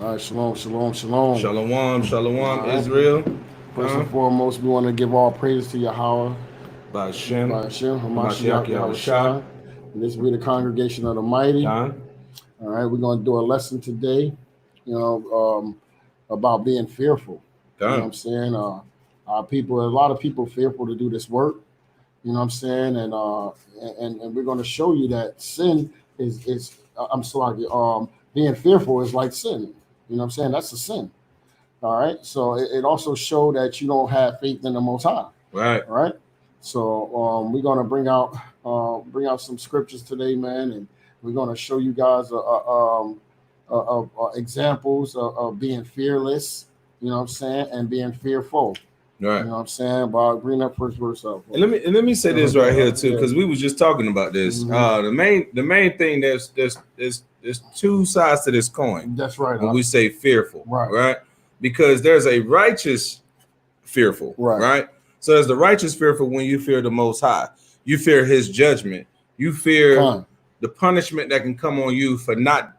All right, shalom, shalom, shalom. Shalom, shalom, right. Israel. First and foremost, we want to give all praise to Yahweh, By Hashem, Hamashiach, Yahawashi. And this will be the congregation of the mighty. All right, we're going to do a lesson today, about being fearful. You know what I'm saying? A lot of people fearful to do this work. You know what I'm saying? And we're going to show you that sin is being fearful is like sin. You know what I'm saying? That's a sin. All right. So it also showed that you don't have faith in the Most High. Right. All right. So we're going to bring out some scriptures today, man, and we're going to show you guys examples of being fearless. You know what I'm saying, and being fearful. Right. You know what I'm saying? But bring that first verse up. And let me say this right here too, because we was just talking about this. Mm-hmm. The main thing there's two sides to this coin. That's right. When we say fearful, right? Because there's a righteous fearful, right? So there's the righteous fearful when you fear the Most High. You fear His judgment. You fear the punishment that can come on you for not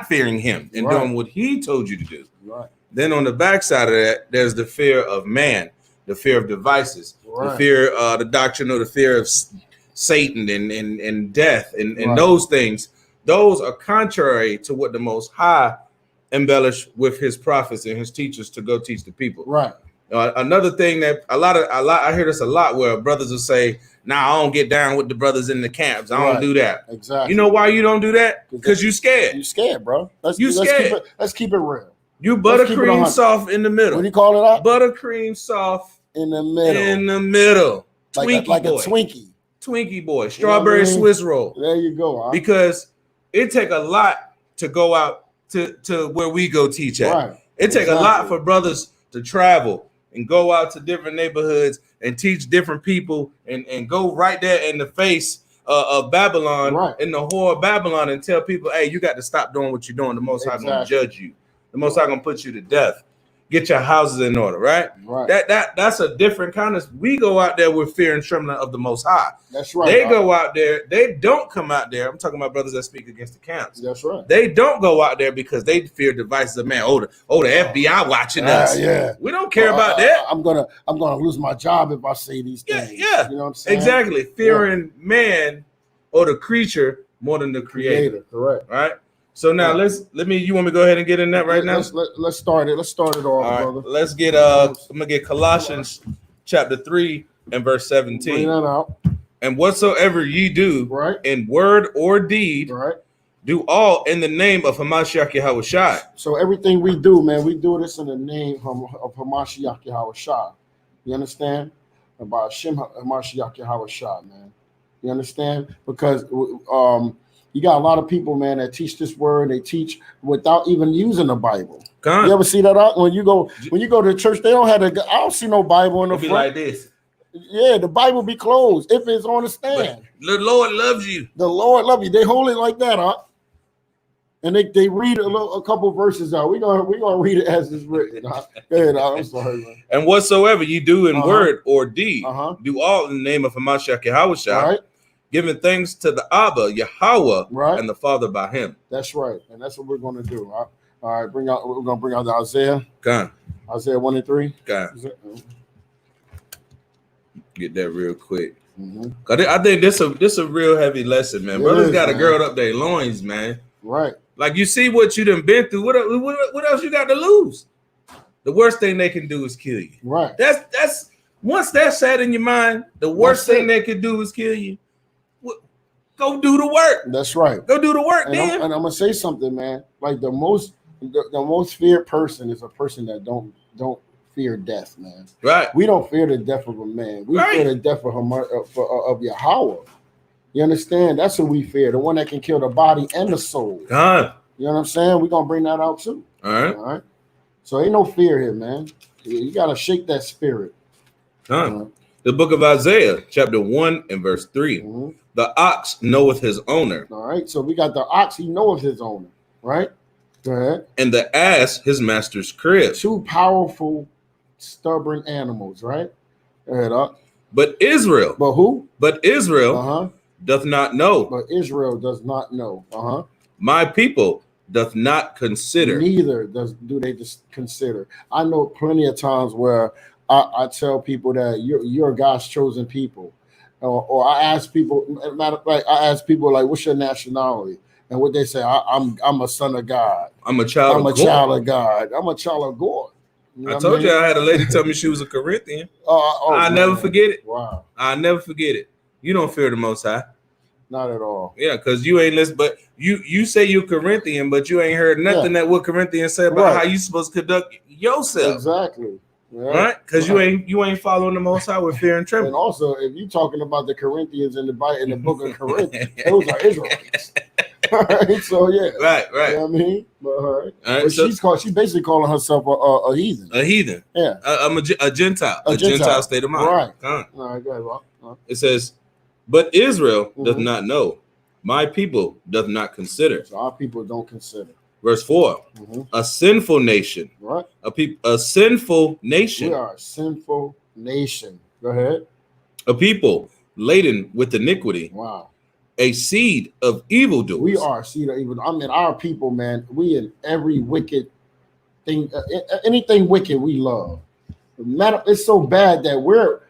fearing Him and doing what He told you to do. Right. Then on the backside of that, there's the fear of man, the fear of devices, the fear, the doctrine of the fear of Satan and death and those things. Those are contrary to what the Most High embellished with His prophets and His teachers to go teach the people. Right. Another thing that I hear this a lot where brothers will say, "Nah, I don't get down with the brothers in the camps. I don't do that." Exactly. You know why you don't do that? Because you're scared. You're scared, bro. Let's keep it real. You buttercream soft in the middle. What do you call it? Buttercream soft in the middle. In the middle. Like a Twinkie. Twinkie boy. Strawberry Swiss roll. There you go. Because it take a lot to go out to where we go teach at. Right. It take a lot for brothers to travel and go out to different neighborhoods and teach different people and go right there in the face of Babylon, in the whore of Babylon, and tell people, hey, you got to stop doing what you're doing. The Most High going to judge you. The Most High going to put you to death. Get your houses in order, right? That's a different kind of. We go out there with fear and trembling of the Most High. That's right. They go out there. They don't come out there. I'm talking about brothers that speak against the camps. That's right. They don't go out there because they fear devices of man. The FBI watching us. Yeah. We don't care about that. I'm gonna lose my job if I say these things. Yeah. You know what I'm saying? Exactly. Fearing man or the creature more than the creator. Correct. Right. So now you want me to go ahead and get in that right now? Let's start it. Let's start it off, brother. Let's get I'm gonna get Colossians chapter 3 and verse 17. Bring that out. And whatsoever ye do in word or deed, do all in the name of Hamashiach Yahawashi. So everything we do, man, we do this in the name of Hamashiach Yahawashi. You understand? About Shem Hamashiach Yahawashi, man. You understand? Because you got a lot of people, man, that teach this word. They teach without even using the Bible. You ever see that out when you go to church? They don't have I don't see no Bible in the front. Like this. Yeah, the Bible be closed if it's on the stand. But the Lord loves you. The Lord loves you. They hold it like that, huh? And they read a couple verses out. We're gonna read it as it's written. Huh? Go ahead, I'm sorry, man. And whatsoever you do in word or deed, do all in the name of Hamashiach Yahawashi. Giving thanks to the Abba, Yahweh, and the Father by Him. That's right, and that's what we're going to do. All right, we're going to bring out the Isaiah. Isaiah 1 and 3. Get that real quick. I think this a real heavy lesson, man. Brothers got to gird up their loins, man. Right. Like you see what you done been through. What else you got to lose? The worst thing they can do is kill you. Right. That's once that's set in your mind, the worst thing they can do is kill you. Go do the work. That's right. Go do the work, and I'm gonna say something, man. Like the most feared person is a person that don't fear death, man. Right. We don't fear the death of a man. We fear the death of Yahweh. You understand? That's who we fear. The one that can kill the body and the soul. You know what I'm saying? We're gonna bring that out too. All right. All right. So ain't no fear here, man. You gotta shake that spirit. The book of Isaiah, chapter 1 and verse 3. The ox knoweth his owner. All right. So we got the ox, he knoweth his owner. Right? Go ahead. And the ass his master's crib. Two powerful, stubborn animals, right? Go ahead up. But Israel. But who? But Israel doth not know. But Israel does not know. My people doth not consider. Neither do they just consider. I know plenty of times where I tell people that you're God's chosen people, or I ask people. Matter of fact, I ask people like, "What's your nationality?" And what they say, I'm a son of God. I'm a child. I'm a child of God. I'm a child of God. You know I told you I had a lady tell me she was a Corinthian. I'll never forget it. Wow. I'll never forget it. You don't fear the Most High. Not at all. Yeah, because you ain't listen, but you say you're Corinthian, but you ain't heard nothing that what Corinthians say about how you supposed to conduct yourself. Exactly. Yeah. Right? Because you ain't following the Most High with fear and trembling. And also, if you're talking about the Corinthians in the book of Corinthians, those are Israelites. All right, so yeah, right. You know what I mean, but all right. But she's basically calling herself a heathen. A heathen. Yeah. I'm a Gentile. A Gentile state of mind. Right. All right, go ahead, Rob. It says, but Israel doth not know. My people doth not consider. So our people don't consider. Verse 4. A sinful nation. Right. A sinful nation. We are a sinful nation. Go ahead. A people laden with iniquity. Wow. A seed of evildoers. We are a seed of evil. I mean, our people, man, we in every wicked thing, anything wicked we love. It's so bad that we're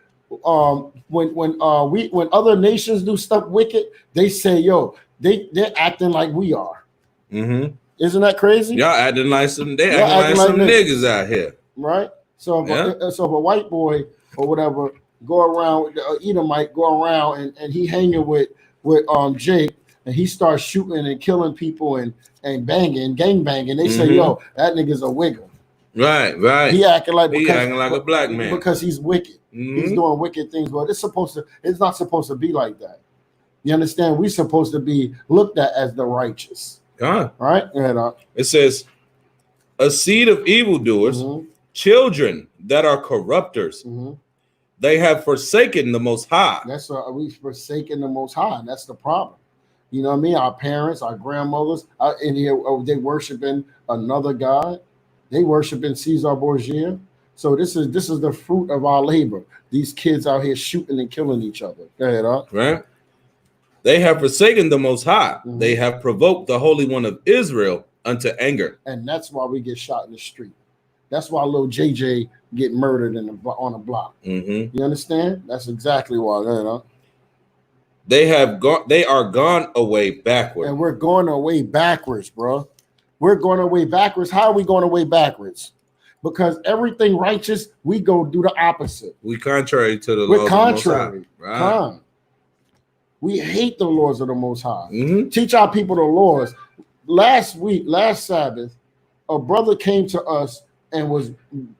when other nations do stuff wicked, they say, yo, they're acting like we are. Mm-hmm. Isn't that crazy? Y'all acting like some niggas out here. Right? So if a white boy or whatever go around, Edomite go around and he hanging with Jake, and he starts shooting and killing people and banging, gang banging. They say, yo, that nigga's a wigger. Right. He acting like a black man because he's wicked. He's doing wicked things. Well, it's not supposed to be like that. You understand? We're supposed to be looked at as the righteous. Right? It says, a seed of evildoers, children that are corrupters. They have forsaken the Most High. That's we've forsaken the Most High. That's the problem. You know what I mean? Our parents, our grandmothers, in here, they worshiping another god. They worshiping Caesar Borgia. So this is the fruit of our labor. These kids out here shooting and killing each other. Go ahead, right? They have forsaken the Most High. They have provoked the Holy One of Israel unto anger. And that's why we get shot in the street. That's why little JJ get murdered on a block. You understand? That's exactly why. They are gone away backwards. And we're going away backwards, bro. We're going away backwards. How are we going away backwards? Because everything righteous, we go do the opposite. We contrary to the We're laws contrary. Of the Most High. Right. We hate the laws of the Most High. Teach our people the laws. Last Sabbath, a brother came to us and was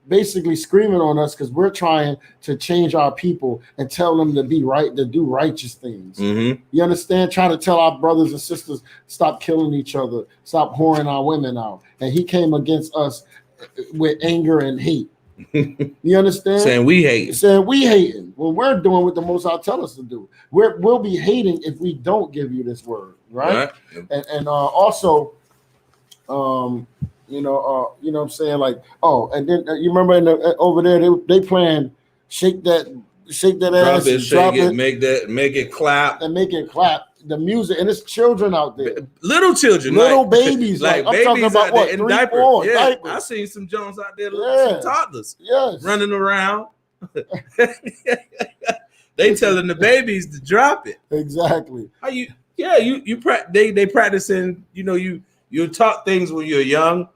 basically screaming on us because we're trying to change our people and tell them to be right, to do righteous things. You understand? Trying to tell our brothers and sisters, stop killing each other, stop whoring our women out. And he came against us with anger and hate. You understand? Saying we hating when we're doing what the Most High tell us to do. We'll be hating if we don't give you this word, right? And also, you know what I'm saying? Like, and then you remember over there they playing shake that ass, drop it, make it clap, and make it clap. The music, and it's children out there, little children, little babies. Like I'm babies talking about what, in 3, diapers. 4 Yeah, diapers. I seen some Jones out there, some toddlers, running around. They telling the babies to drop it. Exactly. How you? Yeah, they practicing. You taught things when you're young,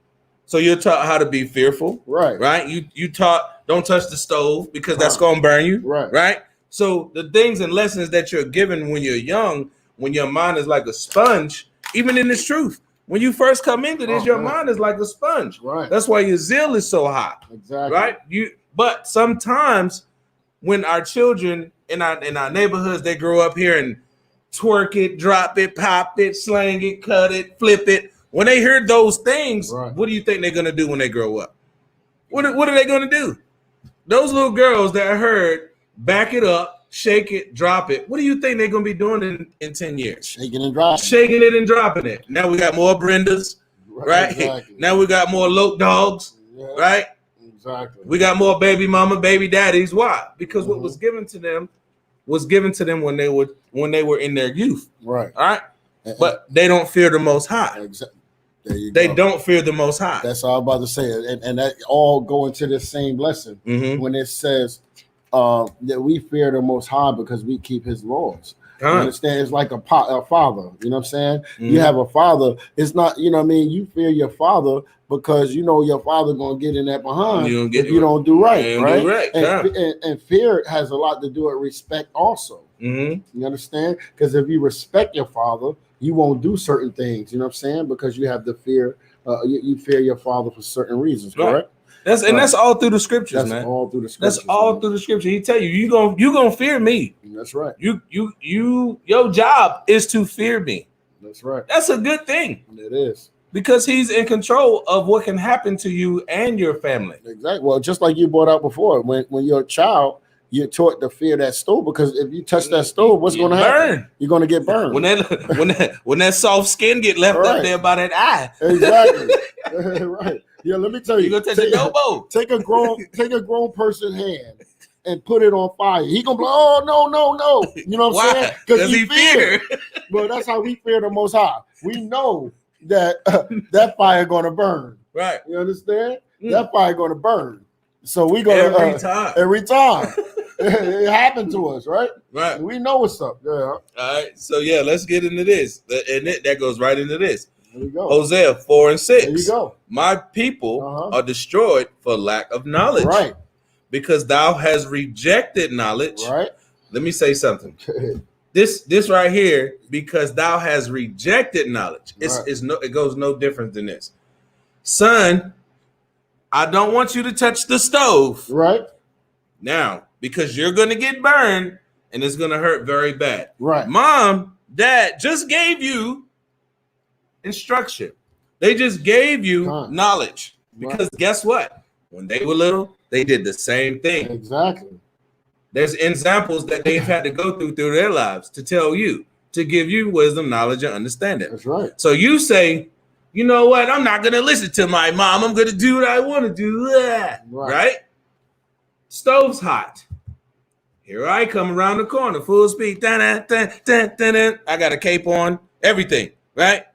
so you're taught how to be fearful. Right. You taught don't touch the stove because that's gonna burn you. Right. So the things and lessons that you're given when you're young, when your mind is like a sponge, even in this truth. When you first come into this, your mind is like a sponge. Right. That's why your zeal is so high. Exactly. Right. But sometimes when our children in our neighborhoods, they grow up here and twerk it, drop it, pop it, slang it, cut it, flip it. When they hear those things, what do you think they're gonna do when they grow up? What are they gonna do? Those little girls that heard back it up, shake it, drop it. What do you think they're gonna be doing in 10 years? Shaking and dropping. Shaking it and dropping it. Now we got more Brendas, right? Exactly. Now we got more Loke dogs, right? Exactly. We got more baby mama, baby daddies. Why? Because what was given to them was given to them when they were in their youth. Right. All right. But they don't fear the Most High. Exactly. They don't fear the Most High. That's all I'm about to say. And that all go into the same lesson when it says that we fear the Most High because we keep his laws. You understand? It's like a father. You know what I'm saying? You have a father. It's not, you know what I mean? You fear your father because you know your father going to get in that behind if you don't do right, right? And fear has a lot to do with respect also. You understand? Because if you respect your father, you won't do certain things. You know what I'm saying? Because you have the fear. You fear your father for certain reasons, correct? That's all through the scriptures, that's man. All through the scriptures. That's all through the scripture. He tell you gonna fear me. That's right. Your job is to fear me. That's right. That's a good thing. It is. Because he's in control of what can happen to you and your family. Exactly. Well, just like you brought out before, when you're a child, you're taught to fear that stove because if you touch that stove, what's going to happen? You're going to get burned. When that soft skin get left up there by that eye. Exactly. Right. Yeah. Let me tell you. You're gonna touch your elbow. Take a grown person's hand and put it on fire. He gonna be like, oh no. You know what I'm saying? Because he fear. Well, that's how we fear the Most High. We know that that fire gonna burn. Right. You understand? That fire gonna burn. So we gonna every time. It happened to us, right? Right. We know what's up. Yeah. All right. So yeah, let's get into this. And that goes right into this. There you go. Hosea 4:6. There you go. My people are destroyed for lack of knowledge. Right. Because thou hast rejected knowledge. Right. Let me say something. This right here, because thou hast rejected knowledge. It goes no different than this. Son, I don't want you to touch the stove. Right. Now, because you're going to get burned and it's going to hurt very bad. Right. Mom, Dad just gave you instruction. They just gave you knowledge. Because guess what? When they were little, they did the same thing. Exactly. There's examples that they've had to go through their lives to tell you, to give you wisdom, knowledge, and understanding. That's right. So you say, you know what? I'm not going to listen to my mom. I'm going to do what I want to do. Right? Stove's hot. Here I come around the corner, full speed. I got a cape on, everything. Right?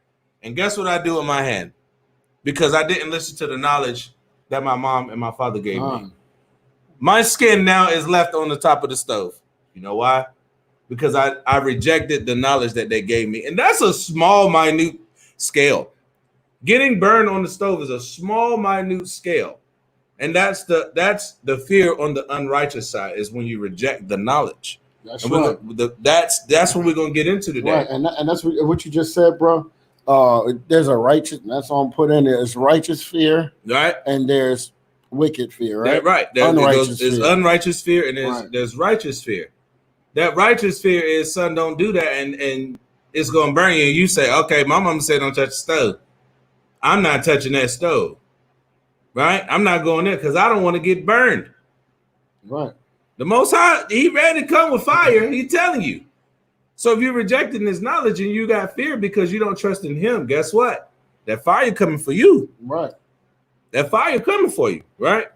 And guess what I do with my hand? Because I didn't listen to the knowledge that my mom and my father gave me. My skin now is left on the top of the stove. You know why? Because I rejected the knowledge that they gave me. And that's a small, minute scale. Getting burned on the stove is a small, minute scale. And that's the fear on the unrighteous side, is when you reject the knowledge. That's right. That's what we're going to get into today. Right. And that's what you just said, bro. There's a righteous, that's all I'm putting in there. There's righteous fear. Right. And there's wicked fear, right? Right. There's unrighteous fear and there's righteous fear. That righteous fear is, son, don't do that, and it's gonna burn you. And you say, okay, my mama said don't touch the stove. I'm not touching that stove. Right? I'm not going there because I don't want to get burned. Right. The Most High, he ready to come with fire. He's telling you. So if you're rejecting his knowledge and you got fear because you don't trust in him, guess what? That fire coming for you. Right. That fire coming for you, right?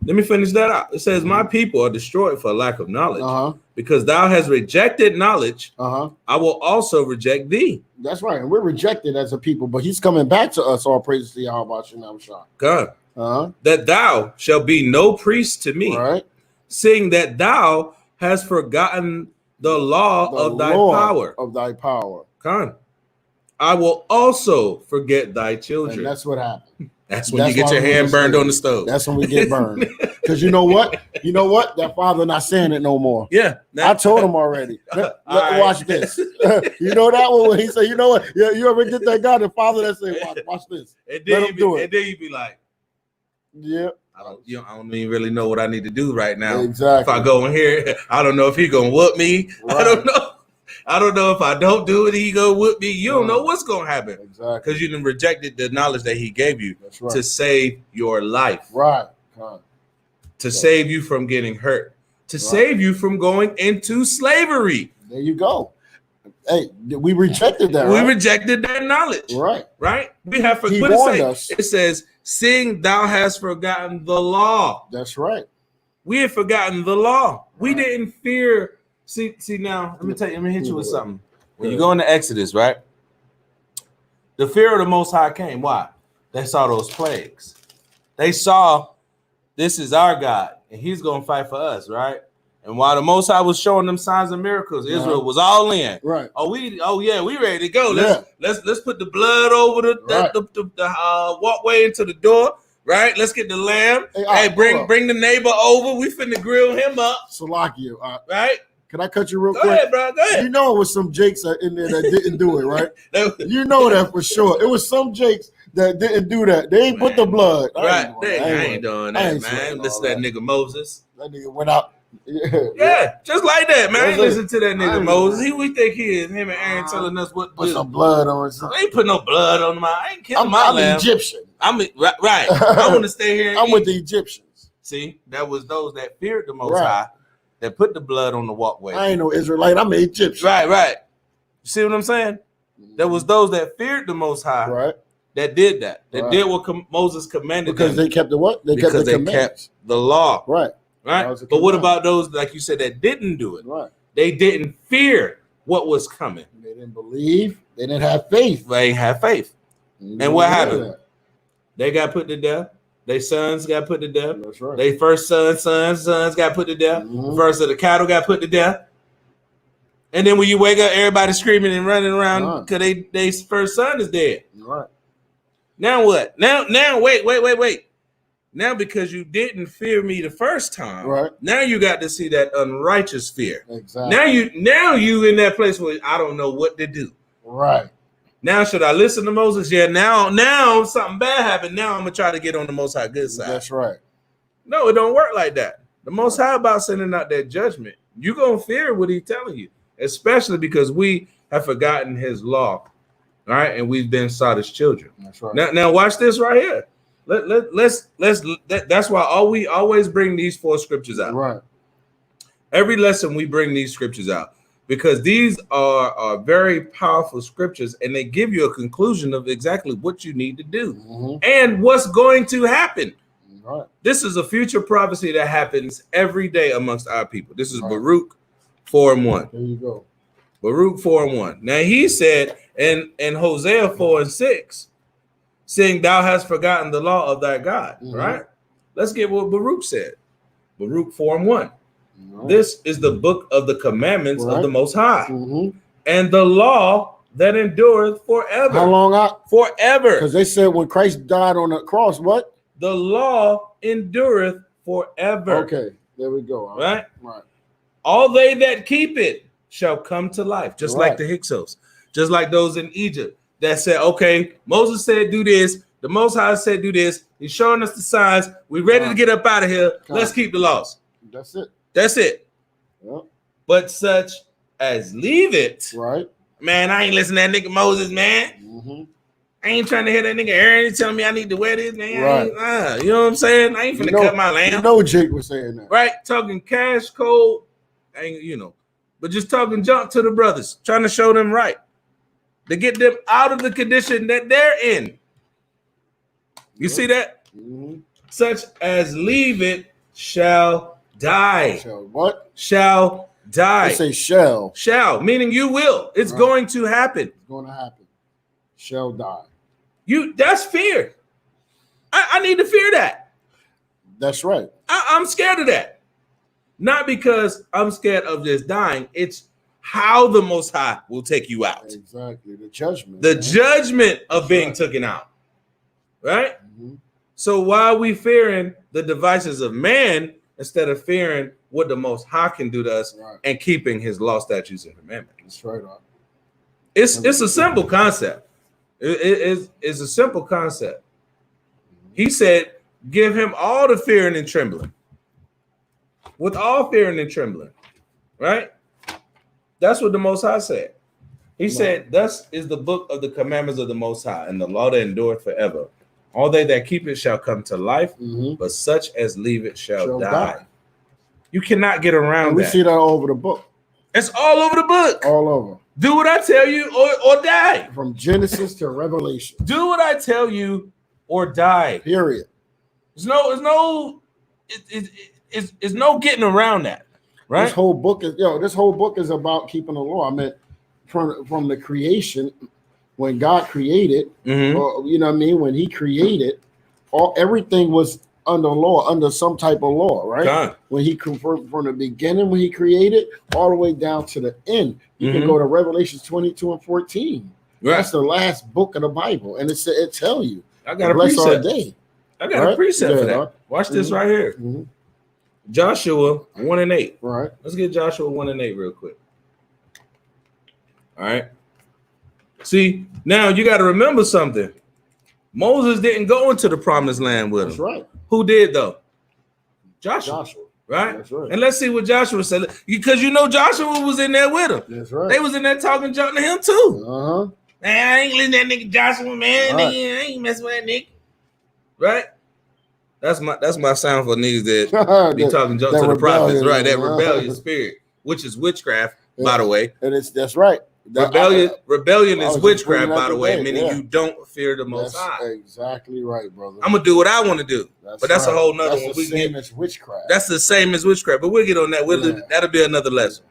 Let me finish that out. It says, my people are destroyed for lack of knowledge. Because thou hast rejected knowledge, I will also reject thee. That's right. And we're rejected as a people, but he's coming back to us. All praises to Yahawashi. God. That thou shalt be no priest to me, right? Seeing that thou hast forgotten the law of thy power. Of thy power. God. I will also forget thy children. And that's what happened. That's when you get your hand burned on the stove. That's when we get burned. Because you know what? That father not saying it no more. Yeah. I told him already. Watch this. You know that one when he said, you know what? Yeah, you ever get that guy, the father that said, watch this. And then you be like, yeah. I don't even really know what I need to do right now. Exactly. If I go in here, I don't know if he gonna whoop me. Right. I don't know if I don't do it, he gonna whoop me. You don't know what's gonna happen. Exactly. Because you done rejected the knowledge that he gave you to save your life. Right. To save you from getting hurt. To save you from going into slavery. There you go. Hey, we rejected that. We rejected that knowledge. Right. We have he warned us. It says, seeing thou hast forgotten the law. That's right. We had forgotten the law. We didn't fear. See now, let me hit you with something. When you go into Exodus, right? The fear of the Most High came. Why? They saw those plagues. They saw this is our God, and He's gonna fight for us, right? And while the Most High was showing them signs and miracles, Israel was all in. Right. We ready to go. Let's put the blood over the walkway into the door. Right. Let's get the lamb. Hey, bring the neighbor over. We finna grill him up. Salakia. Right. Can I cut you real quick? Go ahead, bro. Go ahead. You know it was some Jakes in there that didn't do it, right? You know that for sure. It was some Jakes that didn't do that. They ain't put the blood. Right. I ain't doing that, man. Listen to that nigga Moses. That nigga went out. Yeah, just like that, man. I ain't listen to that nigga Moses. We think he is. Him and Aaron telling us what. Put some blood on it. I ain't put no blood on I ain't killing my lamb. I'm Egyptian. Right. I want to stay here. I'm with the Egyptians. See, that was those that feared the Most High that put the blood on the walkway. I ain't no Israelite. I'm an Egyptian. Right. You see what I'm saying? There was those that feared the Most High. Right. That did that. That did what Moses commanded because them. They kept the what? They kept the law. Right. But what about those, like you said, that didn't do it? Right. They didn't fear what was coming. They didn't believe. They didn't have faith. They didn't have faith. And what happened? They got put to death. Their sons got put to death. That's right. They first sons got put to death. First of the cattle got put to death. And then when you wake up, everybody screaming and running around because they first son is dead. Right. Now what? Now wait. Now, because you didn't fear me the first time, right? Now you got to see that unrighteous fear. Exactly. Now you in that place where I don't know what to do. Right. Now should I listen to Moses? Yeah. Now something bad happened. Now I'm gonna try to get on the Most High good side. That's right. No, it don't work like that. The Most High about sending out that judgment. You gonna fear what He's telling you, especially because we have forgotten His law, all right? And we've been sought as children. That's right. Now watch this right here. That's why we always bring these 4 scriptures out. Right. Every lesson we bring these scriptures out because these are very powerful scriptures and they give you a conclusion of exactly what you need to do and what's going to happen. Right. This is a future prophecy that happens every day amongst our people. This is Baruch 4:1. There you go. Baruch 4:1. Now he said in Hosea 4:6. Saying thou hast forgotten the law of thy God, right? Let's get what Baruch said. Baruch 4:1. This is the book of the commandments of the Most High, and the law that endureth forever. How long out? Forever. Because they said when Christ died on the cross, what? The law endureth forever. Okay, there we go. Right? Right. All they that keep it shall come to life, just like the Hyksos, just like those in Egypt. That said, okay, Moses said do this. The Most High said do this. He's showing us the signs. We're ready to get up out of here. Let's keep the laws. That's it. That's it. Yep. But such as leave it, right? Man, I ain't listening to that nigga Moses, man. I ain't trying to hear that nigga Aaron telling me I need to wear this, man. Right. You know what I'm saying? I ain't finna cut my lamb. You know Jake was saying that. Right? Talking cash code, but just talking junk to the brothers, trying to show them right. To get them out of the condition that they're in. You see that? Such as leave it shall die. Shall what? Shall die. They say shall. Shall, meaning you will. It's going to happen. It's going to happen. Shall die. That's fear. I need to fear that. That's right. I'm scared of that. Not because I'm scared of just dying. It's how the Most High will take you out. Exactly. The judgment. The judgment of being taken out. Right? So why are we fearing the devices of man instead of fearing what the Most High can do to us and keeping His law, statutes, and commandments? That's right. It's a simple concept. It's a simple concept. He said, give him all the fearing and trembling. With all fearing and trembling. Right? That's what the Most High said. He said, thus is the book of the commandments of the Most High, and the law that endureth forever. All they that keep it shall come to life, but such as leave it shall die. You cannot get around we that. See that all over the book. It's all over the book. All over. Do what I tell you or die. From Genesis to Revelation. Do what I tell you or die. Period. There's no getting around that. Right? This whole book is about keeping the law. I mean, from the creation when God created, or, you know what I mean, when he created, everything was under law, under some type of law, right? God. When he from the beginning, when he created, all the way down to the end. You can go to Revelations 22 and 14. Right. That's the last book of the Bible, and it tell you. I got a precept. Day. I got a precept for that. Watch this right here. Joshua 1 and 8. Right. Let's get Joshua 1 and 8 real quick. All right. See, now you got to remember something. Moses didn't go into the promised land with him. That's right. Who did though? Joshua. Right? That's right. And let's see what Joshua said. Because you know Joshua was in there with him. That's right. They was in there talking junk to him too. Uh-huh. Man, I ain't letting that nigga Joshua, man. Right. I ain't messing with that nigga. Right? That's my sound for niggas that be talking junk to the prophets. Right, that rebellious spirit, which is witchcraft, by the way. And that's right. Rebellion is witchcraft, by the way, meaning you don't fear the Most High. Exactly right, brother. I'm gonna do what I want to do, but that's a whole nother one. That's the same as witchcraft. That's the same as witchcraft, but we'll get on that. That'll be another lesson.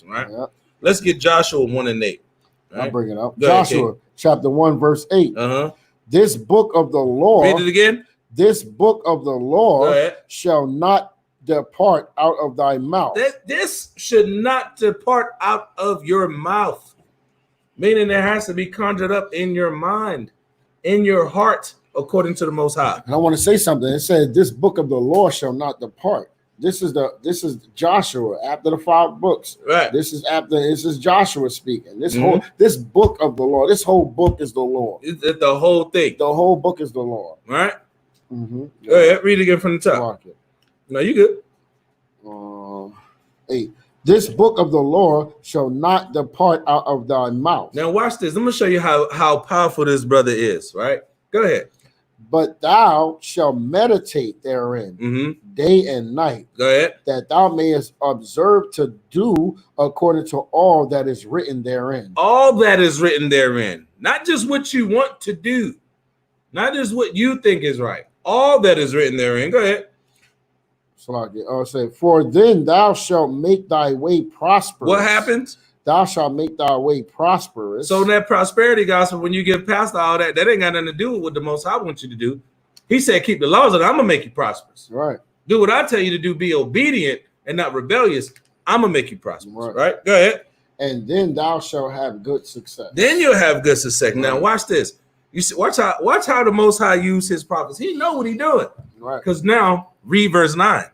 Right? Yeah. Let's get Joshua 1 and 8. Right? I'll bring it up. Joshua chapter 1 verse 8. This book of the law. Read it again. This book of the law shall not depart out of thy mouth. This should not depart out of your mouth, meaning it has to be conjured up in your mind, in your heart, according to the Most High. And I want to say something. It says, "This book of the law shall not depart." This is Joshua after the 5 books. Right. This is Joshua speaking. This book of the law. This whole book is the law. It's the whole thing. The whole book is the law. Right. Go ahead, read it again from the top. No, you good. 8. This book of the law shall not depart out of thy mouth. Now watch this. I'm gonna show you how powerful this brother is. Right. Go ahead. But thou shalt meditate therein day and night. Go ahead. That thou mayest observe to do according to all that is written therein. All that is written therein. Not just what you want to do. Not just what you think is right. All that is written therein. Go ahead. For then thou shalt make thy way prosperous. What happens? Thou shalt make thy way prosperous. So that prosperity gospel, when you get past all that, that ain't got nothing to do with what the Most High wants you to do. He said, keep the laws, and I'm gonna make you prosperous. Right. Do what I tell you to do. Be obedient and not rebellious. I'm gonna make you prosperous. Right. Go ahead. And then thou shalt have good success. Then you'll have good success. Right. Now watch this. You see, watch how the Most High use his prophets. He know what he's doing. Right. Because now read verse 9.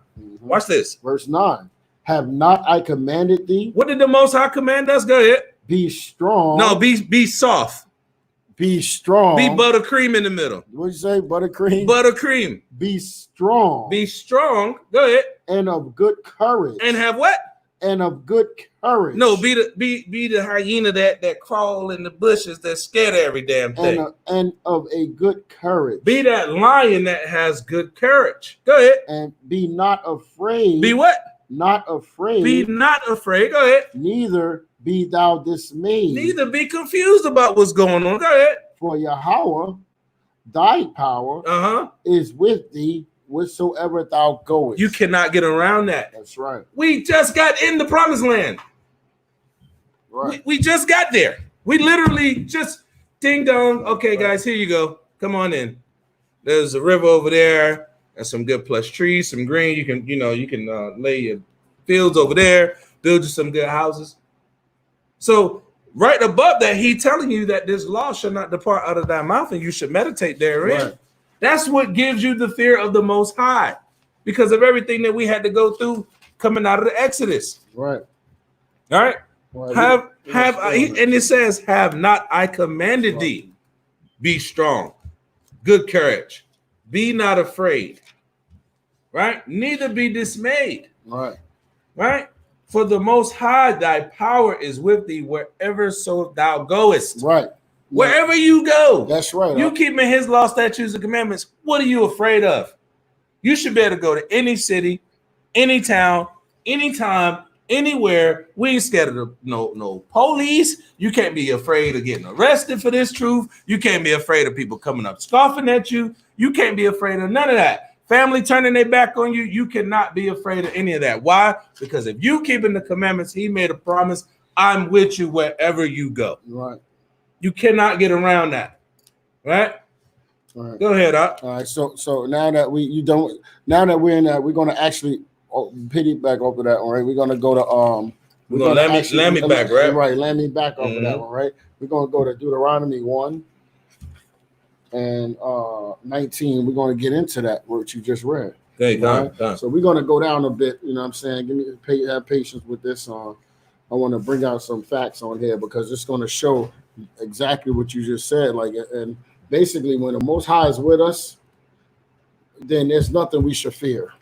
Watch this. Verse 9. Have not I commanded thee? What did the Most High command us? Go ahead. Be strong. No, be soft. Be strong. Be buttercream in the middle. What'd you say? Buttercream? Buttercream. Be strong. Be strong. Go ahead. And of good courage. And have what? And of good courage. No, be the hyena that crawl in the bushes that scared every damn thing. And of a good courage. Be that lion that has good courage. Go ahead. And be not afraid. Be what? Not afraid. Be not afraid. Go ahead. Neither be thou dismayed. Neither be confused about what's going on. Go ahead. For Yahweh, thy power is with thee whatsoever thou goest. You cannot get around that. That's right. We just got in the promised land. Right. We just got there. We literally just ding dong. Okay, guys, here you go. Come on in. There's a river over there. And some good plush trees, some green. You can lay your fields over there, build you some good houses. So right above that, he telling you that this law shall not depart out of thy mouth, and you should meditate therein. Right. That's what gives you the fear of the Most High, because of everything that we had to go through coming out of the Exodus. Right. All right. Well, and it says, have not I commanded thee, be strong, good courage, be not afraid. Right? Neither be dismayed. Right. Right? For the Most High, thy power is with thee wherever so thou goest. Right. Wherever you go. That's right. You keeping his law, statutes, and commandments. What are you afraid of? You should be able to go to any city, any town, anytime, anywhere. We ain't scared of no police. You can't be afraid of getting arrested for this truth. You can't be afraid of people coming up scoffing at you. You can't be afraid of none of that. Family turning their back on you, you cannot be afraid of any of that. Why? Because if you keeping the commandments, he made a promise, I'm with you wherever you go. Right. You cannot get around that, right? All right. Go ahead, Doc. All right. So now that we're in that, we're going to actually piggyback over that. All right. We're going to go to We're gonna land me back, right? Right. Land me back over that one, right? We're going to go to Deuteronomy 1 and 19. We're going to get into that what you just read. Okay, right? So we're going to go down a bit. You know what I'm saying? Have patience with this. I want to bring out some facts on here because it's going to show exactly what you just said. Like, and basically, when the Most High is with us, then there's nothing we should fear.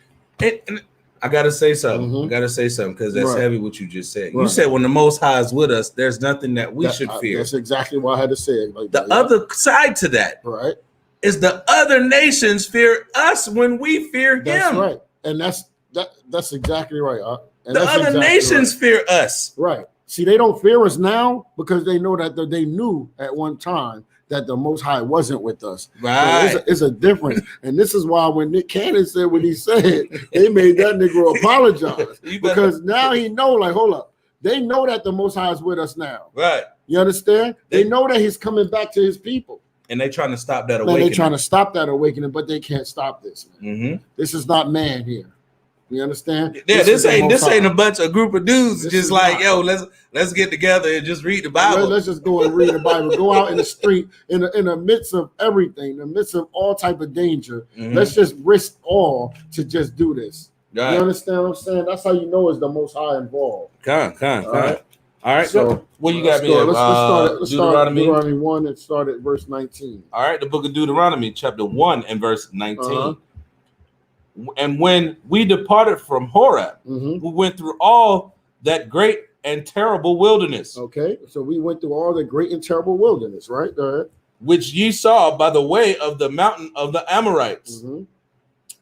And I gotta say something. I gotta say something because that's heavy what you just said. You said when the Most High is with us, there's nothing that we should fear. That's exactly why I had to say it. Like the other side to that, right, is the other nations fear us when we fear Him. That's right, and that's exactly right. And the other nations fear us. Right. See, they don't fear us now because they know that they knew at one time that the Most High wasn't with us. Right. So it's a difference. And this is why when Nick Cannon said what he said, they made that Negro apologize. Because now he know, like, hold up. They know that the Most High is with us now. Right. You understand? They know that he's coming back to his people. And they're trying to stop that awakening. They're trying to stop that awakening, but they can't stop this. This is not man here. You understand? Yeah, this ain't a group of dudes just like, yo, let's get together and just read the Bible. Let's just go and read the Bible. Go out in the street in the midst of everything, in the midst of all type of danger. Let's just risk all to just do this. Right. You understand what I'm saying? That's how you know it's the Most High involved. All right. So what you got me at? Let's start Deuteronomy 1 and start at verse 19. All right, the book of Deuteronomy, chapter 1 and verse 19. And when we departed from Horeb, we went through all that great and terrible wilderness. Okay, so we went through all the great and terrible wilderness, right? Go ahead. Which ye saw by the way of the mountain of the Amorites,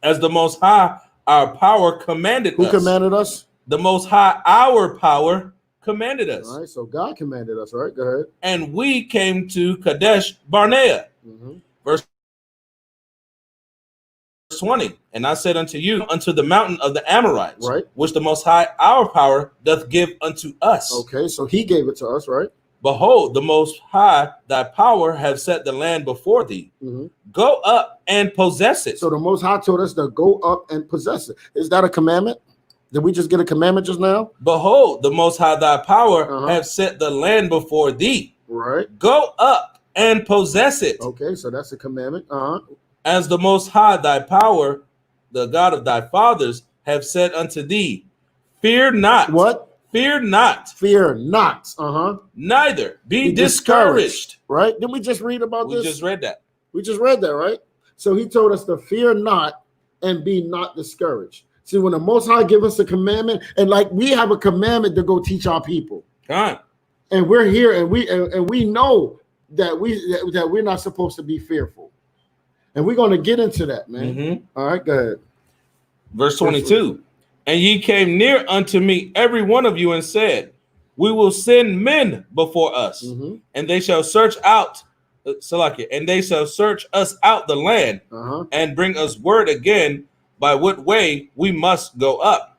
as the Most High our power commanded us. Who commanded us? The Most High our power commanded us. All right, so God commanded us, right? Go ahead. And we came to Kadesh Barnea. Verse 20, and I said unto you, unto the mountain of the Amorites, right, which the Most High our power doth give unto us. Okay, so he gave it to us, right? Behold, the Most High thy power have set the land before thee. Go up and possess it. So the Most High told us to go up and possess it. Is that a commandment? Did we just get a commandment just now? Behold, the Most High thy power have set the land before thee. Right. Go up and possess it. Okay, so that's a commandment. As the Most High thy power, the God of thy fathers, have said unto thee, fear not. What? Fear not. Fear not. Neither be discouraged. Right? Didn't we just read about this? We just read that. We just read that, right? So he told us to fear not and be not discouraged. See, when the Most High give us a commandment, and like we have a commandment to go teach our people. And we're here and we know that we're not supposed to be fearful. And we're going to get into that, man. All right, go ahead. Verse 22. And ye came near unto me, every one of you, and said, we will send men before us, and they shall search out, and they shall search us out the land, and bring us word again by what way we must go up,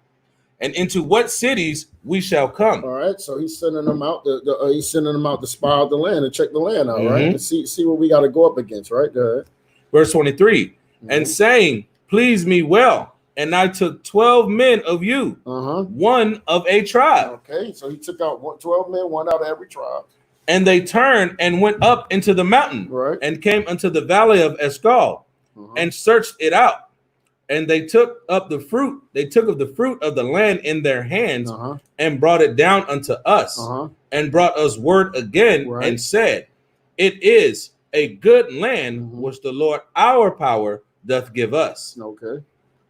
and into what cities we shall come. All right, so he's sending them out. He's sending them out to spy out the land and check the land out, right? And see what we got to go up against, right? Go ahead. Verse 23, and saying, please me well, and I took 12 men of you, one of a tribe. Okay, so he took out 12 men, one out of every tribe. And they turned and went up into the mountain, and came unto the valley of Escol, and searched it out. And they took up the fruit. They took of the fruit of the land in their hands, and brought it down unto us, and brought us word again, and said, it is a good land which the Lord our power doth give us. Okay.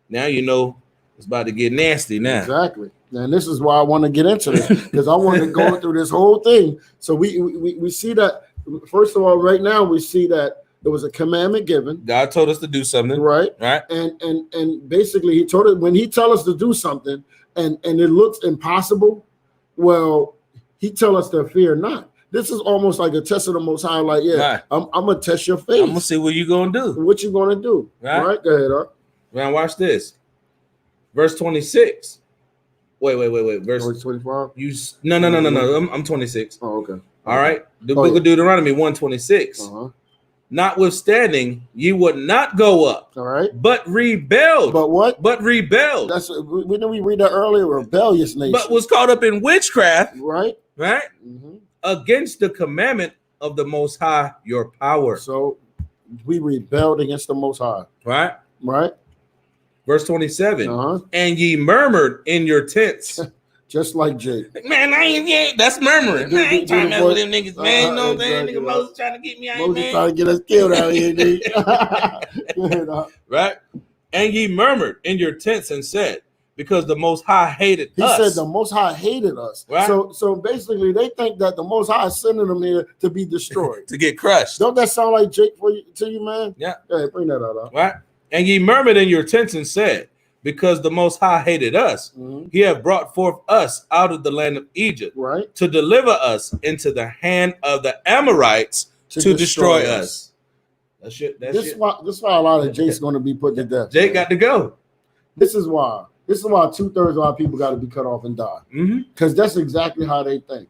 Now you know it's about to get nasty now. Exactly. And this is why I want to get into this, because I want to go through this whole thing. So we see that, first of all, right now we see that there was a commandment given. God told us to do something. Right. And basically he told us, when he tell us to do something and it looks impossible, well, he tell us to fear not. This is almost like a test of the Most High. Like, I'm gonna test your faith. I'm gonna see what you're gonna do. What you gonna do? Right? Go ahead, Art. Now watch this. Verse 26. Wait. Verse 25. No. I'm 26. Oh, okay. All right. The book of Deuteronomy 126. Notwithstanding, ye would not go up. All right. But rebelled. But what? But rebelled. Didn't we read that earlier? Rebellious nation. But was caught up in witchcraft. Right. Right. Against the commandment of the Most High, your power. So we rebelled against the Most High. Right. Right. Verse 27. And ye murmured in your tents. Just like Jake. Man, I ain't that's murmuring. I ain't trying to mess with them niggas, man. You know what I'm saying? Nigga Moses trying to get me out here, man. Trying to get us killed out here, dude. Right? And ye murmured in your tents and said, because the Most High hated us. He said the Most High hated us. Right? So basically, they think that the Most High is sending them here to be destroyed. To get crushed. Don't that sound like Jake to you, man? Yeah. Hey, bring that out. Right? And ye murmured in your tents and said, because the Most High hated us, he hath brought forth us out of the land of Egypt, right, to deliver us into the hand of the Amorites to destroy us. This is why a lot of Jake's going to be put to death. Jake got to go. This is why 2/3 of our people got to be cut off and die. Because that's exactly how they think.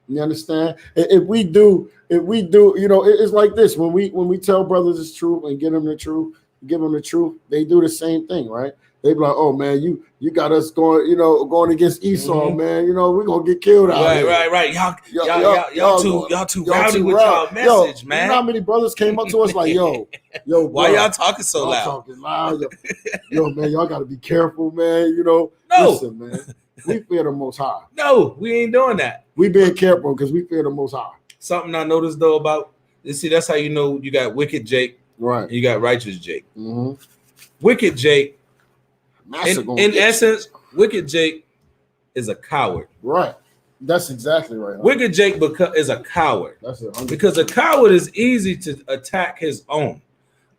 You understand? If we do, you know, it's like this. When we tell brothers the truth and give them the truth, they do the same thing, right? They be like, oh man, you got us going against Esau, man. You know, we're gonna get killed out here. Right. Y'all too rowdy with y'all message, man. You know how many brothers came up to us like, yo, why y'all talking so loud? Talking loud. Yo, man, y'all gotta be careful, man. You know, listen, man. We fear the Most High. No, we ain't doing that. We being careful because we fear the Most High. Something I noticed though about that's how you know you got wicked Jake, right? And you got righteous Jake. Wicked Jake. In essence, wicked Jake is a coward. Right. That's exactly right. Wicked Jake is a coward. That's it. Because a coward is easy to attack his own.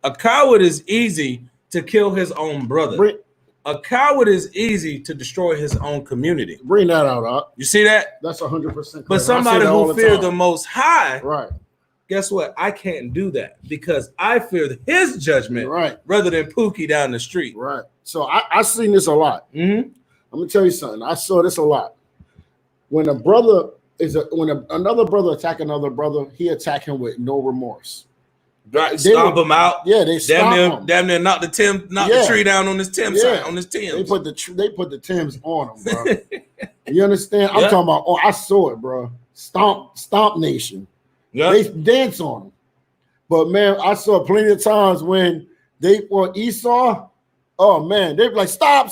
A coward is easy to kill his own brother. A coward is easy to destroy his own community. Bring that out. You see that? That's 100%. But somebody who fears the Most High, right? Guess what? I can't do that because I fear his judgment, right, rather than Pookie down the street. Right. So I seen this a lot. I'm gonna tell you something. I saw this a lot. When another brother attack another brother, he attack him with no remorse. Right. Stomp him out. Yeah, they damn near knock the tree down on his Tim's side, on his Tim's. They put the Tim's on him, bro. You understand? I'm talking about. Oh, I saw it, bro. Stomp Nation. Yep. They dance on him. But man, I saw plenty of times when they were Esau. Oh man, they'd be like, stop.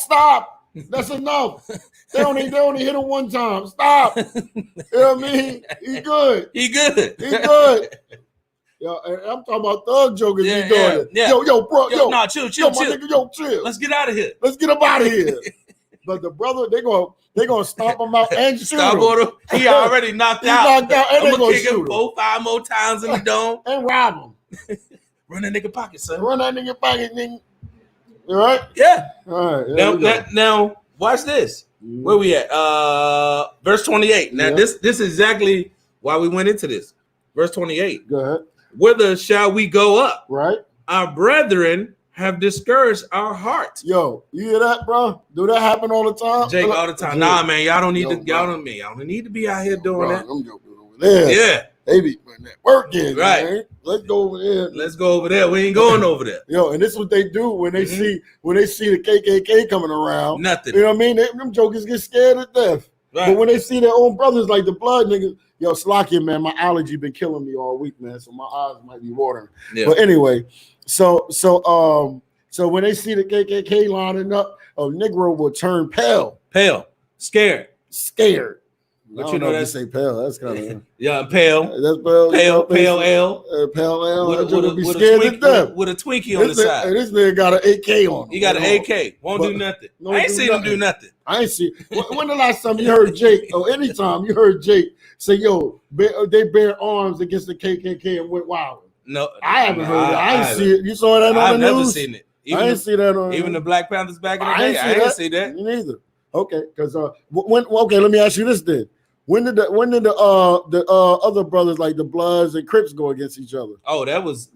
That's enough. They only hit him one time. Stop. You know what I mean? He good. Yo, I'm talking about thug jokers. Doing it. Yeah. Yo, bro. Yo, nah, chill. My nigga, chill. Let's get out of here. Let's get him out of here. But the brother, they gonna stomp him out and shoot him. He already knocked out. And I'm gonna kick him 4-5 more times in the dome and rob him. Run that nigga pocket, son. Run that nigga pocket, nigga. All right? Yeah. All right. Now, watch this. Where we at? Verse 28. Now, this is exactly why we went into this. Verse 28. Go ahead. Whither shall we go up? Right. Our brethren have discouraged our hearts. Yo, you hear that, bro? Do that happen all the time? Jake, all the time. Jake. Nah, man, y'all don't need y'all don't need to be out here doing that. I'm joking over there. Yeah. They be putting that work in, right? Man. Let's go over there. Let's go over there. We ain't going over there. Yo, and this is what they do when they see the KKK coming around. Nothing. You know what I mean? Them jokers get scared to death. Right. But when they see their own brothers, like the blood niggas, yo, Slakia, man, my allergy been killing me all week, man. So my eyes might be watering. Yeah. But anyway, so when they see the KKK lining up, a Negro will turn pale, scared. But you know that say pale. That's kind of pale. That's pale. Pale L. Pale L. With a Twinkie on the side. And this nigga got an AK on him. He got an AK. Won't do nothing. I ain't seen him do nothing. I ain't see. When the last time you heard Jake, or anytime you heard Jake say, "Yo, they bear arms against the KKK and went wild"? No, I haven't heard it. I ain't see it. You saw that on the news? I've never seen it. I didn't see that on. Even the Black Panthers back in the day. I didn't see that. Me neither. Okay, because let me ask you this then. When did the other brothers like the Bloods and Crips go against each other? Oh, that's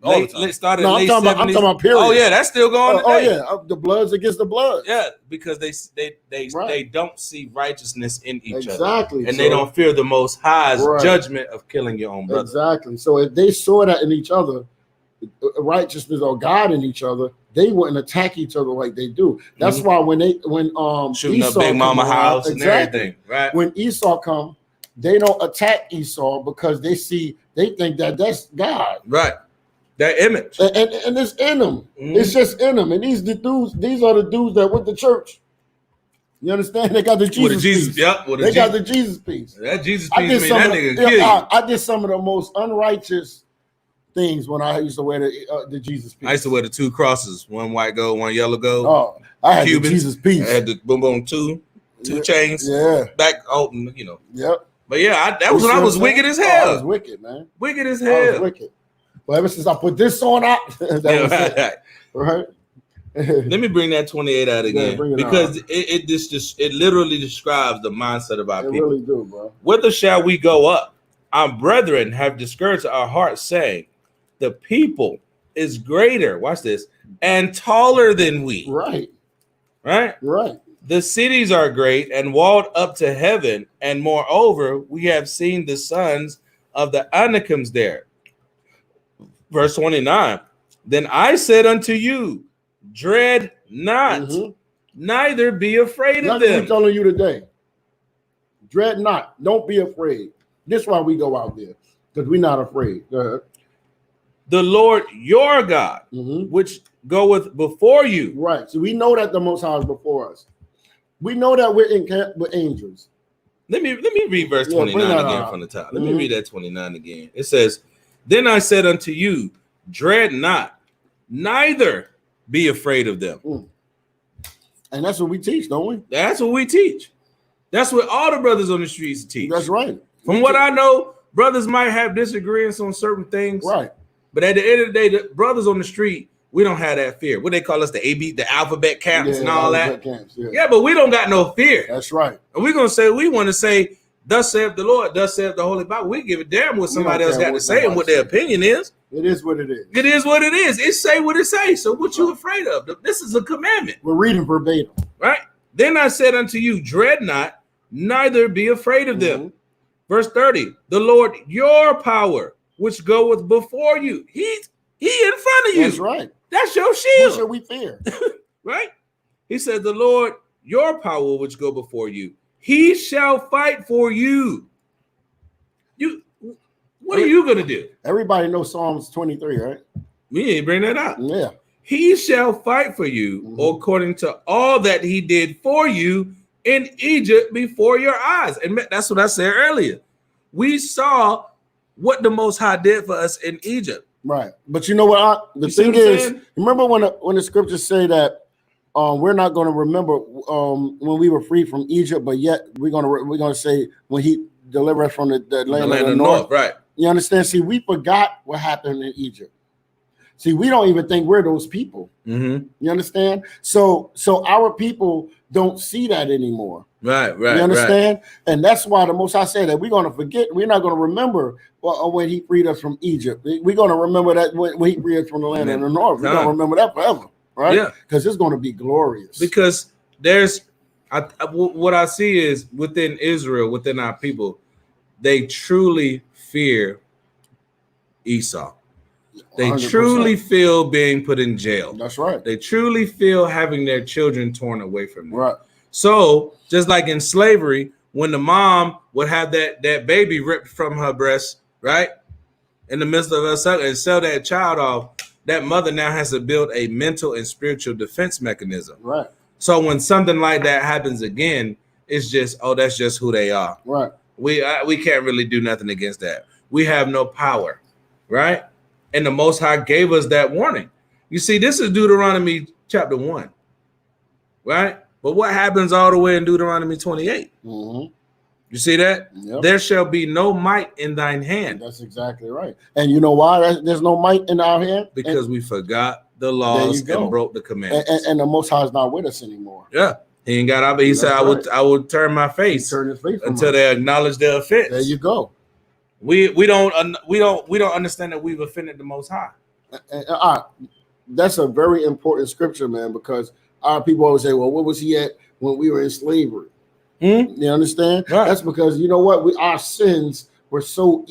late started. No, late I'm talking about period. Oh yeah, that's still going. Oh yeah, the Bloods against the Bloods. Yeah, because they don't see righteousness in each other. Exactly, and they don't fear the Most High's judgment of killing your own brother. Exactly. So if they saw that in each other, righteousness or God in each other, they wouldn't attack each other like they do. That's why when shooting Esau up Big Mama house and everything, right? When Esau come, they don't attack Esau because they think that that's God, right? That image, and it's in them. It's just in them. And these are the dudes that went to church. You understand? They got the Jesus piece. Yep. They got the Jesus piece. That Jesus piece made that nigga kill you. I did some of the most unrighteous things when I used to wear the Jesus piece. I used to wear the 2 crosses, one white gold, one yellow gold. Oh, I had Cubans. the Jesus piece. I had the boom boom two chains. Yeah. Back open, you know. Yep. But yeah, that was when I was wicked as hell. I was wicked, man. Wicked as hell. I was wicked. But ever since I put this on out, that was it. Right. Let me bring that 28 out again, because it literally describes the mindset of our people. It really do, bro. Whither shall we go up? Our brethren have discouraged our hearts, saying, the people is greater, watch this, and taller than we. Right. The cities are great and walled up to heaven, and moreover, we have seen the sons of the Anakims there. Verse 29, then I said unto you, dread not, neither be afraid of them. I'm telling you today. Dread not. Don't be afraid. This is why we go out there, because we're not afraid. Go ahead. The Lord your God, which goeth before you. Right. So we know that the Most High is before us. We know that we're in camp with angels. Let me read verse 29 again from the top. Let me read that 29 again. It says, then I said unto you, dread not, neither be afraid of them. And that's what we teach, don't we? That's what we teach. That's what all the brothers on the streets teach. That's right. From what I know, brothers might have disagreements on certain things. Right. But at the end of the day, the brothers on the street, we don't have that fear. What they call us, the alphabet camps and all that. Camps, yeah, but we don't got no fear. That's right. And we're going to say, we want to say, thus saith the Lord, thus saith the Holy Bible. We give a damn what somebody else got to say and what their opinion is. It is what it is. It is what it is. It say what it say. So what you afraid of? This is a commandment. We're reading verbatim. Right? Then I said unto you, dread not, neither be afraid of them. Verse 30, the Lord your power, which goeth before you. He in front of you. That's right. That's your shield. What should we fear? Right? He said, the Lord your power, which go before you, he shall fight for you. What are you going to do? Everybody knows Psalms 23, right? We ain't bring that up. Yeah. He shall fight for you according to all that he did for you in Egypt before your eyes. And that's what I said earlier. We saw what the Most High did for us in Egypt. Right. But you know what? The thing is, remember when the scriptures say that we're not going to remember when we were free from Egypt, but yet we're gonna say when he delivered us from the land of the north. Right. You understand? See, we forgot what happened in Egypt. See, we don't even think we're those people. You understand? So our people don't see that anymore. Right. You understand? Right. And that's why the Most High said that we're going to forget. We're not going to remember when he freed us from Egypt. We're going to remember that when he freed us from the land of the north. We're going to remember that forever. Right? Yeah. Because it's going to be glorious. Because what I see is within Israel, within our people, they truly fear Esau. They 100%. Truly feel being put in jail. That's right. They truly feel having their children torn away from them. Right. So just like in slavery, when the mom would have that baby ripped from her breast, right, in the midst of her and sell that child off, that mother now has to build a mental and spiritual defense mechanism. Right. So when something like that happens again, it's just, that's just who they are. Right. We can't really do nothing against that. We have no power, right? And the Most High gave us that warning. You see, this is Deuteronomy chapter 1, right? But what happens all the way in Deuteronomy 28? You see that? Yep. There shall be no might in thine hand. That's exactly right. And you know why there's no might in our hand? Because we forgot the laws and broke the commandments. And the Most High is not with us anymore. Yeah. He ain't got out, but he said, I would turn my face until they acknowledge their offense. There you go. We don't understand that we've offended the Most High. That's a very important scripture, man, because our people always say, well, where was he at when we were in slavery? You understand? Right. That's because you know what? Our sins were so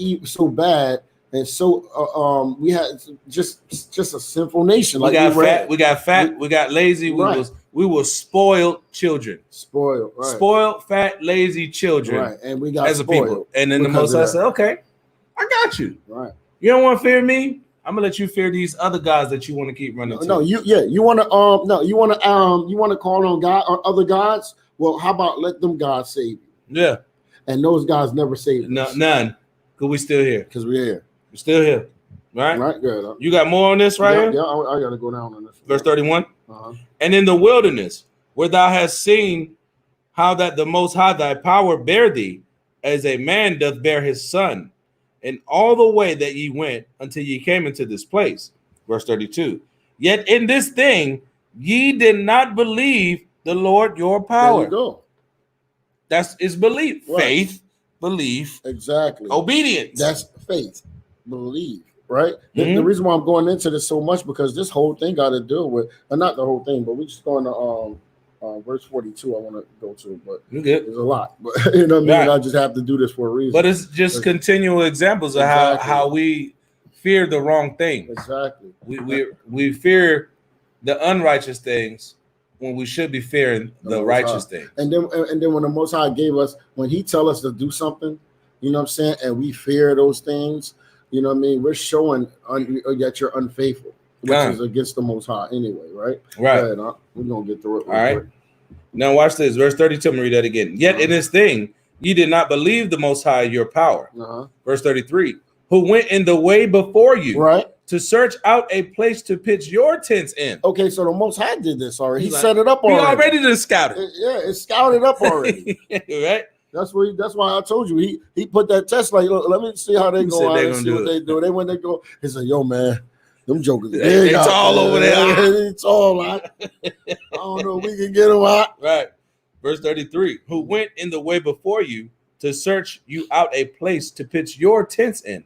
bad, and so we had just a sinful nation. We got fat, we got lazy. We were spoiled children. Spoiled, fat, lazy children. Right, and we got as spoiled a people. And then the Most High said, "Okay, I got you. Right. You don't want to fear me. I'm gonna let you fear these other gods that you want to keep running to." You want to call on God or other gods. Well, how about let them gods save you? Yeah. And those gods never saved us. None. Because we still here. Because we're here. We're still here. Right? Right, good. You got more on this here? Yeah, I got to go down on this. Verse 31. And in the wilderness, where thou hast seen how that the Most High thy power bear thee, as a man doth bear his son, in all the way that ye went until ye came into this place. Verse 32. Yet in this thing ye did not believe the Lord your power. There you go. That's his belief. Right. Faith, belief. Exactly. Obedience. That's faith. Believe. Right? The reason why I'm going into this so much, because this whole thing got to deal with, not the whole thing, but we just going to verse 42 I want to go to, but there's a lot. But you know what I mean? I just have to do this for a reason. But it's just continual examples of how we fear the wrong things. Exactly. We fear the unrighteous things when we should be fearing the righteous things. And then when the Most High gave us, when he tell us to do something, you know what I'm saying, and we fear those things, you know what I mean, we're showing that you're unfaithful, which is against the Most High anyway, right? Right. Ahead, we're going to get through it. All right. Now watch this. Verse 32, I'm going to read that again. Yet in this thing, ye did not believe the Most High your power. Verse 33, who went in the way before you. Right. To search out a place to pitch your tents in. Okay, so the Most High did this already. He set it up already. He already done scouted. It's scouted up already. Right? That's why I told you he put that test like, look, let me see how they go out and see what they do. They when they go, he said, yo man, them jokers big. It's all over there. It's all out. I don't know if we can get them out. Right. Verse 33, who went in the way before you to search you out a place to pitch your tents in.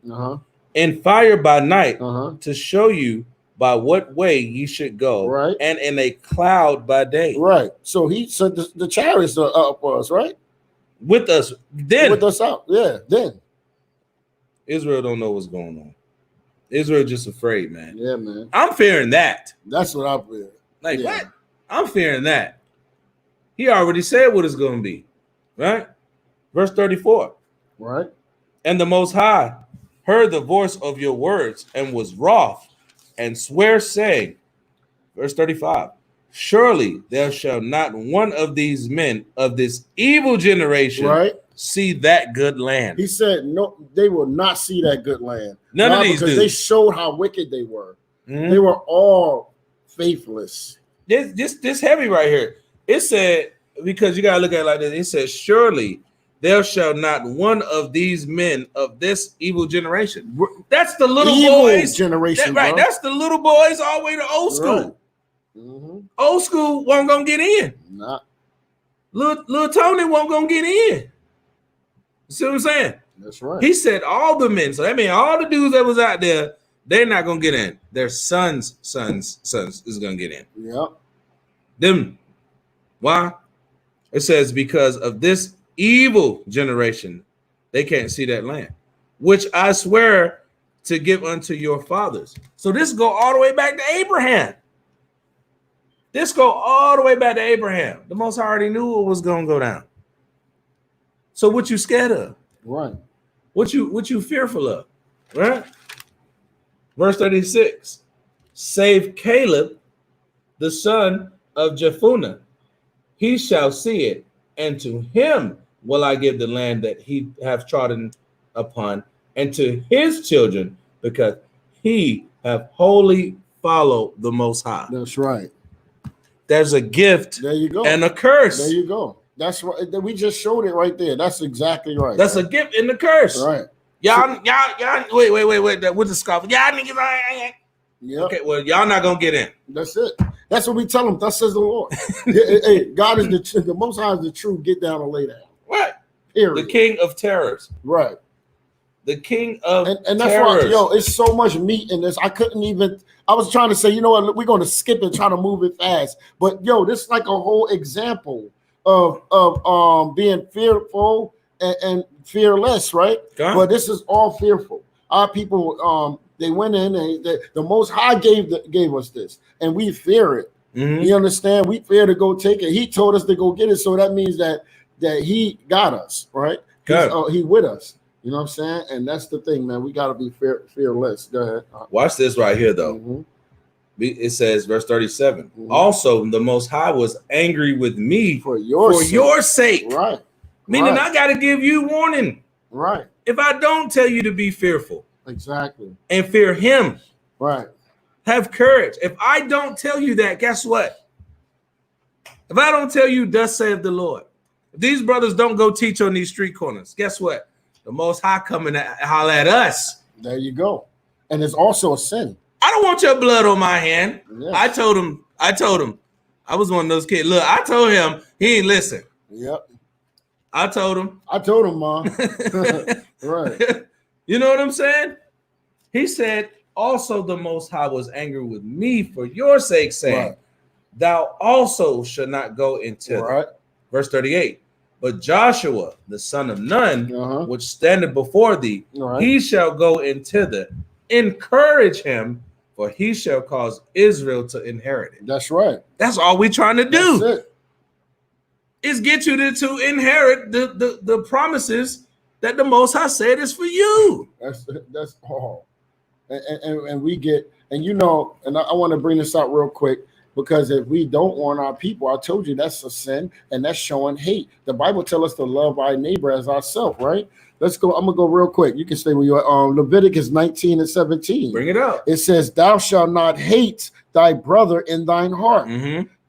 And fire by night to show you by what way you should go, right? And in a cloud by day, right? So he said the chariots are up for us, right? With us out, yeah. Then Israel don't know what's going on. Israel just afraid, man. Yeah, man. I'm fearing that. That's what I'm fearing. Like what? I'm fearing that. He already said what it's going to be, right? Verse 34, right? And the Most High heard the voice of your words and was wroth and swear, saying, verse 35, surely there shall not one of these men of this evil generation see that good land. He said, no, they will not see that good land. None of these because they showed how wicked they were. They were all faithless. This heavy right here. It said, because you got to look at it like this, it says, surely there shall not one of these men of this evil generation. That's the little evil boys generation, right? That's the little boys all the way to old school. Right. Old school won't gonna get in. Nah. Little Tony won't gonna get in. You see what I'm saying? That's right. He said all the men. So that means all the dudes that was out there, they're not gonna get in. Their sons is gonna get in. Yep. Them. Why? It says because of this evil generation, they can't see that land, which I swear to give unto your fathers. So this go all the way back to Abraham. This go all the way back to Abraham. The Most High already knew what was gonna go down. So what you scared of? Right. What you fearful of? Right. Verse 36. Save Caleb, the son of Jephunneh. He shall see it, and to him will I give the land that he hath trodden upon, and to his children, because he hath wholly followed the Most High. That's right. There's a gift. There you go. And a curse. There you go. That's right. We just showed it right there. That's exactly right. That's a gift and a curse. Right. Y'all. Wait. With the scoff. Y'all niggas. Yep. Okay. Well, y'all not gonna get in. That's it. That's what we tell them. Thus says the Lord. Hey, God is the Most High is the truth. Get down and lay down. Right. Period. The king of terrors. Right. The king of and that's terrors. why, yo, it's so much meat in this. I was trying to say, you know what, we're going to skip and try to move it fast. But yo, this is like a whole example of being fearful and fearless, right? But this is all fearful. Our people, they went in and the Most High gave us this, and we fear it. You understand? We fear to go take it. He told us to go get it, so that means that he got us, right? He with us. You know what I'm saying? And that's the thing, man. We got to be fearless. Go ahead. Watch this right here, though. It says, verse 37. Also, the Most High was angry with me for your sake. Right. Meaning I got to give you warning. Right. If I don't tell you to be fearful. Exactly. And fear him. Right. Have courage. If I don't tell you that, guess what? If I don't tell you, thus saith the Lord. If these brothers don't go teach on these street corners, guess what? The Most High coming to holler at us. There you go. And it's also a sin. I don't want your blood on my hand. Yes. I told him. I was one of those kids. Look, I told him. He ain't listen. Yep. I told him, Mom. Right. You know what I'm saying? He said, also the Most High was angry with me for your sake, saying, thou also should not go into verse 38. But Joshua, the son of Nun, which standeth before thee, he shall go into the encourage him, for he shall cause Israel to inherit it. That's right. That's all we're trying to do. That's it. Is get you to inherit the promises that the Most High said is for you. That's all. And we get, and you know, and I want to bring this out real quick. Because if we don't warn our people, I told you that's a sin, and that's showing hate. The Bible tells us to love our neighbor as ourselves, right? Let's go. I'm gonna go real quick. You can stay where you are. Leviticus 19 and 17. Bring it up. It says, "Thou shalt not hate thy brother in thine heart.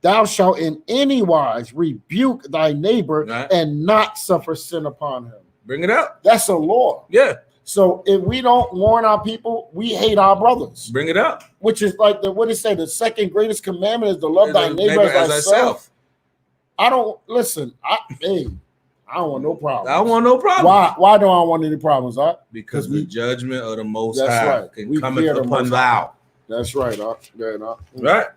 Thou shalt in any wise rebuke thy neighbor and not suffer sin upon him." Bring it up. That's a law. Yeah. So if we don't warn our people, we hate our brothers. Bring it up. Which is like what it say, the second greatest commandment is to love thy neighbor as thyself. I don't listen. I don't want no problems. I don't want no problems. Why don't I want any problems? Because the judgment of the Most High can come upon thou. That's right. Right.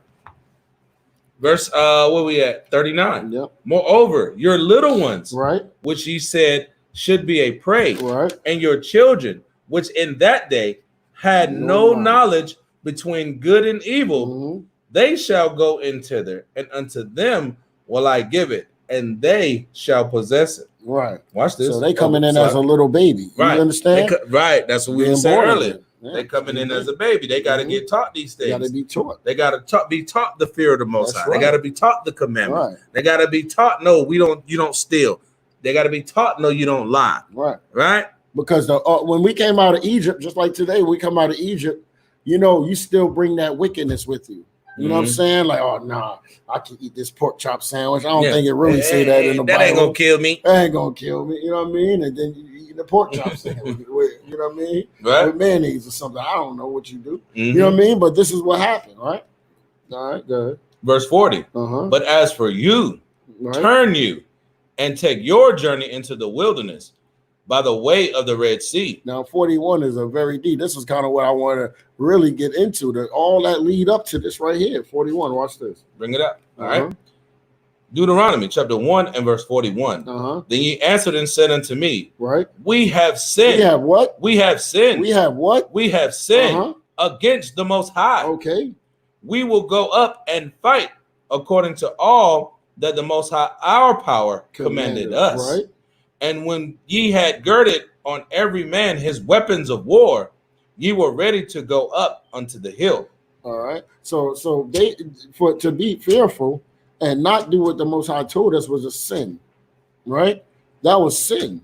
Verse where we at? 39. Yep. Moreover, your little ones, right, which ye said should be a prey, right, and your children, which in that day had no knowledge between good and evil, they shall go into there, and unto them will I give it, and they shall possess it. Right. Watch this. So they coming in as a little baby. You understand? Right. That's what we said earlier. Yeah. They coming in as a baby. They got to get taught these things. Got to be taught. They got to be taught the fear of the Most High. Right. They got to be taught the commandment. Right. They got to be taught. No, you don't steal. They got to be taught. No, you don't lie. Right. Right. Because when we came out of Egypt, just like today, we come out of Egypt. You know, you still bring that wickedness with you. You know what I'm saying? Like, oh nah, I can eat this pork chop sandwich. I don't think it really say that in the Bible. That ain't gonna kill me. That ain't gonna kill me. You know what I mean? And then you eat the pork chop sandwich with, you know what I mean? Right. With mayonnaise or something. I don't know what you do. You know what I mean? But this is what happened, right? All right, good. Verse 40. But as for you, turn you and take your journey into the wilderness by the way of the Red Sea. Now, 41 is a very deep. This is kind of what I want to really get into. All that lead up to this right here. 41. Watch this. Bring it up. All right. Deuteronomy chapter 1 and verse 41. Then ye answered and said unto me, right, we have sinned. We have what? We have sinned. We have what? We have sinned against the Most High. Okay. We will go up and fight according to all that the Most High, our power, commanded us. Right. And when ye had girded on every man his weapons of war, ye were ready to go up unto the hill. All right. So they to be fearful and not do what the Most High told us was a sin, right? That was sin.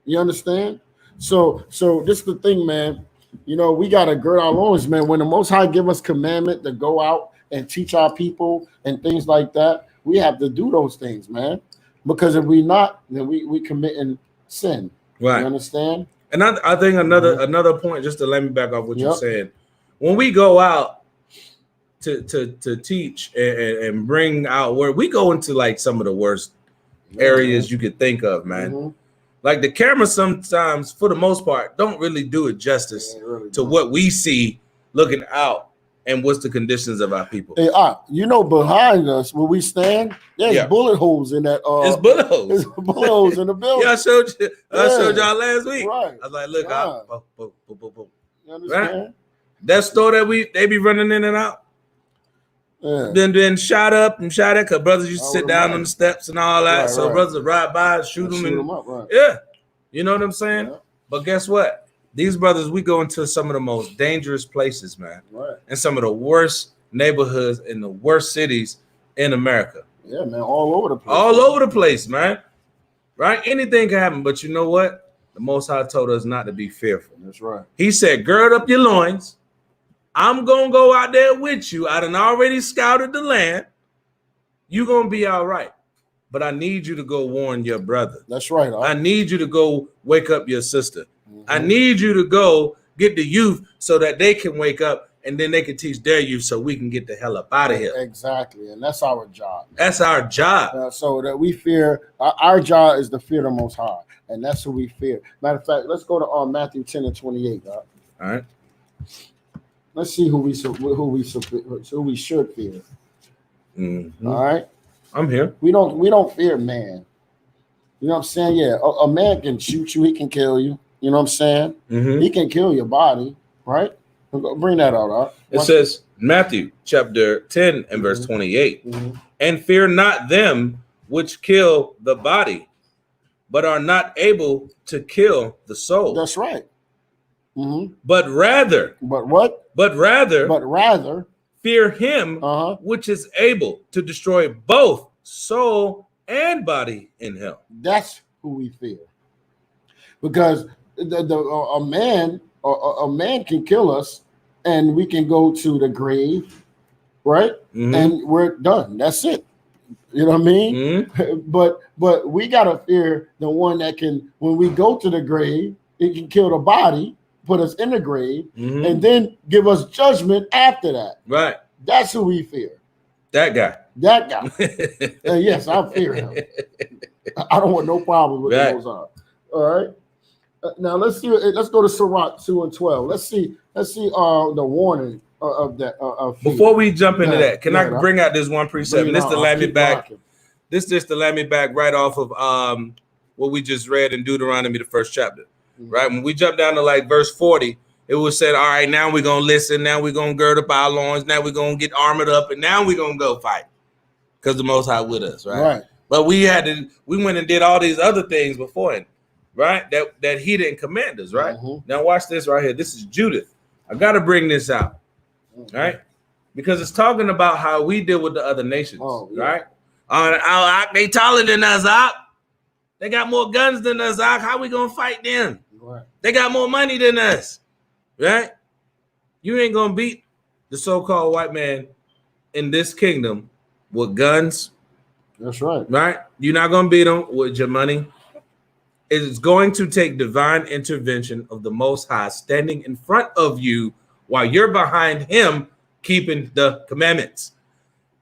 You understand? So this is the thing, man. You know, we gotta gird our loins, man. When the Most High give us commandment to go out and teach our people and things like that, we have to do those things, man. Because if we not, then we committing sin. Right. You understand? And I think another point, just to let me back off what you're saying. When we go out to teach and bring out where we go into like some of the worst areas you could think of, man. Like the camera sometimes, for the most part, don't really do it justice to what we see looking out and what's the conditions of our people. Hey, you know, behind us where we stand, there's bullet holes in that. There's bullet holes. There's bullet holes in the building. Yeah, I showed y'all last week. Right. I was like, look, you understand? Right? That store that they be running in and out. Yeah. Then shot up and shot at, because brothers used to sit down on the steps and all that. So brothers would ride by and shoot them up, right. Yeah. You know what I'm saying? Yeah. But guess what? These brothers, we go into some of the most dangerous places, man. Right. And some of the worst neighborhoods in the worst cities in America. Yeah, man, all over the place. All over the place, man. Right? Anything can happen, but you know what? The Most High told us not to be fearful. That's right. He said, gird up your loins. I'm going to go out there with you. I done already scouted the land. You're going to be all right. But I need you to go warn your brother. That's right. I need you to go wake up your sister. I need you to go get the youth so that they can wake up and then they can teach their youth so we can get the hell up out of here. Exactly. And that's our job. That's our job. So that we fear, our job is to fear the Most High. And that's who we fear. Matter of fact, let's go to Matthew 10 and 28. All right. Let's see who we should fear. All right. I'm here. We don't fear man. You know what I'm saying? Yeah, a man can shoot you. He can kill you. You know what I'm saying? He can kill your body, right? Bring that out. Right? It says Matthew chapter 10 and verse 28. And fear not them which kill the body, but are not able to kill the soul. That's right. But rather. But what? But rather. Fear him which is able to destroy both soul and body in hell. That's who we fear. Because a man can kill us, and we can go to the grave, right? And we're done. That's it. You know what I mean? But we gotta fear the one that can, when we go to the grave, it can kill the body, put us in the grave, and then give us judgment after that. Right. That's who we fear. That guy. And yes, I fear him. I don't want no problems with those. All right. Now let's see. Let's go to Sirach 2 and 12. Let's see the warning of that. Before we jump into that, can I bring out this one precept? And this to land me back. This just to land me back right off of what we just read in Deuteronomy, the first chapter. Right. When we jump down to like verse 40, it was said, all right, now we're gonna listen. Now we're gonna gird up our loins. Now we're gonna get armored up, and now we're gonna go fight because the Most High with us. Right. But we went and did all these other things before it. Right, that he didn't command us, right? Now watch this right here. This is Judith. I got to bring this out, right? Because it's talking about how we deal with the other nations, right? They taller than us, They got more guns than us, How we gonna fight them? Right. They got more money than us, right? You ain't gonna beat the so-called white man in this kingdom with guns. That's right. Right? You're not gonna beat them with your money. It is going to take divine intervention of the Most High standing in front of you while you're behind him keeping the commandments.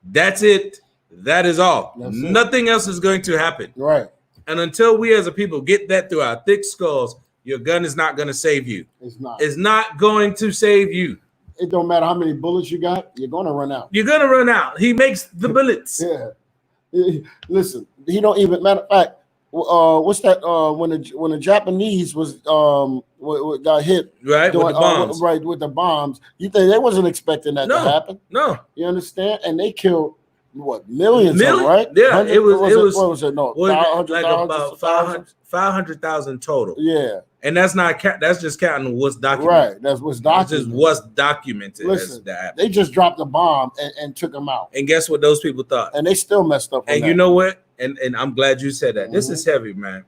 That's it. That is all. Nothing else is going to happen. Right. And until we as a people get that through our thick skulls, your gun is not going to save you. It's not. It's not going to save you. It don't matter how many bullets you got. You're going to run out. You're going to run out. He makes the bullets. Listen, he don't even, matter of fact, what's that? When the Japanese was got hit, right, with the bombs, with the bombs. You think they wasn't expecting that to happen? No, you understand? And they killed what millions, right? Yeah, it was. What was it? No, like about 500,000 total. Yeah, and that's not. That's just counting what's documented. Right, that's what's documented. That's just what's documented. Listen, they just dropped the bomb and took them out. And guess what those people thought? And they still messed up. And you know what? And I'm glad you said that. This is heavy, man,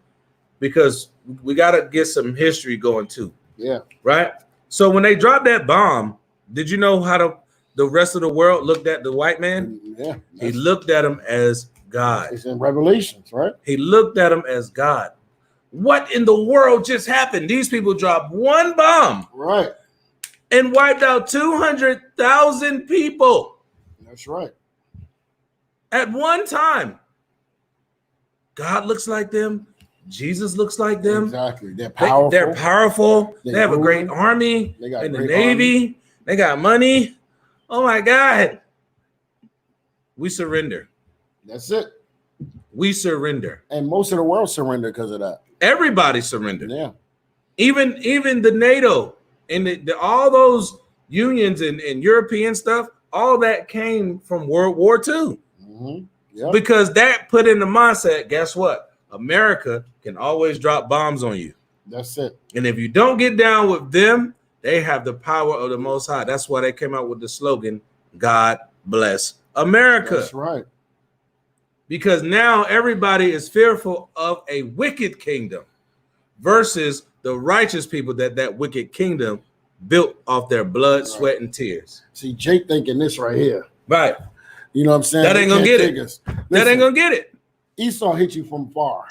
because we got to get some history going too. Yeah. Right. So when they dropped that bomb, did you know how the rest of the world looked at the white man? Yeah. He looked at him as God. It's in Revelations, right? He looked at him as God. What in the world just happened? These people dropped one bomb, right, and wiped out 200,000 people. That's right. At one time, God looks like them. Jesus looks like them. Exactly. They're powerful. They're powerful. They have a great army. They got in the Navy. Army. They got money. Oh my God. We surrender. That's it. We surrender. And most of the world surrendered because of that. Everybody surrendered. Yeah. Even the NATO and all those unions and European stuff, all that came from World War II. Mm-hmm. Yep. Because that put in the mindset, guess what? America can always drop bombs on you. That's it. And if you don't get down with them, they have the power of the Most High. That's why they came out with the slogan, God bless America. That's right. Because now everybody is fearful of a wicked kingdom versus the righteous people that wicked kingdom built off their blood, sweat, and tears. See, Jake thinking this right here. Right. You know what I'm saying? That ain't gonna get it. Listen, that ain't gonna get it. Esau hit you from far.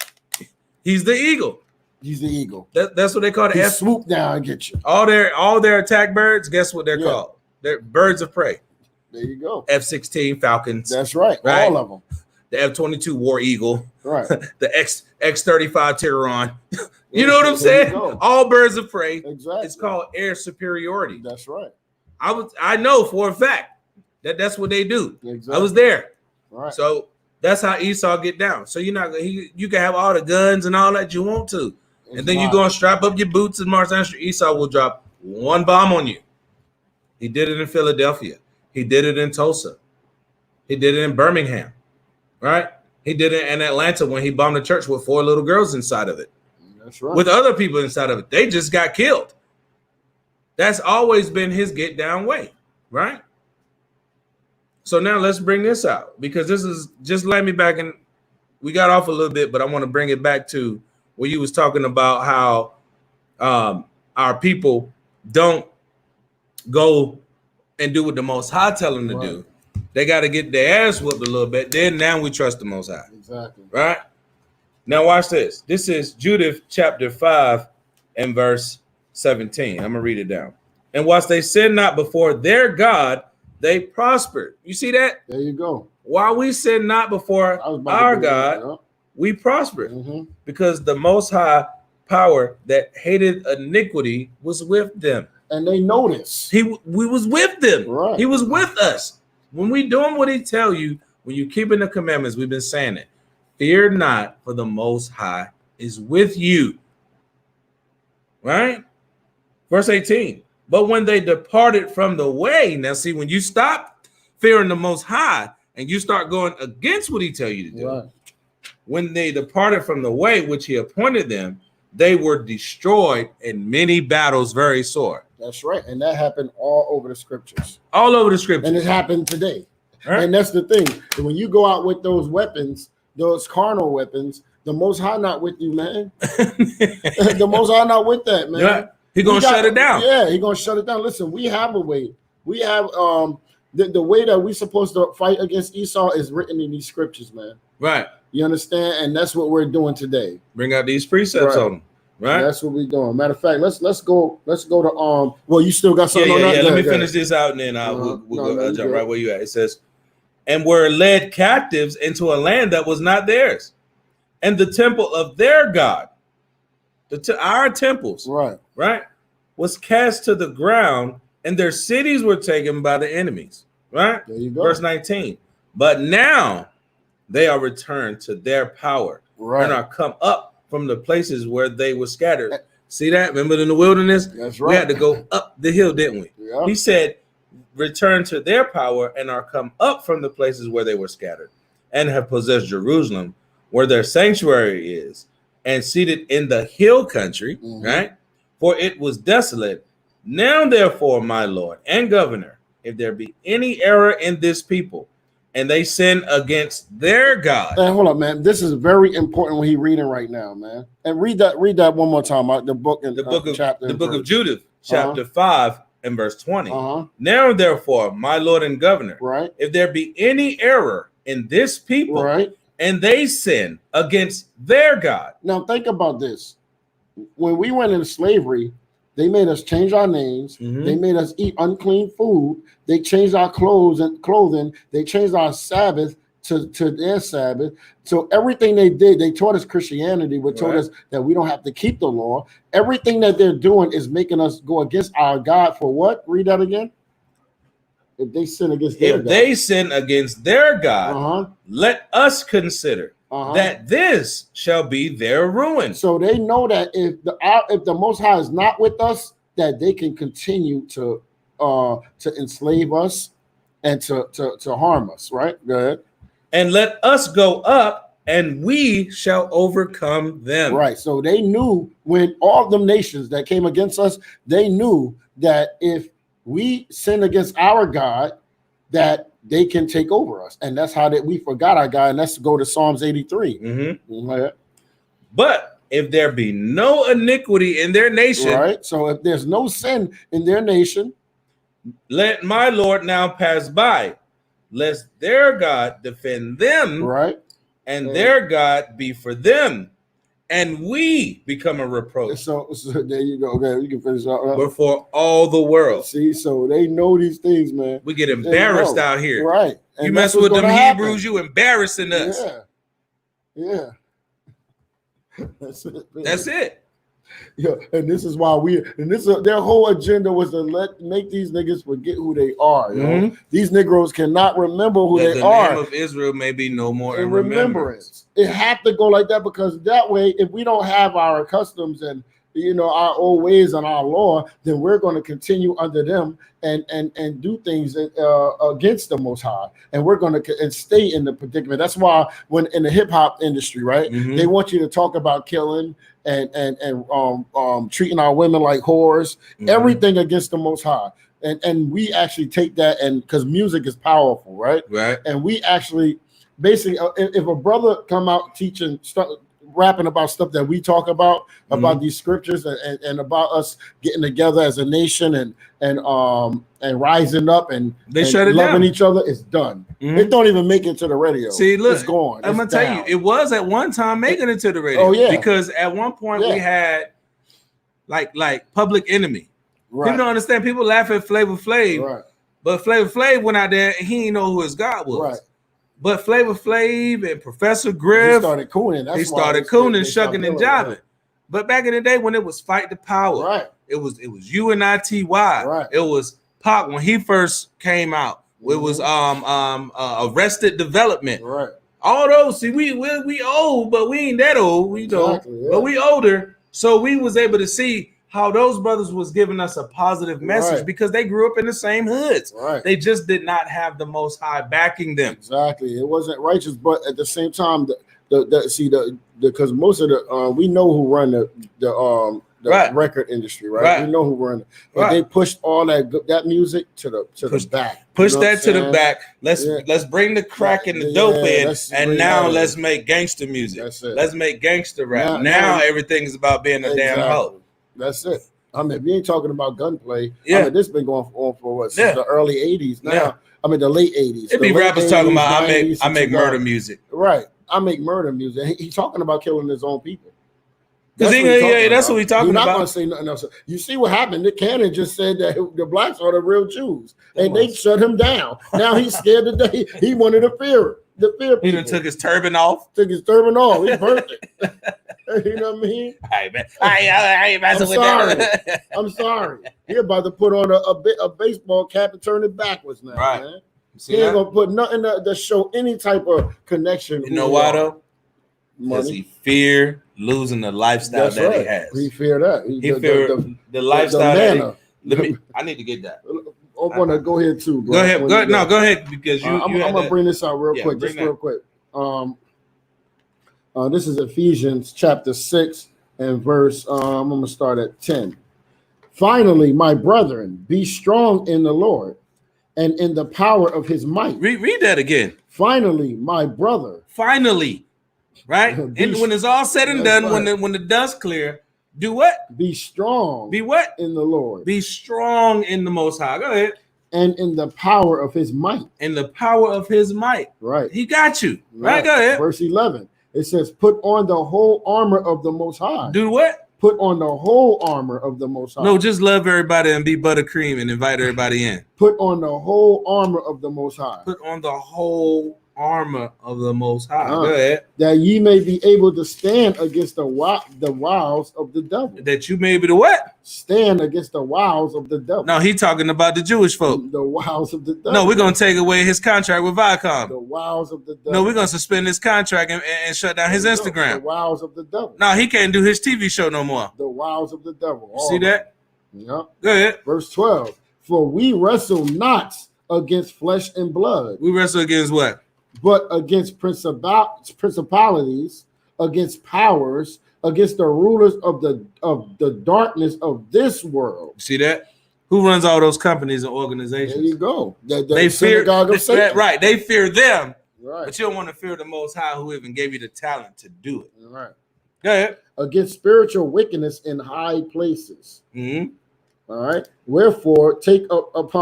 He's the eagle. He's the eagle. That's what they call it. Swoop down and get you. All their attack birds, guess what they're called? They're birds of prey. There you go. F-16 Falcons. That's right. All of them. The F-22 War Eagle. Right. The X-35 Tyrann. You know what I'm saying? All birds of prey. Exactly. It's called air superiority. That's right. I know for a fact that's what they do. Exactly. I was there. Right. So that's how Esau get down. So you can have all the guns and all that you want to. And then you go and strap up your boots and march down the street. Esau will drop one bomb on you. He did it in Philadelphia. He did it in Tulsa. He did it in Birmingham. Right? He did it in Atlanta when he bombed a church with 4 little girls inside of it. That's right. With other people inside of it. They just got killed. That's always been his get down way. Right? So now let's bring this out because this is just let me back and we got off a little bit, but I want to bring it back to where you was talking about how our people don't go and do what the Most High tell them to do. They got to get their ass whooped a little bit. Then now we trust the Most High. Exactly. Right? Now watch this. This is Judith chapter 5 and verse 17. I'm going to read it down. And whilst they sinned not before their God, they prospered. You see that? There you go. While we sin not before our God, we prospered because the Most High power that hated iniquity was with them. And they know this. We was with them. Right. He was with us. When we doing what he tell you, when you keeping the commandments, we've been saying it. Fear not, for the Most High is with you. Right? Verse 18. But when they departed from the way, now see, when you stop fearing the Most High and you start going against what he tell you to do, when they departed from the way which he appointed them, they were destroyed in many battles very sore. That's right. And that happened all over the scriptures. All over the scriptures. And it happened today. Right. And that's the thing. When you go out with those weapons, those carnal weapons, the Most High not with you, man. The Most High not with that, man. Yeah. He's going to shut it down. Yeah, he's going to shut it down. Listen, we have a way. We have the way that we're supposed to fight against Esau is written in these scriptures, man. Right. You understand? And that's what we're doing today. Bring out these precepts on them. Right. That's what we're doing. Matter of fact, let's go to well, you still got something on that? Yeah. Let me finish this out and then we'll jump right where you at. It says, and were led captives into a land that was not theirs, and the temple of their God, our temples, right, was cast to the ground, and their cities were taken by the enemies. Right. There you go. Verse 19. But now they are returned to their power and are come up from the places where they were scattered. See that? Remember in the wilderness? That's right. We had to go up the hill, didn't we? Yeah. He said, return to their power and are come up from the places where they were scattered and have possessed Jerusalem, where their sanctuary is, and seated in the hill country, right? For it was desolate. Now, therefore, my Lord and governor, if there be any error in this people, and they sin against their God. Hey, hold up, man. This is very important what he's reading right now, man. And read that one more time. The book and the book of Judith, chapter 5 and verse 20. Now, therefore, my Lord and governor, if there be any error in this people, and they sin against their God. Now think about this. When we went into slavery, They made us change our names. They made us eat unclean food. They changed our clothing. They changed our Sabbath to their Sabbath. So everything they did, they taught us Christianity, but told us that we don't have to keep the law. Everything that they're doing is making us go against our God for what? Read that again. If they sin against their God. They sin against their God, let us consider that this shall be their ruin. So they know that if the Most High is not with us, that they can continue to enslave us and to harm us. Right? Go ahead. And let us go up, and we shall overcome them. Right. So they knew when all the nations that came against us, they knew that if we sin against our God, that they can take over us. And that's how we forgot our God. And let's go to Psalms 83. But if there be no iniquity in their nation, right? So if there's no sin in their nation, let my Lord now pass by, lest their God defend them, right? And their God be for them, and we become a reproach. So there you go. Okay, you can finish out. Before all the world. See, so they know these things, man. We get embarrassed out here, right? And you mess with them Hebrews, you embarrassing us. Yeah. That's it. Man. That's it. Yeah, and this is why their whole agenda was to make these niggas forget who they are. You know? These Negroes cannot remember who they are. The name of Israel may be no more in remembrance. It had to go like that, because that way, if we don't have our customs and our old ways and our law, then we're going to continue under them and do things against the Most High, and we're going to stay in the predicament. That's why when in the hip hop industry, right, they want you to talk about killing and treating our women like whores, everything against the Most High. And we actually take that, and because music is powerful, right? Right. And we actually basically, if a brother come out teaching stuff, rapping about stuff that we talk about these scriptures and about us getting together as a nation and rising up and shut it loving down. each other, it's done. It don't even make it to the radio. See, look, it's gone. I'm gonna tell you, it was at one time making it to the radio. Oh yeah, because at one point we had like Public Enemy. Right. People don't understand. People laugh at Flavor Flav, right? But Flavor Flav went out there and he didn't know who his God was. Right. But Flavor Flav and Professor Griff, he started cooning, shucking and jiving. Right. But back in the day when it was Fight the Power, right? It was UNITY, right? It was Pac when he first came out. It was Arrested Development, right? All those. See, we old, but we ain't that old. We don't, but we older. So we was able to see how those brothers was giving us a positive message because they grew up in the same hoods. Right. They just did not have the Most High backing them. Exactly. It wasn't righteous, but at the same time, because most of the we know who run the record industry, right? We know who run it. But they pushed all that music to the back. Push that to the back. Let's bring the crack and the dope in, and now let's make gangster music. Let's make gangster rap. Now everything's about being a damn hoe. That's it. I mean, if you ain't talking about gunplay, I mean, this been going on for what, since the early 80s now. Yeah. I mean, the late 80s. It be rappers talking about 90s, I make murder music. Right. I make murder music. He's talking about killing his own people. That's what he's talking about. You're not going to say nothing else. You see what happened? Nick Cannon just said that the blacks are the real Jews, and they shut him down. Now he's scared today. He wanted to fear people. He done took his turban off. He burnt it. You know what I mean? Hey, man. I ain't messing with that. I'm sorry. He about to put on a baseball cap and turn it backwards now, man. He ain't going to put nothing to show any type of connection. You know why, though? Because he fear losing the lifestyle he has. He fear that. He fear the lifestyle. I need to get that. I want to go ahead too. Bro. Go ahead because I'm gonna bring this out real quick. This is Ephesians chapter 6 and verse. I'm gonna start at 10. Finally, my brethren, be strong in the Lord and in the power of His might. Read that again. Finally, my brother. Finally, right? And when it's all said and done, when the dust clear, do what? Be strong. Be what? In the Lord. Be strong in the Most High. Go ahead. And in the power of His might. In the power of His might. Right. He got you. Right. Go ahead. Verse 11. It says, put on the whole armor of the Most High. Do what? Put on the whole armor of the Most High. No, just love everybody and be buttercream and invite everybody in. Put on the whole armor of the Most High. Put on the whole armor of the Most High. Go ahead. That ye may be able to stand against the wiles of the devil. That you may be the what? Stand against the wiles of the devil. No, he talking about the Jewish folk. The wiles of the devil. No, we're going to take away his contract with Viacom. The wiles of the devil. No, we're going to suspend his contract and shut down his Instagram. The wiles of the devil. No, he can't do his TV show no more. The wiles of the devil. You see that? Yep. Go ahead. Verse 12. For we wrestle not against flesh and blood. We wrestle against what? But against principalities, against powers, against the rulers of the darkness of this world. See that? Who runs all those companies and organizations? There you go. They fear of Satan. Right. They fear them. Right. But you don't want to fear the Most High, who even gave you the talent to do it. Right. Go ahead. Against spiritual wickedness in high places. Mm-hmm. All right. Wherefore, take up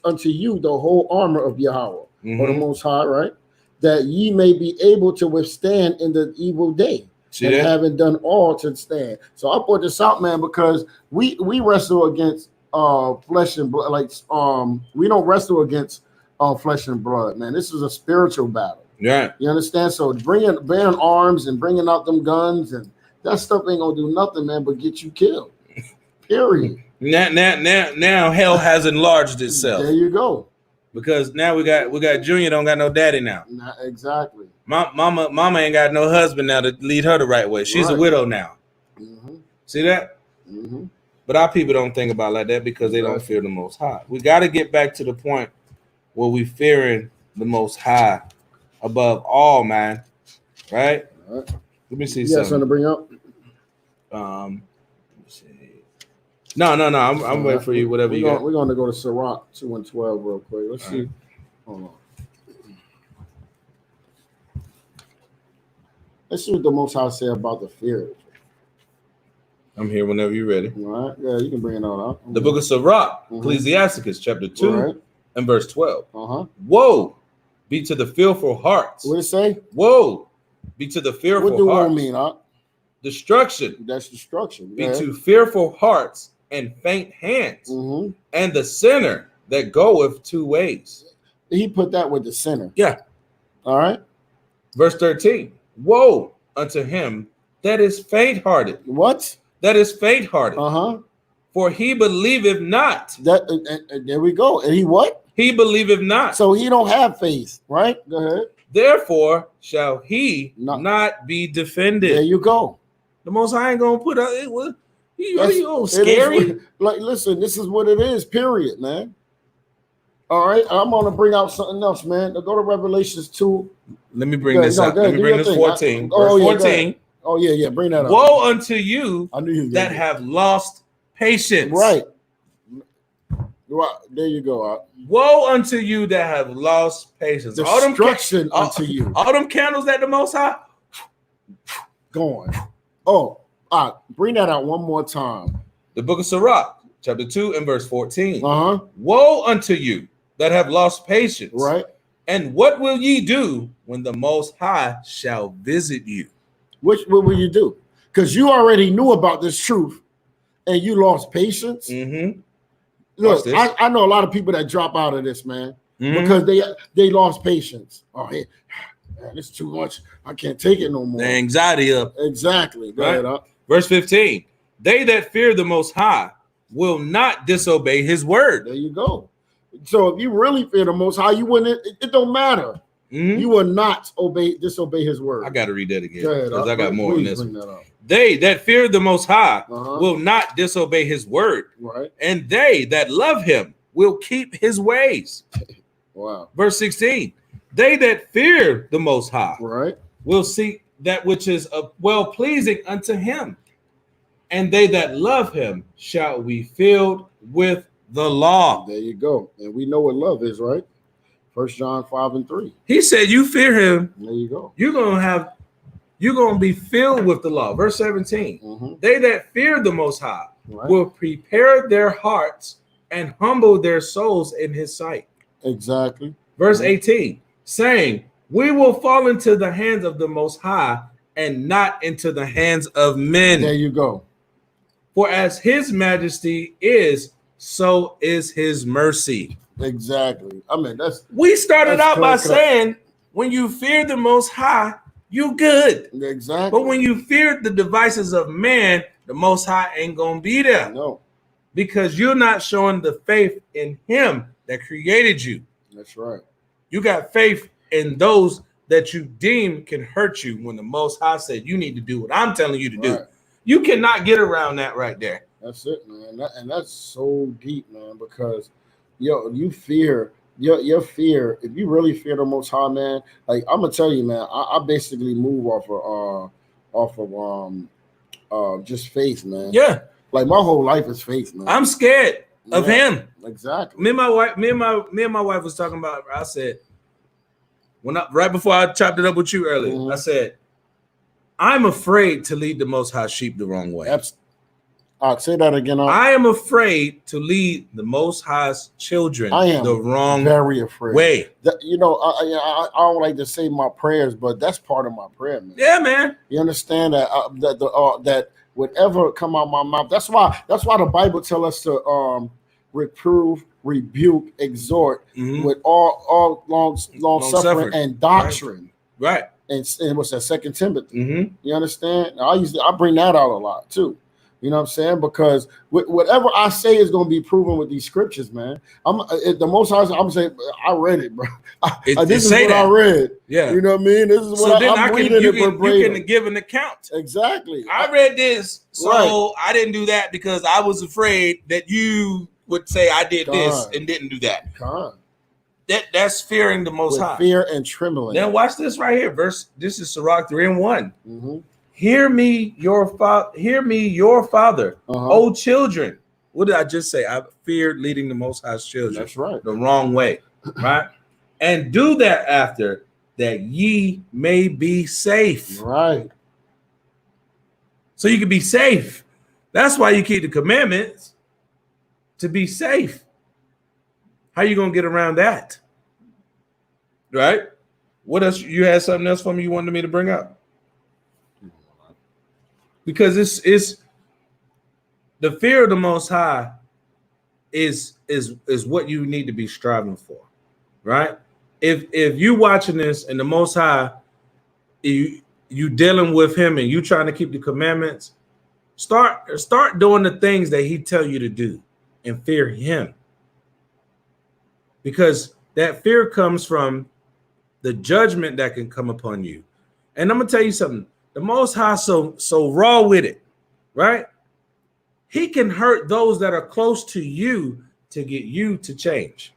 unto you the whole armor of Yahweh, or the Most High, right? That ye may be able to withstand in the evil day. See and that? Having done all to stand. So I put this out, man, because we wrestle against flesh and blood. Like we don't wrestle against flesh and blood, man. This is a spiritual battle. Yeah. You understand? So bearing arms and bringing out them guns and that stuff ain't gonna do nothing, man, but get you killed. Period. Now hell has enlarged itself. There you go. Because now we got Junior don't got no daddy now. Exactly. Mama ain't got no husband now to lead her the right way. She's a widow now. Mm-hmm. See that? Mm-hmm. But our people don't think about like that because they don't fear the Most High. We got to get back to the point where we fearing the Most High above all, man. Right? Let me see something. Something to bring up? Let me see. No. I'm waiting for you. Whatever you got. We're going to go to Sirach 2 and 12 real quick. Let's see. Right. Hold on. Let's see what the Most High say about the fear. I'm here whenever you're ready. All right. Yeah, you can bring it on up. The book of Sirach, Ecclesiasticus, chapter 2 and verse 12. Woe be to the fearful hearts. What did it say? Woe be to the fearful hearts. What do woe mean, huh? Destruction. That's destruction. Be to fearful hearts and faint hands, and the sinner that goeth two ways. He put that with the sinner. Yeah. All right. Verse 13. Woe unto him that is faint-hearted. What? That is faint-hearted. For he believeth not. There we go. And he what? He believeth not. So he don't have faith, right? Go ahead. Therefore shall he not be defended. There you go. The Most High ain't gonna put it was you scary. Like, listen, this is what it is, period, man. All right, I'm gonna bring out something else, man. Go to Revelations 2. Let me bring this up. Let me bring this 14. Verse 14. Oh, yeah, bring that up. Woe unto you that have lost patience. Right. There you go. Woe unto you that have lost patience. Destruction unto you. All them candles at the Most High. Going. Oh, bring that out one more time. The book of Sirach, chapter 2 and verse 14. Woe unto you that have lost patience. Right. And what will ye do when the Most High shall visit you? What will you do? Because you already knew about this truth and you lost patience. Look, I know a lot of people that drop out of this, man, because they lost patience. Oh, hey, man, it's too much. I can't take it no more. The anxiety up. Exactly. Go ahead, up. Verse 15. They that fear the Most High will not disobey his word. There you go. So if you really fear the Most High, you wouldn't. It don't matter. You will not disobey his word. I got to read that again because I got more in this. That they that fear the Most High will not disobey his word. Right. And they that love him will keep his ways. Wow. Verse 16. They that fear the Most High will seek that which is well-pleasing unto him. And they that love him shall be filled with the law. There you go. And we know what love is, right? 1 John 5 and 3. He said, you fear him. There you go. You're going to be filled with the law. Verse 17. They that fear the Most High will prepare their hearts and humble their souls in his sight. Exactly. Verse 18, saying, we will fall into the hands of the Most High and not into the hands of men. There you go. For as his majesty is, so is his mercy. Exactly. I mean, we started out by saying, when you fear the Most High, you good. Exactly. But when you fear the devices of man, the Most High ain't gonna be there. No. Because you're not showing the faith in him that created you. That's right. You got faith in those that you deem can hurt you when the Most High said you need to do what I'm telling you to do. You cannot get around that right there. That's it, man. And that's so deep, man, because you fear your fear. If you really fear the Most High, man, like I'm gonna tell you, man, I basically move off of just faith, man. Yeah. Like my whole life is faith, man. I'm scared of him. Exactly. Me and my wife was talking about. I said, right before I chopped it up with you earlier, I said, I'm afraid to lead the Most High sheep the wrong way. I'll say that again. I am afraid to lead the Most High's children the wrong very afraid way. I don't like to say my prayers, but that's part of my prayer, man. Yeah, man. You understand that that whatever come out my mouth. That's why the Bible tells us to reprove, rebuke, exhort with all long suffering and doctrine. Right. And what's that? 2 Timothy. You understand? I bring that out a lot too. You know what I'm saying? Because whatever I say is going to be proven with these scriptures, man. The Most High, I'm saying, I read it, bro. This is what I read. Yeah. You know what I mean? This is what I'm reading it verbatim. You can give an account. Exactly. I read this, so I didn't do that because I was afraid that you would say I did this and didn't do that. That's fearing the Most High. Fear and trembling. Now watch this right here. This is Sirach 3:1. Hear me, your father, O children. What did I just say? I feared leading the Most High's children. That's right. The wrong way, right? And do that after, that ye may be safe. Right. So you can be safe. That's why you keep the commandments, to be safe. How you gonna get around that? Right? What else? You had something else for me you wanted me to bring up? Because it's the fear of the Most High is what you need to be striving for, right? If you watching this and the Most High, you dealing with him and you trying to keep the commandments, start doing the things that he tell you to do and fear him. Because that fear comes from the judgment that can come upon you. And I'm gonna tell you something. The Most High so raw with it, right? He can hurt those that are close to you to get you to change.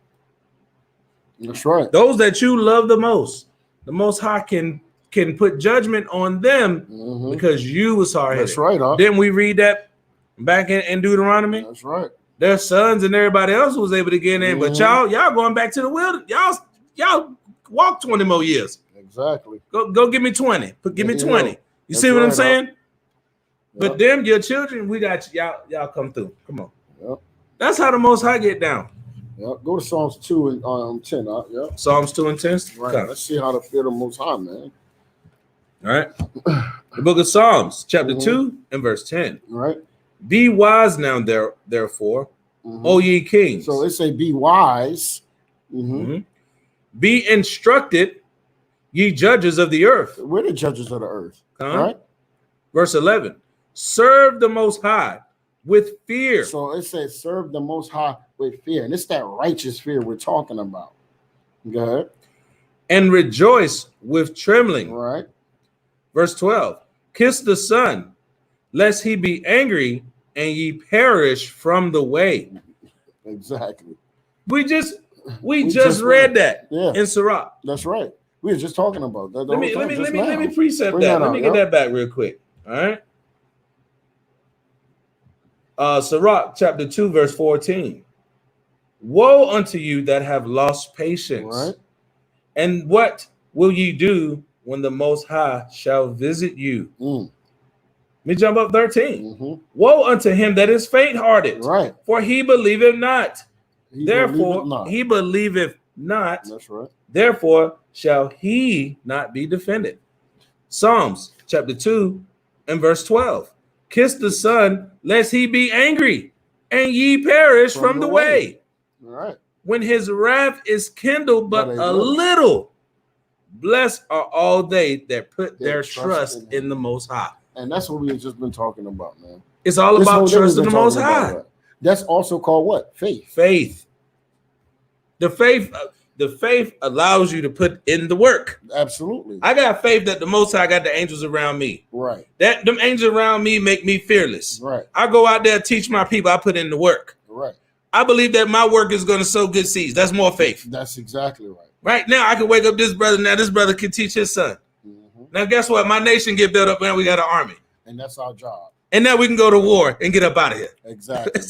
That's right. Those that you love the Most High can put judgment on them because you was hard-headed. That's right. Didn't we read that back in Deuteronomy? That's right. Their sons and everybody else was able to get in, but y'all going back to the wilderness. Y'all walk 20 more years. Exactly. Go give me 20. Give me 20. You see what I'm saying? But them, your children, we got you. Y'all come through. Come on. Yep. That's how the Most High get down. Yep. Go to Psalms 2 and 10. Yep. Psalms 2 and 10. Right. Okay. Let's see how to fear the Most High, man. All right. The book of Psalms, chapter 2 and verse 10. All right. Be wise now, therefore, O ye kings. So they say, be wise. Be instructed, ye judges of the earth. We're the judges of the earth. Right? Verse 11. Serve the Most High with fear. So it says, serve the Most High with fear. And it's that righteous fear we're talking about. Go ahead. And rejoice with trembling. Right. Verse 12. Kiss the Son, lest he be angry and ye perish from the way. Exactly. We just read that in Sirach. That's right. We were just talking about that. Let me precept that. Let me get that back real quick. All right. Sirach chapter 2, verse 14. Woe unto you that have lost patience. Right. And what will ye do when the Most High shall visit you? Let me jump up 13. Woe unto him that is faint-hearted. Right. For he believeth not. Therefore, he believeth not. That's right. Therefore shall he not be defended. Psalms chapter 2 and verse 12. kiss the Son, lest he be angry, and ye perish from the way. All right. When his wrath is kindled but a little, blessed are all they that put their trust in the Most High. And that's what we've just been talking about, man. It's all about trust in the Most High. That's also called what? Faith. Faith. The faith allows you to put in the work. Absolutely. I got faith that the Most High got the angels around me. Right. That them angels around me make me fearless. Right. I go out there, teach my people, I put in the work. Right. I believe that my work is going to sow good seeds. That's more faith. That's exactly right. Right now, I can wake up this brother. Now this brother can teach his son. Mm-hmm. Now, guess what? My nation get built up, and we got an army. And that's our job. And now we can go to war and get up out of here. Exactly.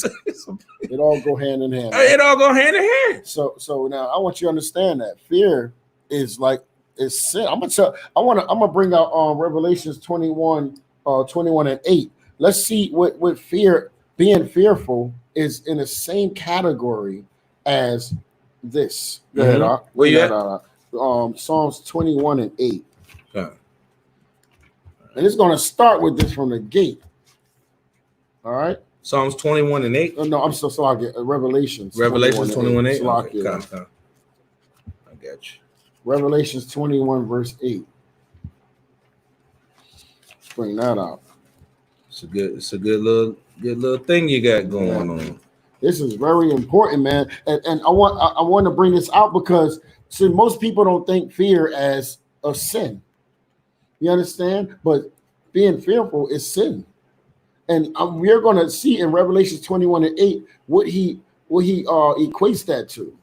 It all go hand in hand. Right? It all go hand in hand. So now I want you to understand that fear is sin. I'm gonna bring out Revelations 21 and 8. Let's see what fear, being fearful, is in the same category as this. Go ahead, where you at? Psalms 21 and 8. Okay. And it's going to start with this from the gate. All right. Psalms 21 and 8. No, I'm so sorry. I get Revelations 21 and 8. Okay. I got you. Revelations 21 verse 8. Let's bring that out. It's a good little thing you got going on. This is very important, man. And I want to bring this out because most people don't think fear as a sin. You understand? But being fearful is sin. And we're going to see in Revelation 21 and 8 what he equates that to.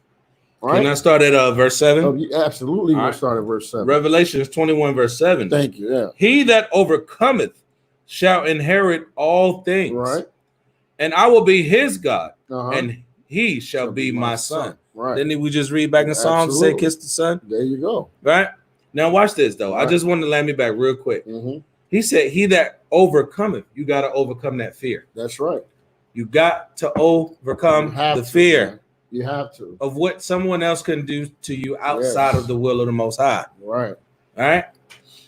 All right? Can I start at verse 7? Absolutely. We'll start at verse 7. Revelation 21 verse 7. Thank you. Yeah. He that overcometh shall inherit all things. Right. And I will be his God, and he shall be my son. Right. Didn't we just read back in Psalms, say, kiss the Son? There you go. Right. Now watch this, though. Right. I just want to land me back real quick. Mm-hmm. He said, he that overcometh, you got to overcome that fear. That's right. You got to overcome the fear. Man. You have to. Of what someone else can do to you outside of the will of the Most High. Right. All right.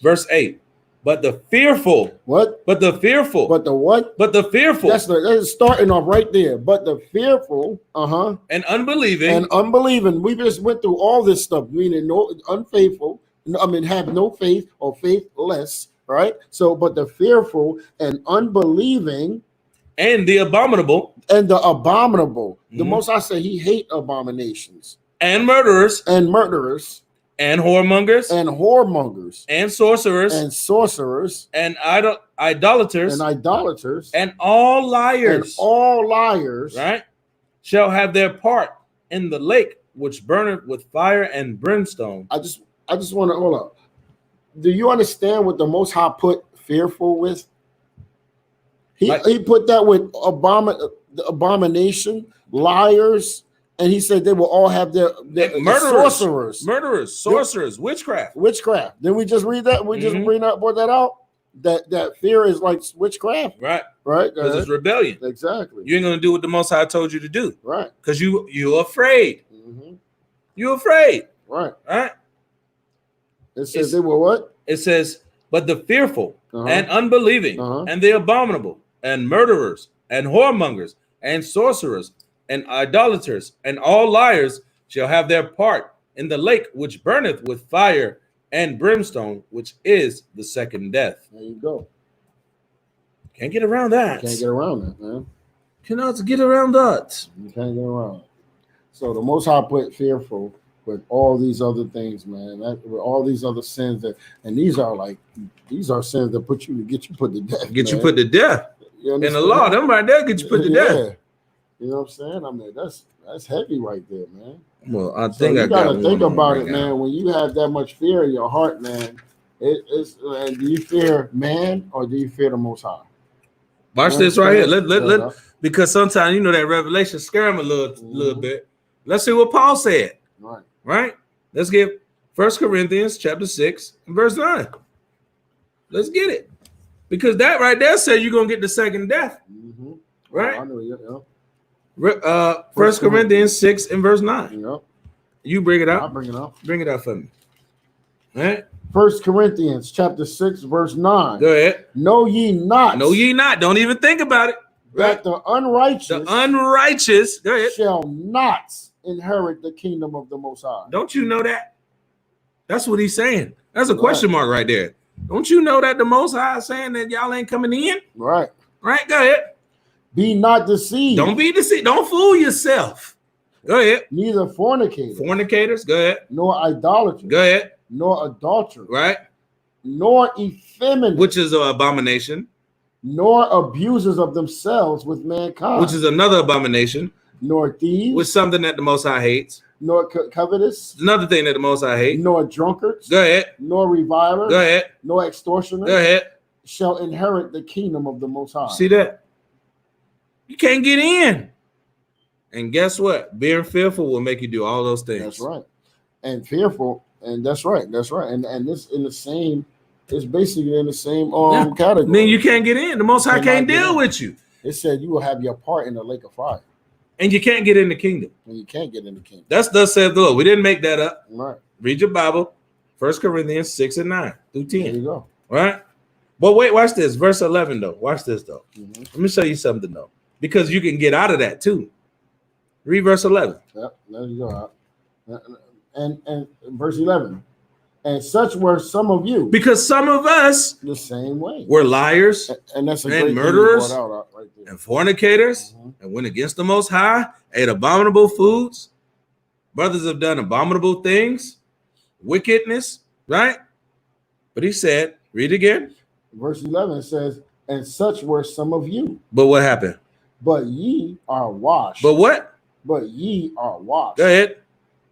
Verse 8. But the fearful. What? But the fearful. But the what? But the fearful. That's starting off right there. But the fearful. And unbelieving. We just went through all this stuff, meaning unfaithful. Have no faith or faithless. Right. So, but the fearful and unbelieving. And the abominable. Mm-hmm. The Most High say he hate abominations. And murderers. And whoremongers. And sorcerers. And idolaters. And all liars. Right. Shall have their part in the lake which burneth with fire and brimstone. I just want to hold up. Do you understand what the Most High put fearful with? He put that with abomination, liars, and he said they will all have their murderers, sorcerers, witchcraft. Didn't we just read that? We just brought that out. That fear is like witchcraft, right? Because it's rebellion. Exactly. You ain't gonna do what the Most High told you to do, right? Because you're afraid. Mm-hmm. You're afraid, right? Right. It says they were what? It says, but the fearful and unbelieving and the abominable and murderers and whoremongers and sorcerers and idolaters and all liars shall have their part in the lake which burneth with fire and brimstone, which is the second death. There you go. Can't get around that. Can't get around that, man. Cannot get around that. You can't get around it. So the Most High put fearful with all these other things, man. With all these other sins and these are sins that get you put to death. You put to death. In the law, them right there get you put to death. You know what I'm saying? That's heavy right there, man. Well, I think you gotta think about it, man. When you have that much fear in your heart, man, do you fear man or do you fear the Most High? Watch this right here. Let because sometimes that revelation scare them a little bit. Let's see what Paul said. Right. Let's get 1 Corinthians chapter 6 and verse 9. Let's get it. Because that right there says you're gonna get the second death. Mm-hmm. Right? I know, yeah. 1 Corinthians 6 and verse 9. Yeah. You bring it out. I'll bring it out. Bring it out for me. All right. 1 Corinthians chapter 6, verse 9. Go ahead. Know ye not. Know ye not. Don't even think about it. That the unrighteous, go ahead, shall not inherit the kingdom of the Most High. Don't you know that? That's what he's saying. That's a question mark right there. Don't you know that the Most High is saying that y'all ain't coming in? Right. Right. Go ahead. Be not deceived. Don't be deceived. Don't fool yourself. Go ahead. Neither fornicators. Go ahead. Nor idolaters. Go ahead. Nor adulterers. Right. Nor effeminate. Which is an abomination. Nor abusers of themselves with mankind. Which is another abomination. Nor thieves. Which is something that the Most High hates. Nor covetous. Another thing that the Most High hates. Nor drunkards. Go ahead. Nor revilers. Go ahead. Nor extortioners. Go ahead. Shall inherit the kingdom of the Most High. See that? You can't get in. And guess what? Being fearful will make you do all those things. That's right. And fearful, and that's right. That's right. And this in the same, it's basically in the same category. Then you can't get in. The Most High can't deal with you. It said you will have your part in the lake of fire. And you can't get in the kingdom. And you can't get in the kingdom. That's thus said the Lord. We didn't make that up. Right. Read your Bible. 1 Corinthians 6 and 9 through 10. There you go. Right? But wait, watch this. Verse 11, though. Watch this, though. Let me show you something, though. Because you can get out of that, too. Read verse 11. Yep, there you go. And verse 11. And such were some of you. Because some of us the same way. We're liars and that's a and murderers out right there. And fornicators and went against the Most High, ate abominable foods. Brothers have done abominable things, wickedness, right? But he said, read again. Verse 11 says, and such were some of you. But what happened? But ye are washed. But what? But ye are washed. Go ahead.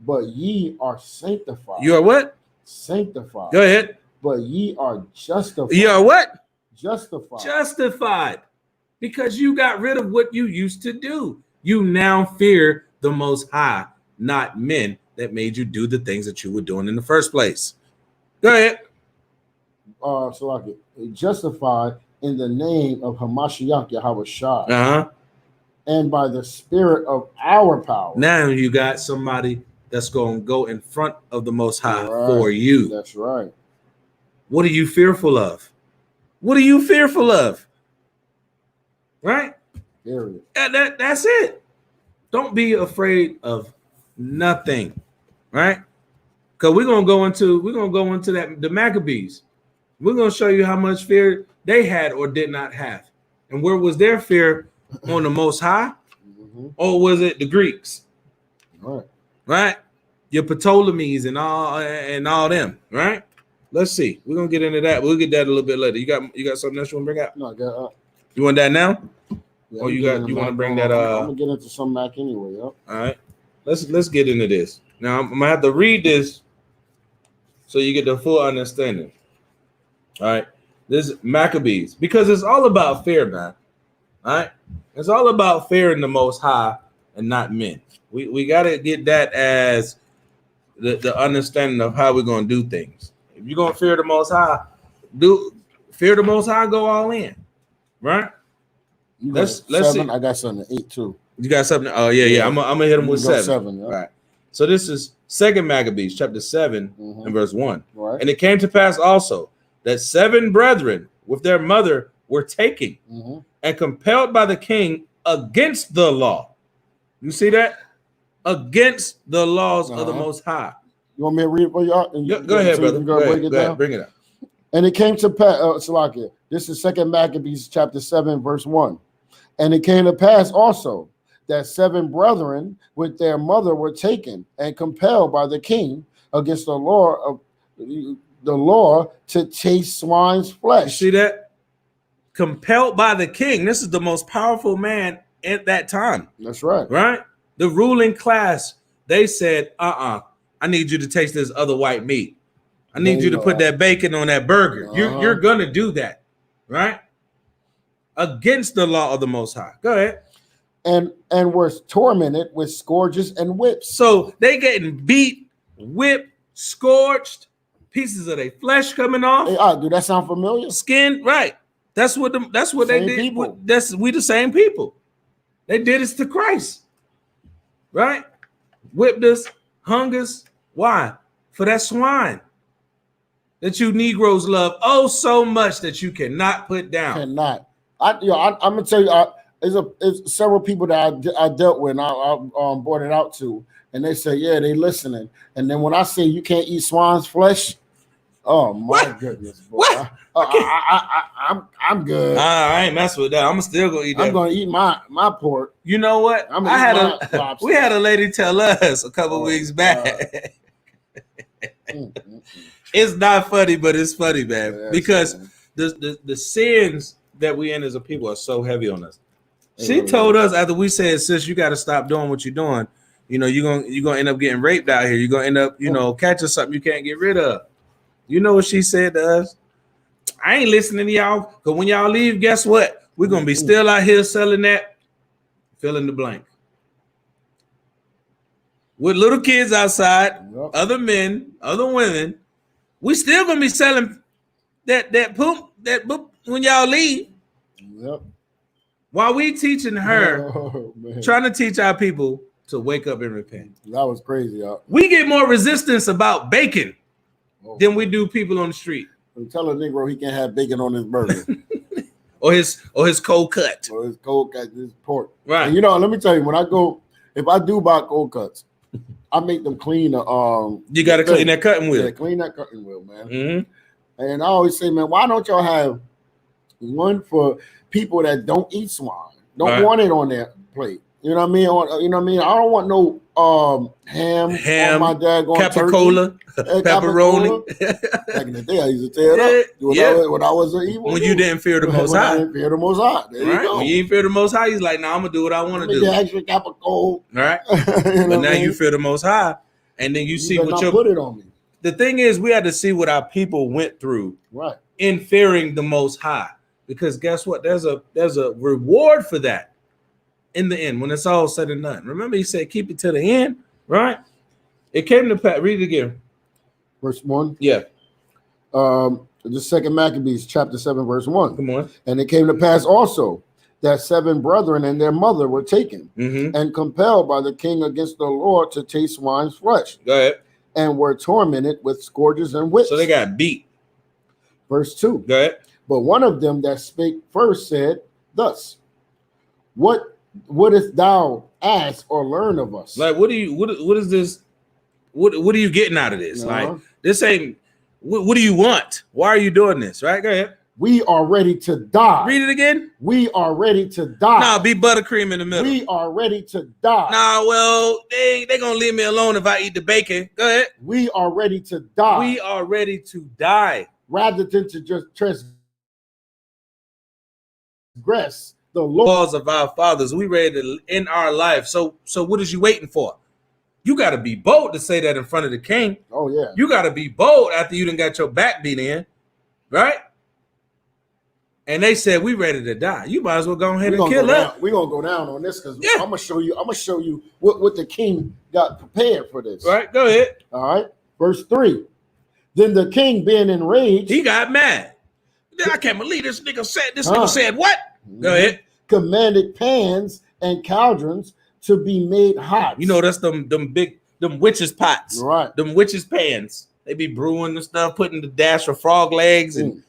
But ye are sanctified. You are what? Sanctified. Go ahead. But ye are justified. You are what? Justified. Justified. Because you got rid of what you used to do. You now fear the Most High, not men that made you do the things that you were doing in the first place. Go ahead. So I get justified in the name of Hamashiach Yahawashi. Uh-huh. And by the spirit of our power. Now you got somebody that's going to go in front of the Most High for you. That's right. What are you fearful of? What are you fearful of? Right? Period. That's it. Don't be afraid of nothing. Right? Because we're gonna go into that the Maccabees. We're gonna show you how much fear they had or did not have. And where was their fear? On the Most High? Or was it the Greeks? Right. Right? Your Ptolemies and all them, right? Let's see. We're gonna get into that. We'll get that a little bit later. You got something else you want to bring out? No, I got you want that now? Yeah, or you want to bring that I'm gonna get into some Mac anyway, yo. All right. Let's get into this. Now I'm gonna have to read this so you get the full understanding. All right. This is Maccabees, because it's all about fear, man. All right. It's all about fearing the Most High and not men. We got to get that as the understanding of how we're going to do things. If you're going to fear the Most High, go all in. Right? Let's see. I got something 8 too. You got something? Oh, yeah. I'm gonna hit them with 7. Yeah. All right. So this is 2 Maccabees chapter 7 and verse 1. Right. And it came to pass also that 7 brethren with their mother were taken and compelled by the king against the law. You see that? Against the laws of the Most High. You want me to read it for y'all? Go ahead, brother. Go ahead. Bring it up. And it came to pass, Salakia, this is 2 Maccabees chapter 7, verse 1. And it came to pass also that 7 brethren with their mother were taken and compelled by the king against the law to taste swine's flesh. You see that? Compelled by the king. This is the most powerful man at that time. That's right. Right? The ruling class, they said, I need you to taste this other white meat. I need you to put that bacon on that burger. You're going to do that. Right? Against the law of the Most High. Go ahead. And were tormented with scourges and whips. So they getting beat, whipped, scourged, pieces of their flesh coming off. Hey, do that sound familiar? Skin, right. That's what they did. People. We the same people. They did this to Christ. Right? Whipped us, hung us. Why? For that swine. that you Negroes love oh so much that you cannot put down. Cannot. I'm gonna tell you. There's several people that I dealt with, and I brought it out to, and they say, yeah, they listening. And then when I say you can't eat swine's flesh, oh my goodness, boy. What? I'm good. I ain't messing with that. I'm still gonna eat that. I'm gonna eat my pork. You know what? We had a lady tell us a couple weeks back. It's not funny, but it's funny, man, because the sins that we in as a people are so heavy on us. She told us after we said, sis, you got to stop doing what you're doing. You know, you're gonna end up getting raped out here. You're gonna end up, catching something you can't get rid of. You know what she said to us? I ain't listening to y'all, because when y'all leave, guess what? We're gonna be still out here selling that, fill in the blank. With little kids outside, other men, other women, we still gonna be selling that poop when y'all leave. Yep. While we teaching her, trying to teach our people to wake up and repent. That was crazy, y'all. We get more resistance about bacon than we do people on the street. Tell a Negro he can't have bacon on his burger. or his cold cut. Or his cold cut, his pork. Right. And let me tell you, when I go, if I do buy cold cuts, I make them clean you gotta clean that cutting wheel. Yeah, clean that cutting wheel, man. Mm-hmm. And I always say, man, why don't y'all have one for people that don't eat swine, don't want it on their plate? You know what I mean? I don't want no ham on my daggone capicola, pepperoni. Back in the day, I used to tear it up when I was an evil. When you didn't fear the Most High. I didn't fear the Most High. There you go. When you didn't fear the Most High, he's like, "Nah, I'm gonna do what I want to do." The extra capicola. Right. But now you fear the Most High, and then you see what put it on me. The thing is, we had to see what our people went through, in fearing the Most High, because guess what? There's a reward for that. In the end, when it's all said and done. Remember, he said, keep it to the end, right? It came to pass. Read it again. Verse 1. Yeah. The second Maccabees, chapter 7, verse 1. Come on. And it came to pass also that 7 brethren and their mother were taken and compelled by the king against the Lord to taste swine's flesh. Go ahead. And were tormented with scourges and whips. So they got beat. Verse 2. Go ahead. But one of them that spake first said thus, What wouldest thou ask or learn of us? Like, what is this? What are you getting out of this? Like, this ain't, what do you want? Why are you doing this? Right? Go ahead. We are ready to die. Read it again. We are ready to die. Nah, be buttercream in the middle. We are ready to die. Nah, well, they gonna leave me alone if I eat the bacon. Go ahead. We are ready to die. We are ready to die. Rather than to just transgress the laws of our fathers. We ready to end our life. So what is you waiting for? You got to be bold to say that in front of the king. Oh, yeah. You got to be bold after you done got your back beat in, right? And they said, we ready to die. You might as well go ahead and kill us. We're going to go down on this because I'm going to show you what the king got prepared for this. Right, go ahead. All right. Verse 3. Then the king, being enraged, he got mad. I can't believe this nigga said, nigga said what? Go ahead. Commanded pans and cauldrons to be made hot. You know, that's them witches' pots. Right. Them witches' pans. They be brewing the stuff, putting the dash of frog legs and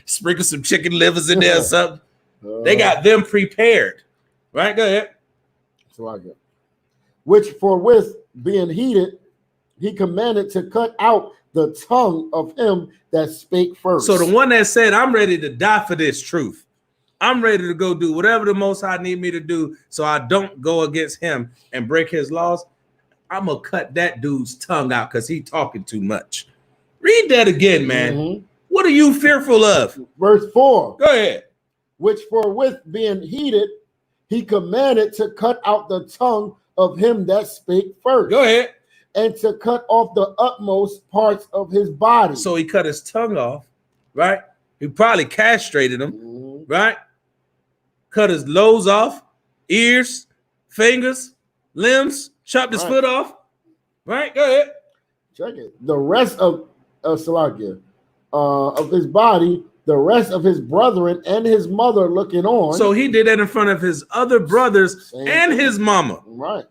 sprinkle some chicken livers in there or something. They got them prepared. Right? Go ahead. So I get. Which forthwith being heated, he commanded to cut out the tongue of him that spake first. So the one that said, I'm ready to die for this truth. I'm ready to go do whatever the Most High need me to do so I don't go against him and break his laws. I'm going to cut that dude's tongue out because he talking too much. Read that again, man. What are you fearful of? Verse 4. Go ahead. Which forthwith being heated, he commanded to cut out the tongue of him that spake first. Go ahead. And to cut off the utmost parts of his body. So he cut his tongue off, right? He probably castrated him, right? Cut his nose off, ears, fingers, limbs, chopped his foot off, right? Go ahead. Check it. The rest of Salakia, of his body, the rest of his brethren and his mother looking on. So he did that in front of his other brothers and his mama. Right.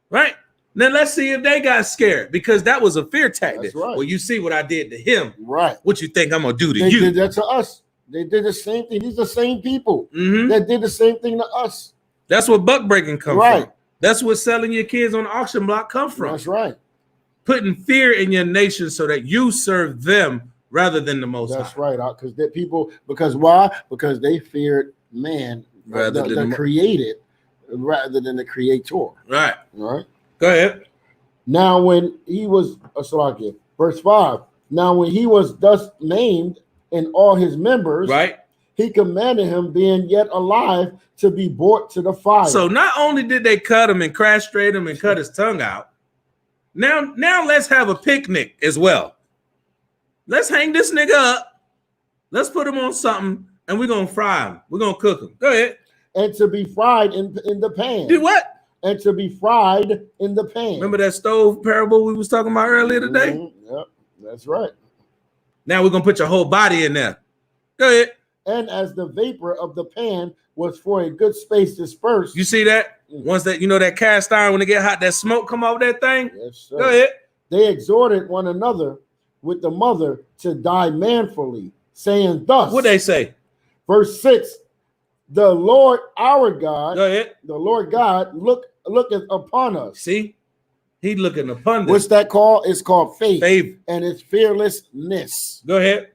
Right? Now let's see if they got scared, because that was a fear tactic. That's right. Well, you see what I did to him. Right. What you think I'm gonna do to They you? did that to us. They did the same thing. These are the same people Mhm. that did the same thing to us. That's what buck breaking come Right. from. That's what selling your kids on the auction block come from. That's right. Putting fear in your nation so that you serve them rather than the Most High. That's right. Because people, because why? Because they feared man Rather than the created rather than the creator. Right. Right. Go ahead. Now when he was verse 5. Now when he was thus maimed in all his members, Right. he commanded him, being yet alive, to be brought to the fire. So not only did they cut him and castrate him and cut his tongue out, now let's have a picnic as well. Let's hang this nigga up. Let's put him on something, and we're gonna fry him. We're gonna cook him. Go ahead. And to be fried in the pan. Do what? And to be fried in the pan. Remember that stove parable we was talking about earlier today? Mm-hmm. Yep, that's right. Now we're gonna put your whole body in there. Go ahead. And as the vapor of the pan was for a good space dispersed. You see that? Once that, you know, that cast iron, when it get hot, that smoke come off that thing. Yes, sir. Go ahead. They exhorted one another with the mother to die manfully, saying thus. What they say? Verse 6. The Lord our God, Go ahead. the Lord God looketh upon us. See? He looking upon them. What's that called? It's called faith. Faith. And it's fearlessness. Go ahead.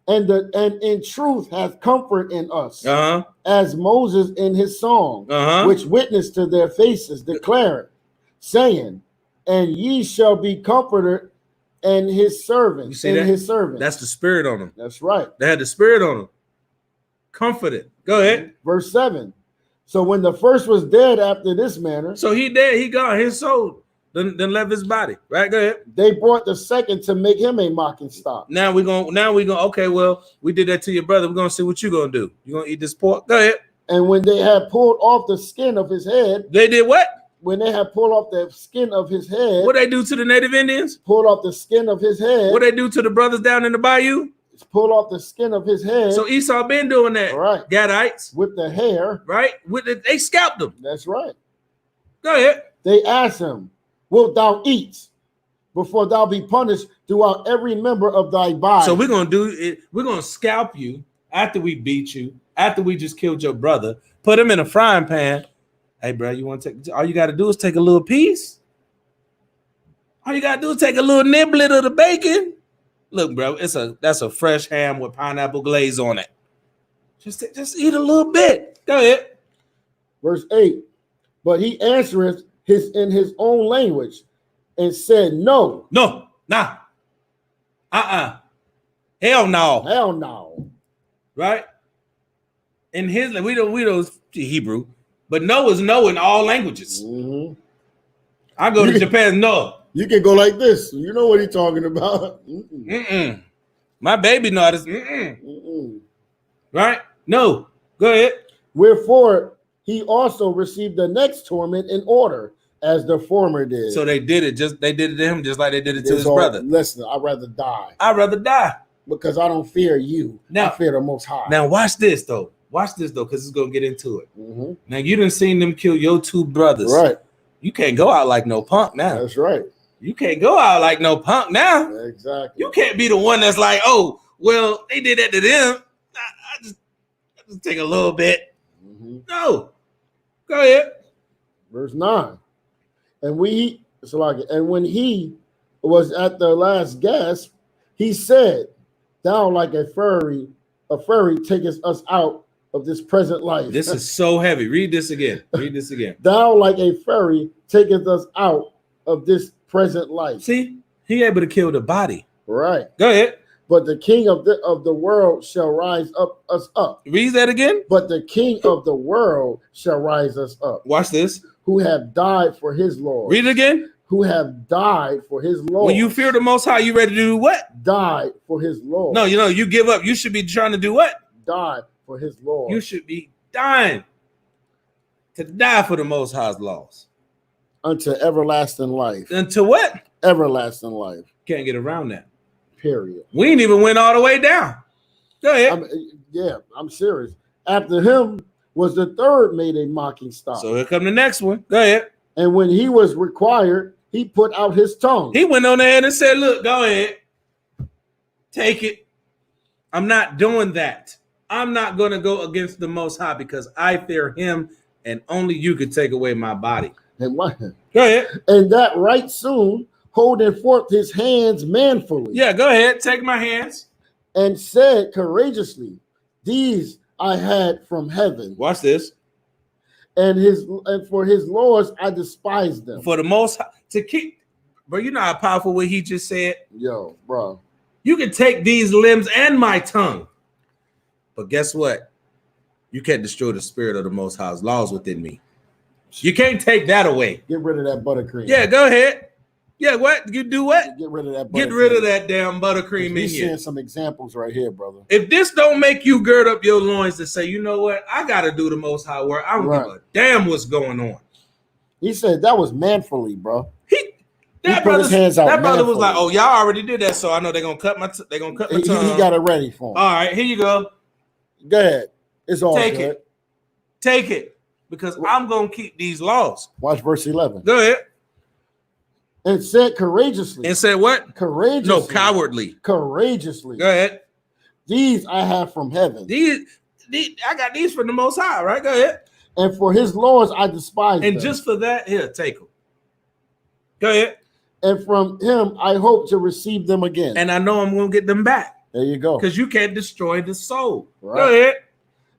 And in truth hath comfort in us, Uh-huh. as Moses in his song, which witnessed to their faces, declared, saying, and ye shall be comforted and his servant. You see that? His servant. That's the spirit on them. That's right. They had the spirit on them. Comforted. Go ahead. Verse 7. So when the first was dead after this manner. So he dead, he gone, his soul then left his body. Right? Go ahead. They brought the second to make him a mocking stock. Now we gonna okay, well, we did that to your brother. We're gonna see what you gonna do. You gonna eat this pork? Go ahead. And when they had pulled off the skin of his head. They did what? When they had pulled off the skin of his head. What they do to the Native Indians? Pulled off the skin of his head. What they do to the brothers down in the bayou? Pull off the skin of his head. So Esau been doing that. Right. Gadites. With the hair. Right. They scalped them. That's right. Go ahead. They asked him, wilt thou eat before thou be punished throughout every member of thy body? So we're gonna do it. We're gonna scalp you after we beat you, after we just killed your brother, put him in a frying pan. Hey, bro, you want to take? All you got to do is take a little piece. All you got to do is take a little niblet of the bacon. Look, bro, that's a fresh ham with pineapple glaze on it. Just eat a little bit. Go ahead. Verse 8. But he answereth in his own language and said, no. No, nah. Hell no. Hell no. Right? In his, we don't Hebrew, but no is no in all languages. Mm-hmm. I go to Japan, no. You can go like this. You know what he's talking about. Mm-mm. My baby know this. Right? No. Go ahead. Wherefore he also received the next torment in order, as the former did. So they did it to him just like they did it to his brother. Listen, I'd rather die. I'd rather die. Because I don't fear you. I fear the Most High. Now watch this though. Because it's gonna get into it. Mm-hmm. Now you done seen them kill your two brothers. Right. You can't go out like no punk now. That's right. You can't go out like no punk now. Exactly. You can't be the one that's like, oh, well, they did that to them. I just take a little bit. Mm-hmm. No. Go ahead. Verse 9. And when he was at the last gasp, he said, thou like a furry takest us out of this present life. This is so heavy. Read this again. Thou like a furry takest us out of this present life. See, he able to kill the body. Right. Go ahead. But the king of the world shall rise us up. Read that again. But the king of the world shall rise us up. Watch this. Who have died for his Lord. Read it again. Who have died for his Lord. When you fear the Most High, you ready to do what? Died for his Lord. No, you give up. You should be trying to do what? Die for his Lord. You should be dying to die for the Most High's laws. Unto everlasting life. Unto what? Everlasting life. Can't get around that. Period. We ain't even went all the way down. Go ahead. I'm serious. After him was the third made a mocking stock. So here come the next one. Go ahead. And when he was required, he put out his tongue. He went on ahead and said, look, go ahead. Take it. I'm not doing that. I'm not going to go against the Most High because I fear him and only you could take away my body. And what? Go ahead. And that right soon, holding forth his hands manfully. Yeah, go ahead. Take my hands. And said courageously, these I had from heaven. Watch this. And for his laws I despised them. For the Most High, to keep, bro, you know how powerful what he just said? Yo, bro. You can take these limbs and my tongue. But guess what? You can't destroy the spirit of the Most High's laws within me. You can't take that away. Get rid of that buttercream. Yeah, go ahead. Yeah, what? You do what? Get rid of that buttercream. Get rid of that damn buttercream in you. you. Seeing some examples right here, brother. If this don't make you gird up your loins to say, you know what? I got to do the Most High work. I don't give a damn what's going on. He said that was manfully, bro. That brother was like, "Oh, y'all already did that, so I know they're gonna cut my. They're gonna cut my tongue." He got it ready for him. All right, here you go. Go ahead. It's all Take good. it. Take it, because I'm gonna keep these laws. Watch verse 11. Go ahead. And said courageously. And said what? Courageously. No, cowardly. Courageously. Go ahead. These I have from heaven. These I got these from the Most High, right? Go ahead. And for his laws I despise them. And just for that, here, take them. Go ahead. And from him I hope to receive them again. And I know I'm going to get them back. There you go. Because you can't destroy the soul. Right. Go ahead.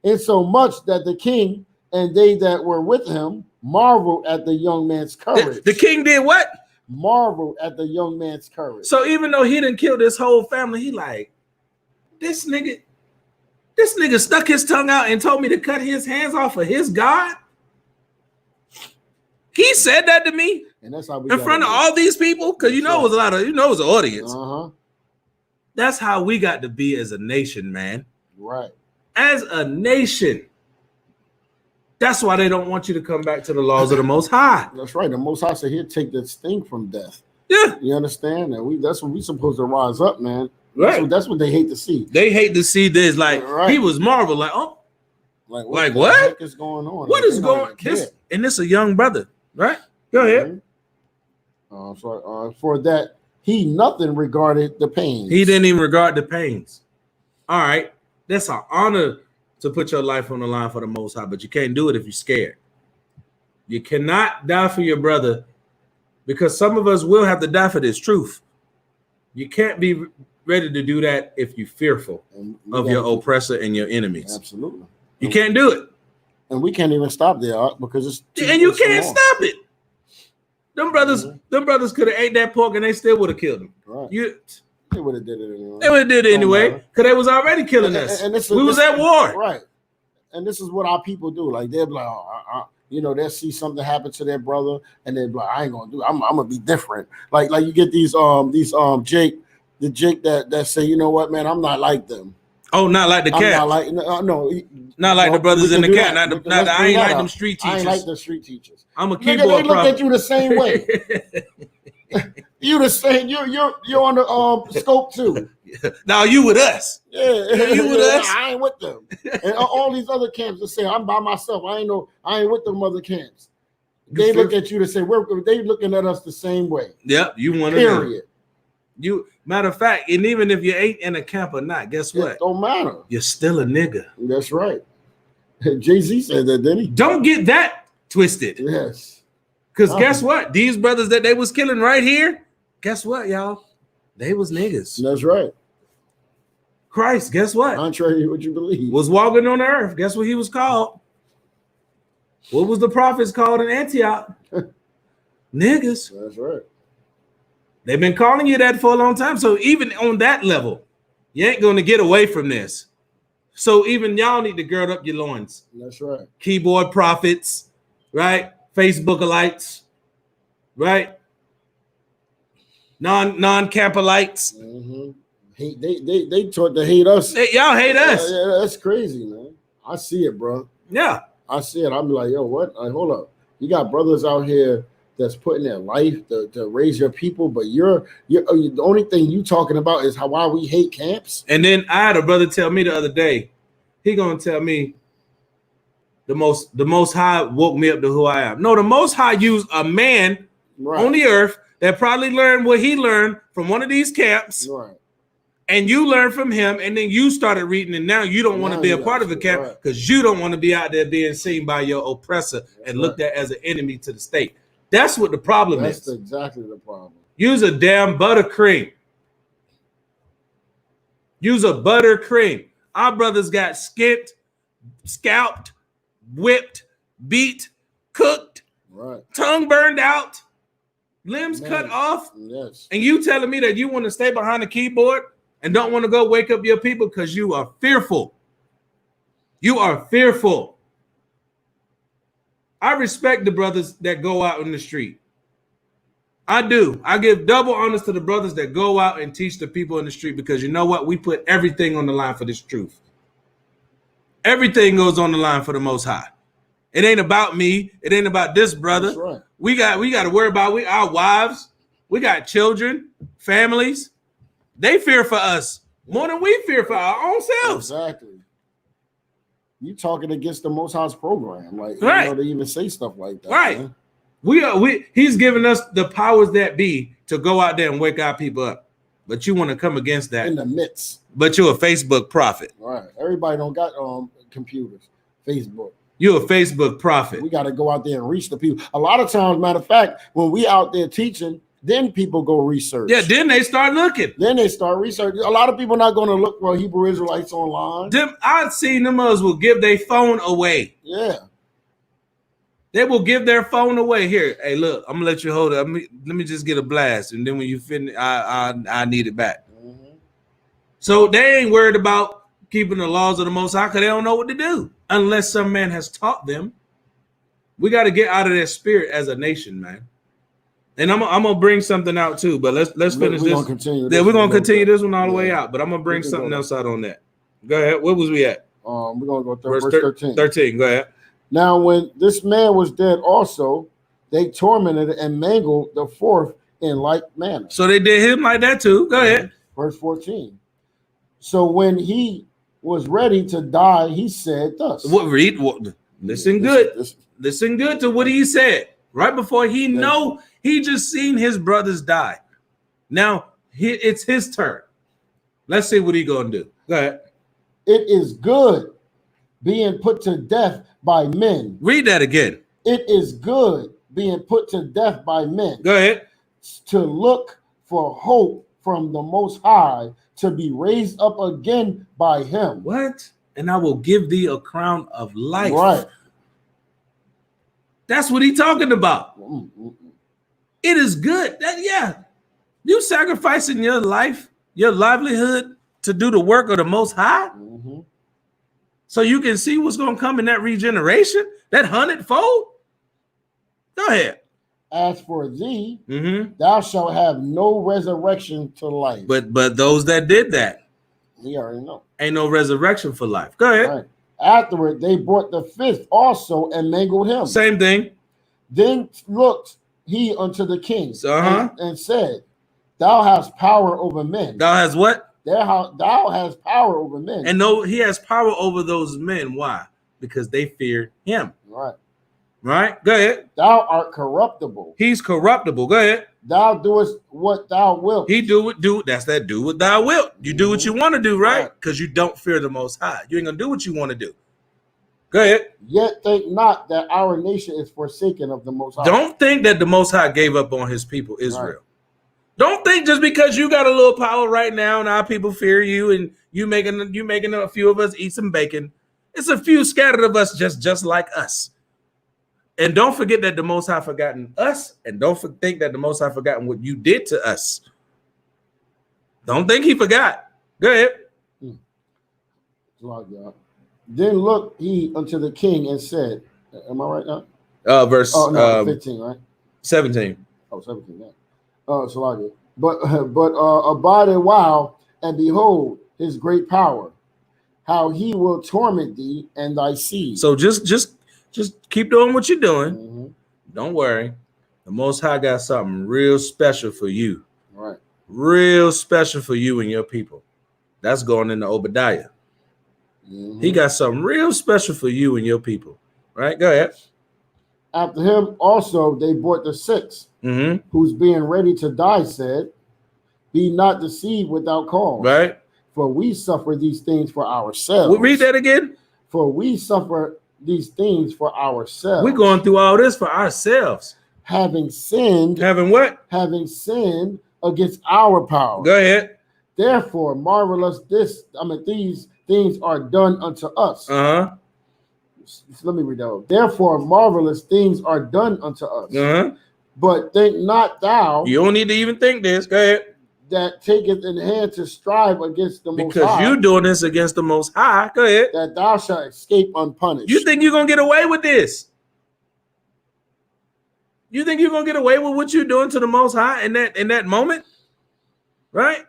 And so much that the king and they that were with him marveled at the young man's courage. The king did what? Marveled at the young man's courage. So even though he didn't kill this whole family, he like, this nigga stuck his tongue out and told me to cut his hands off of his God. He said that to me. And that's how we in front of all these people, because you know it was a lot of, it was an audience. That's how we got to be as a nation, man. Right. As a nation. That's why they don't want you to come back to the laws of the Most High. That's right. The Most High said he'll take the sting from death. Yeah. You understand? And that's what we supposed to rise up, man. Right. That's what they hate to see. They hate to see this. Like, he was marveled. Like, oh. Like what? The heck is going on? What is going on? And this a young brother, right? Go ahead. For that, he nothing regarded the pains. He didn't even regard the pains. All right. That's an honor to put your life on the line for the Most High, but you can't do it if you're scared. You cannot die for your brother because some of us will have to die for this truth. You can't be ready to do that if you're fearful of your oppressor and your enemies. Absolutely. You can't do it. And we can't even stop there because it's and you can't stop it. Them brothers could have ate that pork and they still would have killed him. Right. They would have did it anyway. They would have did it anyway because they was already killing us. And we was at war. Right. And this is what our people do. Like they'll be like, they'll see something happen to their brother and they'll be like, I ain't gonna do it. I'm gonna be different. Like you get these Jake that say, you know what, man, I'm not like them. Oh, not like the cat. Not like the brothers in the cat. I ain't like them street teachers. I ain't like the street teachers. I'm a keyboard They look at you the same way. You the same. You're on the scope too. Now you with us. Yeah, you with us. I ain't with them. And all these other camps that say I'm by myself. I ain't with them other camps. They look at you to say they looking at us the same way. Yep, you want to. Period. You matter of fact, and even if you ain't in a camp or not, guess what? It don't matter. You're still a nigga. That's right. Jay-Z said that, didn't he? Don't get that twisted. Yes. Because guess what? These brothers that they was killing right here, guess what, y'all? They was niggas. That's right. Christ, guess what? Contrary to what you believe. Was walking on the earth. Guess what he was called? What was the prophets called in Antioch? Niggas. That's right. They've been calling you that for a long time. So even on that level, you ain't going to get away from this. So even y'all need to gird up your loins. That's right. Keyboard prophets, right? Facebookalites, right? Non-Campbellites. Mm-hmm. They taught to hate us. Y'all hate us. Yeah, that's crazy, man. I see it, bro. Yeah. I see it. I'm like, yo, what? Hold up. You got brothers out here that's putting their life to raise your people, but you're the only thing you talking about is why we hate camps. And then I had a brother tell me the other day, he gonna tell me, the Most High woke me up to who I am. No, the Most High used a man on the earth that probably learned what he learned from one of these camps. Right. And you learned from him, and then you started reading, and now you don't want to be a part of a camp because you don't want to be out there being seen by your oppressor and looked at as an enemy to the state. That's what the problem is. That's exactly the problem. Use a damn buttercream. Use a buttercream. Our brothers got skinned, scalped, whipped, beat, cooked, tongue burned out, limbs cut off. Yes. And you telling me that you want to stay behind the keyboard and don't want to go wake up your people because you are fearful. You are fearful. I respect the brothers that go out in the street. I do. I give double honors to the brothers that go out and teach the people in the street because you know what? We put everything on the line for this truth. Everything goes on the line for the Most High. It ain't about me. It ain't about this brother. That's right. We got to worry about our wives. We got children, families. They fear for us more than we fear for our own selves. Exactly. You talking against the Most High's program, like they even say stuff like that. Right. Man. He's given us the powers that be to go out there and wake our people up. But you want to come against that in the midst. But you're a Facebook prophet. Right. Everybody don't got computers. Facebook. You're a Facebook prophet. We got to go out there and reach the people. A lot of times, matter of fact, when we out there teaching, then people go research. Yeah, then they start looking. Then they start researching. A lot of people not going to look for Hebrew Israelites online. I've seen them others will give their phone away. Yeah. They will give their phone away. Here, hey, look, I'm gonna let you hold it. Let me just get a blast, and then when you finish, I need it back. Mm-hmm. So they ain't worried about keeping the laws of the Most High because they don't know what to do unless some man has taught them. We got to get out of that spirit as a nation, man. And I'm gonna bring something out too, but let's finish this. We're gonna continue this one all the way out, but I'm gonna bring something else out on that. Go ahead. What was we at? We're gonna go verse 13. 13. Go ahead. Now, when this man was dead, also they tormented and mangled the fourth in like manner. So they did him like that too. Go ahead. Verse 14. So when he was ready to die, he said thus. Listen good. Listen good to what he said right before he just seen his brothers die. Now it's his turn. Let's see what he gonna do. Go ahead. It is good being put to death by men. Read that again. It is good being put to death by men. Go ahead. To look for hope from the Most High to be raised up again by him. What? And I will give thee a crown of life. Right. That's what he's talking about. It is good. You sacrificing your life, your livelihood to do the work of the Most High. Mm-hmm. So you can see what's going to come in that regeneration, that 100-fold. Go ahead. As for thee, thou shalt have no resurrection to life. But those that did that, we already know. Ain't no resurrection for life. Go ahead. Right. Afterward, they brought the fifth also and mangled him. Same thing. Then looked he unto the king and said, thou hast power over men. Thou hast what? Thou hast power over men. And no, he has power over those men. Why? Because they fear him. Right? Go ahead. Thou art corruptible. He's corruptible. Go ahead. Thou doest what thou wilt. He do what thou wilt. You do what you want to do, right? Because you don't fear the Most High. You ain't gonna do what you want to do. Go ahead. Yet think not that our nation is forsaken of the Most High. Don't think that the Most High gave up on his people, Israel. Right. Don't think just because you got a little power right now and our people fear you and you making a few of us eat some bacon. It's a few scattered of us just like us. And don't forget that the Most High forgotten us, and don't think that the Most High forgotten what you did to us. Don't think he forgot. Go ahead. Then looked he unto the king and said, am I right Uh, now? verse 15, right? 17. Oh, 17, yeah. But abide a while, and behold his great power, how he will torment thee and thy seed. So just keep doing what you're doing. Mm-hmm. Don't worry. The Most High got something real special for you. Right. Real special for you and your people. That's going into Obadiah. Mm-hmm. He got something real special for you and your people. Right, go ahead. After him also they brought the sixth, who's being ready to die, said, be not deceived without cause. Right. For we suffer these things for ourselves. We'll read that again. For we suffer these things for ourselves. We're going through all this for ourselves. Having sinned. Having what? Having sinned against our power. Go ahead. Therefore, marvelous these things are done unto us. Uh-huh. Let me read that. Therefore, marvelous things are done unto us. Uh-huh. But think not thou. You don't need to even think this. Go ahead. That taketh in hand to strive against the Most High. Because you're doing this against the Most High. Go ahead. That thou shalt escape unpunished. You think you're going to get away with this? You think you're going to get away with what you're doing to the Most High in that moment? Right?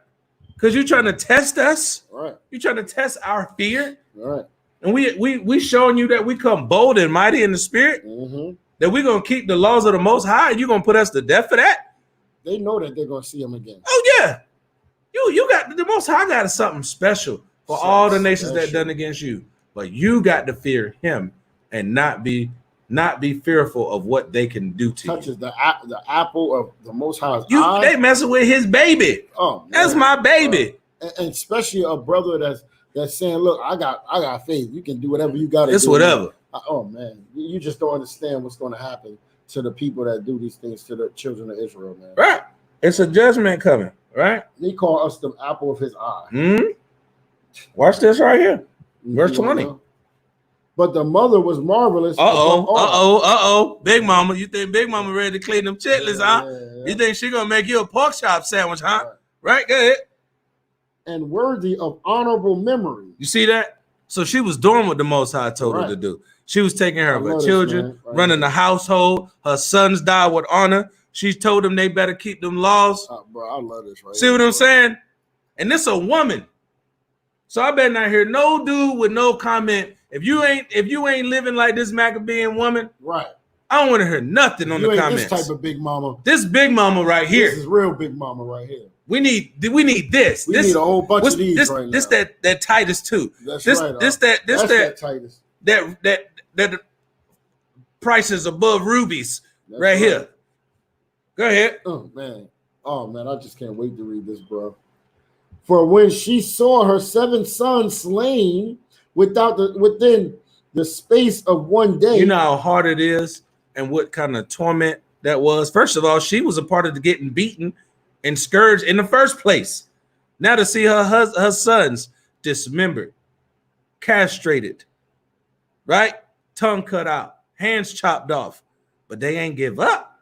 Because you're trying to test us. Right. You're trying to test our fear. Right. And we showing you that we come bold and mighty in the spirit. That we're going to keep the laws of the Most High. And you're going to put us to death for that? They know that they're going to see him again. Oh, yeah. You got the Most High got something special for all the nations that done against you. But you got to fear him and not be fearful of what they can do to touches you. The apple of the Most High's eye. They messing with his baby. Oh, man. That's my baby. And especially a brother that's saying, look, I got faith. You can do whatever you got to do. It's whatever. Oh, man. You just don't understand what's going to happen to the people that do these things to the children of Israel, man. Right. It's a judgment coming, right? They call us the apple of his eye. Watch this right here. Verse 20. But the mother was marvelous. Big Mama. You think Big Mama ready to clean them chitlins, huh? Yeah. You think she gonna make you a pork chop sandwich, huh? Right, go ahead. And worthy of honorable memory. You see that? So she was doing what the Most High told her to do. She was taking care of her children, running the household. Her sons died with honor. She told them they better keep them laws. Bro, I love this. Right. See what I'm saying? And this a woman. So I better not hear no dude with no comment. If you ain't living like this Maccabean woman, right? I don't want to hear nothing on the comments. This type of big mama. This big mama right here. This is real big mama right here. We need this. We need a whole bunch of these right now. This that Titus 2. That's this, right. This that Titus. That price is above rubies. That's right here. Go ahead. Oh man, I just can't wait to read this, bro. For when she saw her 7 sons slain within the space of one day. You know how hard it is and what kind of torment that was. First of all, she was a part of the getting beaten and scourged in the first place. Now to see her sons dismembered, castrated, right? Tongue cut out, hands chopped off, but they ain't give up.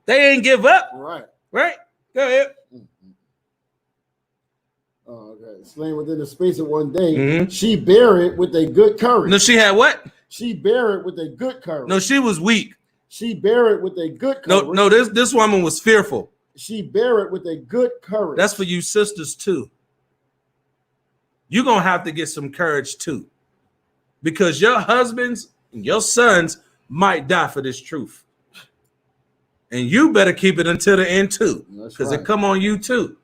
They ain't give up. Right. Right? Go ahead. Oh, okay. Slain within the space of one day. She bare it with a good courage. No, she had what? She bare it with a good courage. No, she was weak. She bare it with a good courage. No, this woman was fearful. She bare it with a good courage. That's for you sisters too. You're going to have to get some courage too. Because your husbands and your sons might die for this truth. And you better keep it until the end too. Because it come on you too.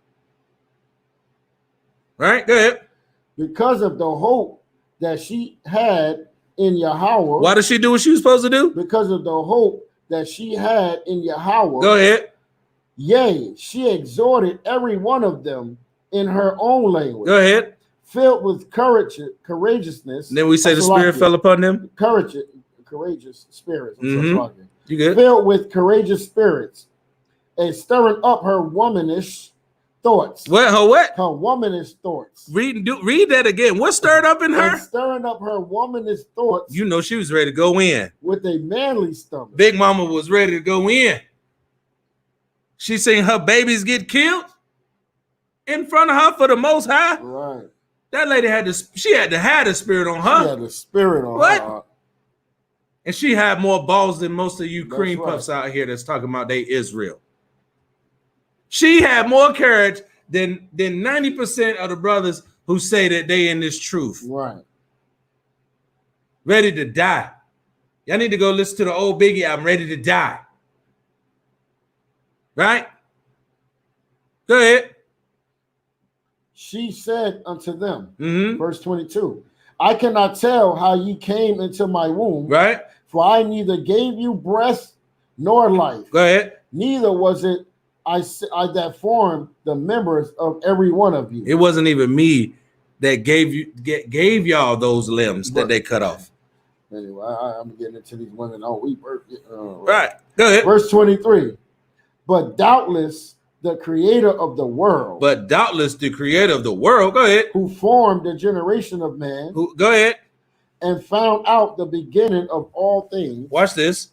Right? Go ahead. Because of the hope that she had in Yahweh. Why did she do what she was supposed to do? Because of the hope that she had in Yahweh. Go ahead. Yea, she exhorted every one of them in her own language. Go ahead. Filled with courageousness. And then we say the Spirit fell upon them. Courageous spirits. You good? Filled with courageous spirits, and stirring up her womanish thoughts. What? Her what? Her womanish thoughts. Read that again. What stirred up in her? And stirring up her womanish thoughts. You know she was ready to go in. With a manly stomach. Big Mama was ready to go in. She seen her babies get killed in front of her for the Most High. Right. That lady had the spirit on her. She had the spirit on her. And she had more balls than most of you cream puffs out here that's talking about they Israel. She had more courage than 90% of the brothers who say that they in this truth. Right. Ready to die. Y'all need to go listen to the old Biggie album, Ready to Die. Right? Go ahead. She said unto them, verse 22, I cannot tell how ye came into my womb. Right. For I neither gave you breath nor life. Go ahead. Neither was it I that formed the members of every one of you. It wasn't even me that gave y'all those limbs that they cut off. Anyway, I'm getting into these women. Oh, we work. Right. Go ahead. Verse 23. But doubtless the creator of the world. But doubtless the creator of the world. Go ahead. Who formed the generation of man. Go ahead. And found out the beginning of all things. Watch this.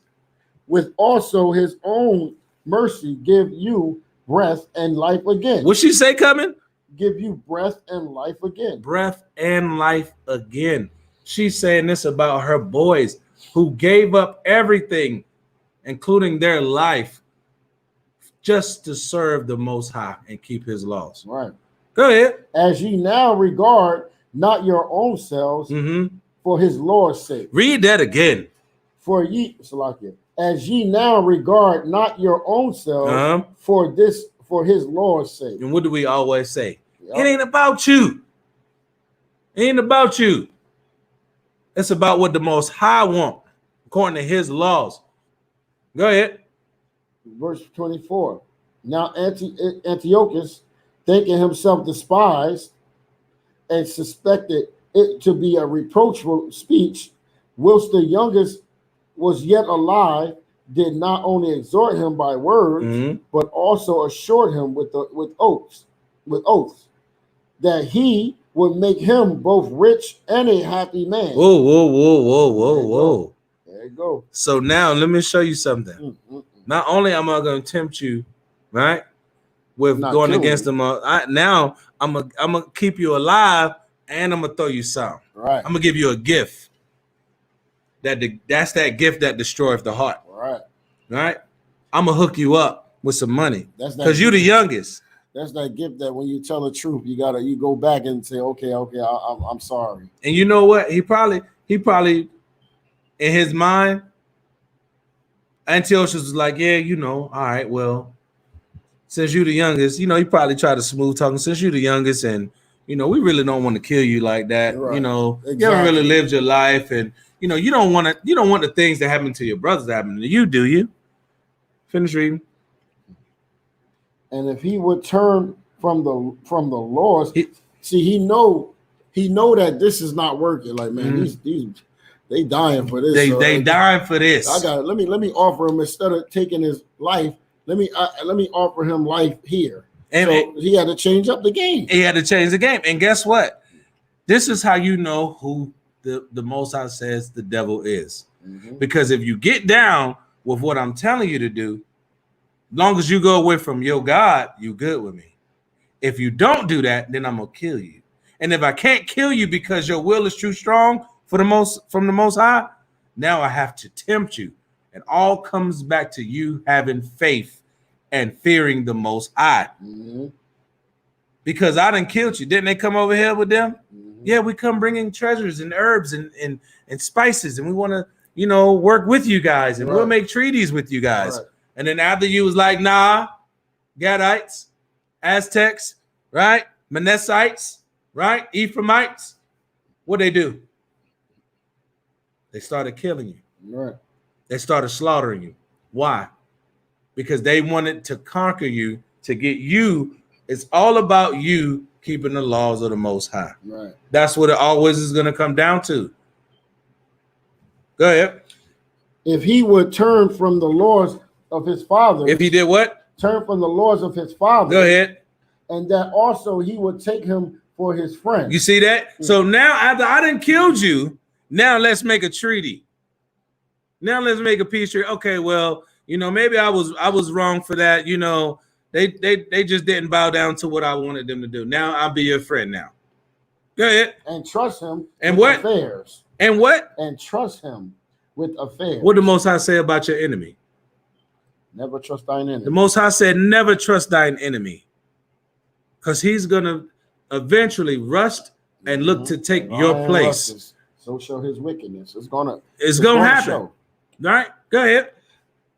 With also his own mercy give you breath and life again. What'd she say coming? Give you breath and life again. Breath and life again. She's saying this about her boys who gave up everything, including their life, just to serve the Most High and keep his laws. Right. Go ahead. As ye now regard not your own selves for his Lord's sake. Read that again. For ye, Salakia, as ye now regard not your own selves for his Lord's sake. And what do we always say? It ain't about you. It ain't about you. It's about what the Most High want, according to his laws. Go ahead. Verse 24. Now Antiochus, thinking himself despised and suspected it to be a reproachful speech, whilst the youngest was yet alive, did not only exhort him by words, but also assured him with oaths, that he would make him both rich and a happy man. Whoa. There you go. So now let me show you something. Not only am I going to tempt you, right, with going against them, now I'm gonna keep you alive, and I'm gonna throw you some. Right. I'm gonna give you a gift. That's that gift that destroys the heart. Right. I'm gonna hook you up with some money because you're the youngest. That's that gift that when you tell the truth, you go back and say, okay, I'm sorry. And you know what? He probably in his mind, Antiochus was like, yeah, all right, well, since you're the youngest, he probably tried to smooth talking. Since you're the youngest, and we really don't want to kill you like that. Right. Exactly. You haven't really lived your life, and you don't want the things that happen to your brothers to happen to you, do you? Finish reading. And if he would turn from the laws, he know that this is not working. Like, man, these they dying for this. They dying for this. I got it. Let me offer him, instead of taking his life, let me offer him life here. And so he had to change up the game. He had to change the game. And guess what? This is how you know who the Most High says the devil is. Because if you get down with what I'm telling you to do, long as you go away from your God, you good with me. If you don't do that, then I'm gonna kill you. And if I can't kill you because your will is too strong from the Most High, now I have to tempt you. And all comes back to you having faith and fearing the Most High. Because I done killed you. Didn't they come over here with them? Yeah, we come bringing treasures and herbs and spices, and we want to, work with you guys, and we'll make treaties with you guys. And then after you was like, nah, Gadites, Aztecs, right? Manassites, right? Ephraimites. What they do? They started killing you. Right. They started slaughtering you. Why? Because they wanted to conquer you, to get you. It's all about you keeping the laws of the Most High. Right. That's what it always is going to come down to. Go ahead. If he would turn from the laws of his father. If he did what? Turn from the laws of his father. Go ahead. And that also he would take him for his friend. You see that? So now after I done killed you, now let's make a treaty. Now let's make a peace treaty. Okay, well, maybe I was wrong for that. They just didn't bow down to what I wanted them to do. Now I'll be your friend now. Go ahead. And trust him and with what? Affairs. And what? And trust him with affairs. What the Most High say about your enemy? Never trust thine enemy. The Most High said, never trust thine enemy. Because he's going to eventually rust and look to take your place. Rusteth, so shall his wickedness. It's gonna happen. Show. All right, go ahead.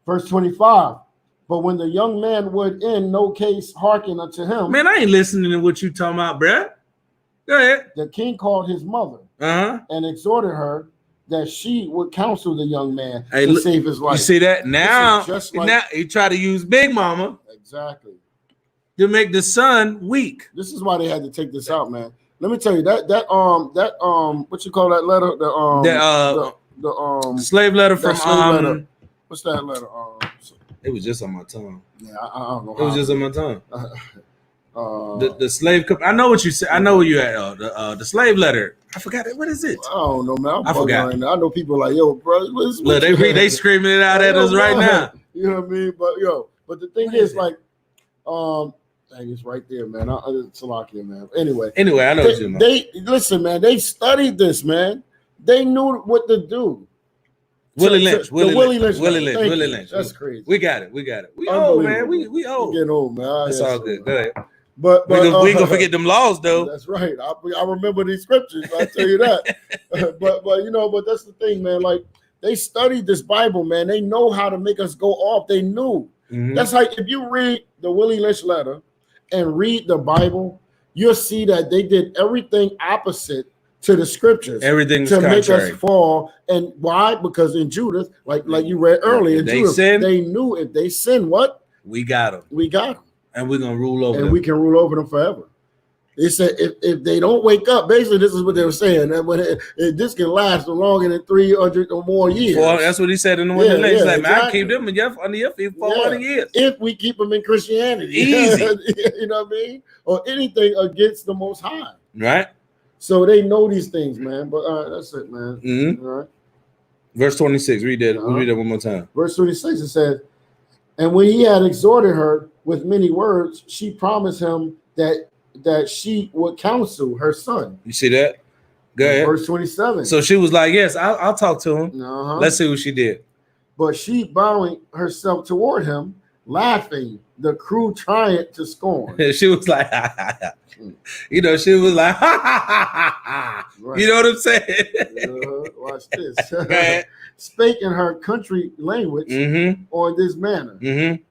Verse 25. But when the young man would in no case hearken unto him. Man, I ain't listening to what you talking about, bruh. Go ahead. The king called his mother and exhorted her that she would counsel the young man to save his life. You see that? Now he tried to use Big Mama exactly to make the son weak. This is why they had to take this out, man. Let me tell you that what you call that letter? The slave letter from letter. What's that letter? It was just on my tongue. Yeah, I don't know. It was just on my tongue. The slave. I know what you said. I know where you at. The slave letter. I forgot it. What is it? I don't know, man. I forgot. Right now. I know people like, yo, bro. Look, they screaming it out at us right now. You know what I mean? But the thing is, like, dang, it's right there, man. It's Salakia, man. Anyway, I know what you're about. They listen, man. They studied this, man. They knew what to do. Willie Lynch. That's crazy. We got it. We old, man. We old. We getting old, man. That's all good. Go ahead. But we ain't gonna forget them laws, though. That's right. I remember these scriptures. I tell you that. but that's the thing, man. Like, they studied this Bible, man. They know how to make us go off. They knew. Mm-hmm. That's like if you read the Willie Lynch letter and read the Bible, you'll see that they did everything opposite to the scriptures. Everything to make us fall. And why? Because in Judith, like you read earlier, they knew if they sin, what? We got them. And we're gonna rule over them. And we can rule over them forever. They said if they don't wake up, basically this is what they were saying. That when this can last longer than 300 or more years. That's what he said in the one. He's like, man, I keep them under your feet for 400 years. If we keep them in Christianity. Easy. You know what I mean? Or anything against the Most High. Right. So they know these things, man. But that's it, man. Mm-hmm. All right. Verse 26. Read that. Read that one more time. Verse 26. It says, and when he had exhorted her with many words, she promised him that she would counsel her son. You see that? Go ahead. Verse 27. So she was like, yes, I'll talk to him. Let's see what she did. But she bowing herself toward him, laughing, the crew trying to scorn. She was like, she was like, right. You know what I'm saying? Watch this. Spake in her country language on this manner. Mm-hmm.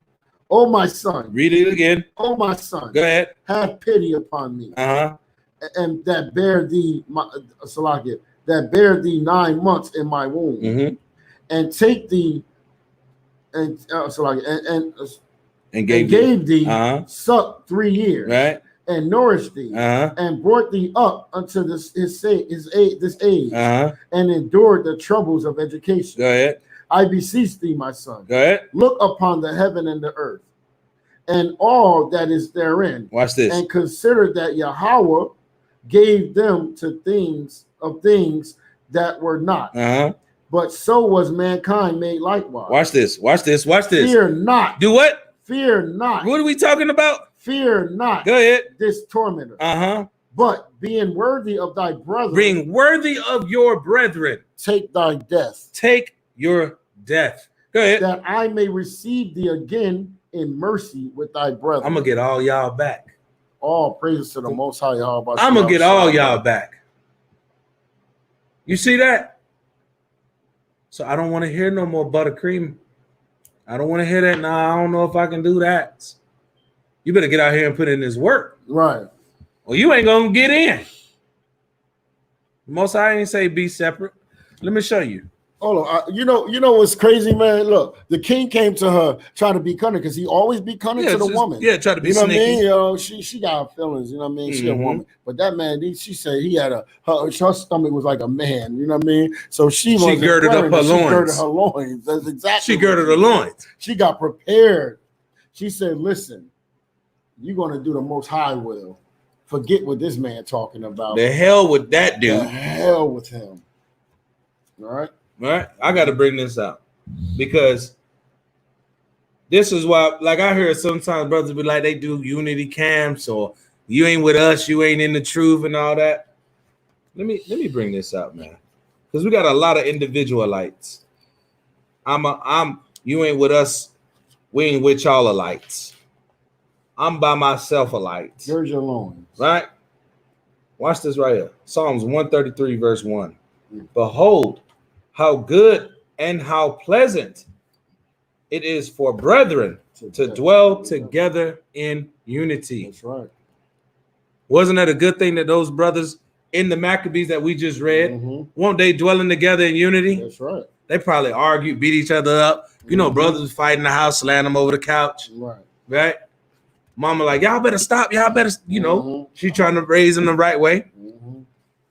Oh, my son. Read it again. Oh, my son. Go ahead. Have pity upon me. And that bear thee, that bear thee 9 months in my womb. And take thee, and gave thee suck 3 years. Right. And nourished thee, and brought thee up unto this age, and endured the troubles of education. Go ahead. I beseech thee, my son. Go ahead. Look upon the heaven and the earth, and all that is therein. Watch this. And consider that Yahweh gave them to things that were not. But so was mankind made likewise. Watch this. Fear not. Do what? Fear not. What are we talking about? Fear not. Go ahead. This tormentor. But being worthy of thy brethren. Being worthy of your brethren. Take thy death. Take your death. Go ahead. That I may receive thee again in mercy with thy brethren. I'm going to get all y'all back. All praises to the Most High. I'm going to get all y'all back. You see that? So I don't want to hear no more buttercream. I don't want to hear that. Nah, I don't know if I can do that. You better get out here and put in this work. Right. Or you ain't going to get in. Most I ain't say be separate. Let me show you. Hold on. You know what's crazy, man? Look, the king came to her trying to be cunning because he always be cunning to the woman. Yeah, try to be sneaky. What I mean? She got her feelings. You know what I mean? She a woman. But that man, she said he had her stomach was like a man. You know what I mean? So she girded up her loins. She girded her loins. That's exactly. She girded her loins. She got prepared. She said, "Listen, you're gonna do the Most High will. Forget what this man talking about. The hell with that dude. The hell with him. All right." Right, I got to bring this out because this is why, like I hear sometimes brothers be like they do unity camps or you ain't with us, you ain't in the truth and all that. Let me bring this out, man, because we got a lot of individualites. You ain't with us, we ain't with y'all alites. I'm by myself alites. There's your loins. Right? Watch this right here. Psalms 133 verse 1. Behold, how good and how pleasant it is for brethren to dwell together in unity. That's right. Wasn't that a good thing that those brothers in the Maccabees that we just read, weren't they dwelling together in unity? That's right. They probably argued, beat each other up. You know, brothers fighting in the house, slam them over the couch. Right? Mama like, y'all better stop. Y'all better, you know, she trying to raise them the right way.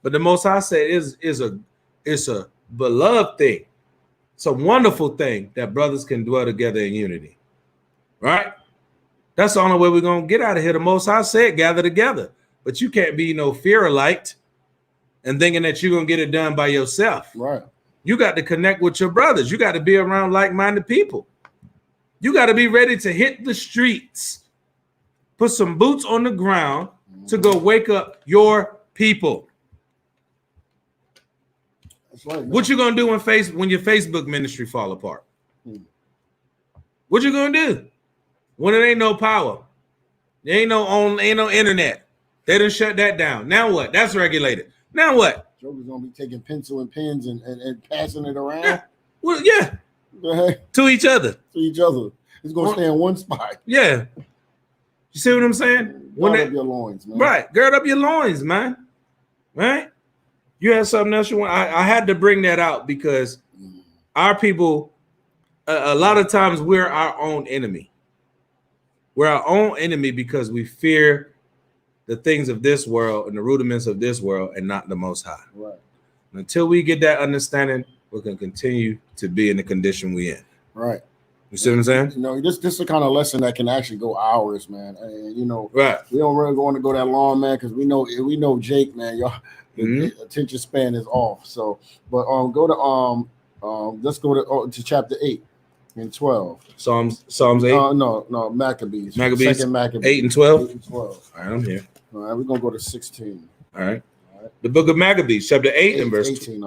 But the Most High said it's a beloved thing. It's a wonderful thing that brothers can dwell together in unity. Right? That's the only way we're going to get out of here. The Most High said, gather together. But you can't be no fearlite and thinking that you're going to get it done by yourself. Right. You got to connect with your brothers. You got to be around like-minded people. You got to be ready to hit the streets, put some boots on the ground to go wake up your people. That's right. Man. What you going to do when your Facebook ministry fall apart? What you going to do when it ain't no power? There ain't no internet. They done shut that down. Now what? That's regulated. Now what? Joker's gonna be taking pencil and pens and passing it around. Yeah. Well, yeah. To each other. To each other. It's gonna stay in one spot. Yeah. You see what I'm saying? Gird up your loins, man. Right. Gird up your loins, man. Right? You had something else you want? I had to bring that out because our people, a lot of times we're our own enemy. We're our own enemy because we fear the things of this world and the rudiments of this world and not the Most High. Right. And until we get that understanding, we can continue to be in the condition we in. Right. You see what I'm saying? You know, this is the kind of lesson that can actually go hours, man. And you know, right. We don't really want to go that long, man, because we know Jake, man. Y'all attention span is off. So, but go to let's go to chapter 8 and 12. Psalms 8. No, Maccabees. Second Maccabees. 8 and 12. 8 and 12. All right, I'm here. All right, we're gonna go to 16. All right. The book of Maccabees, chapter 8 and verse 18.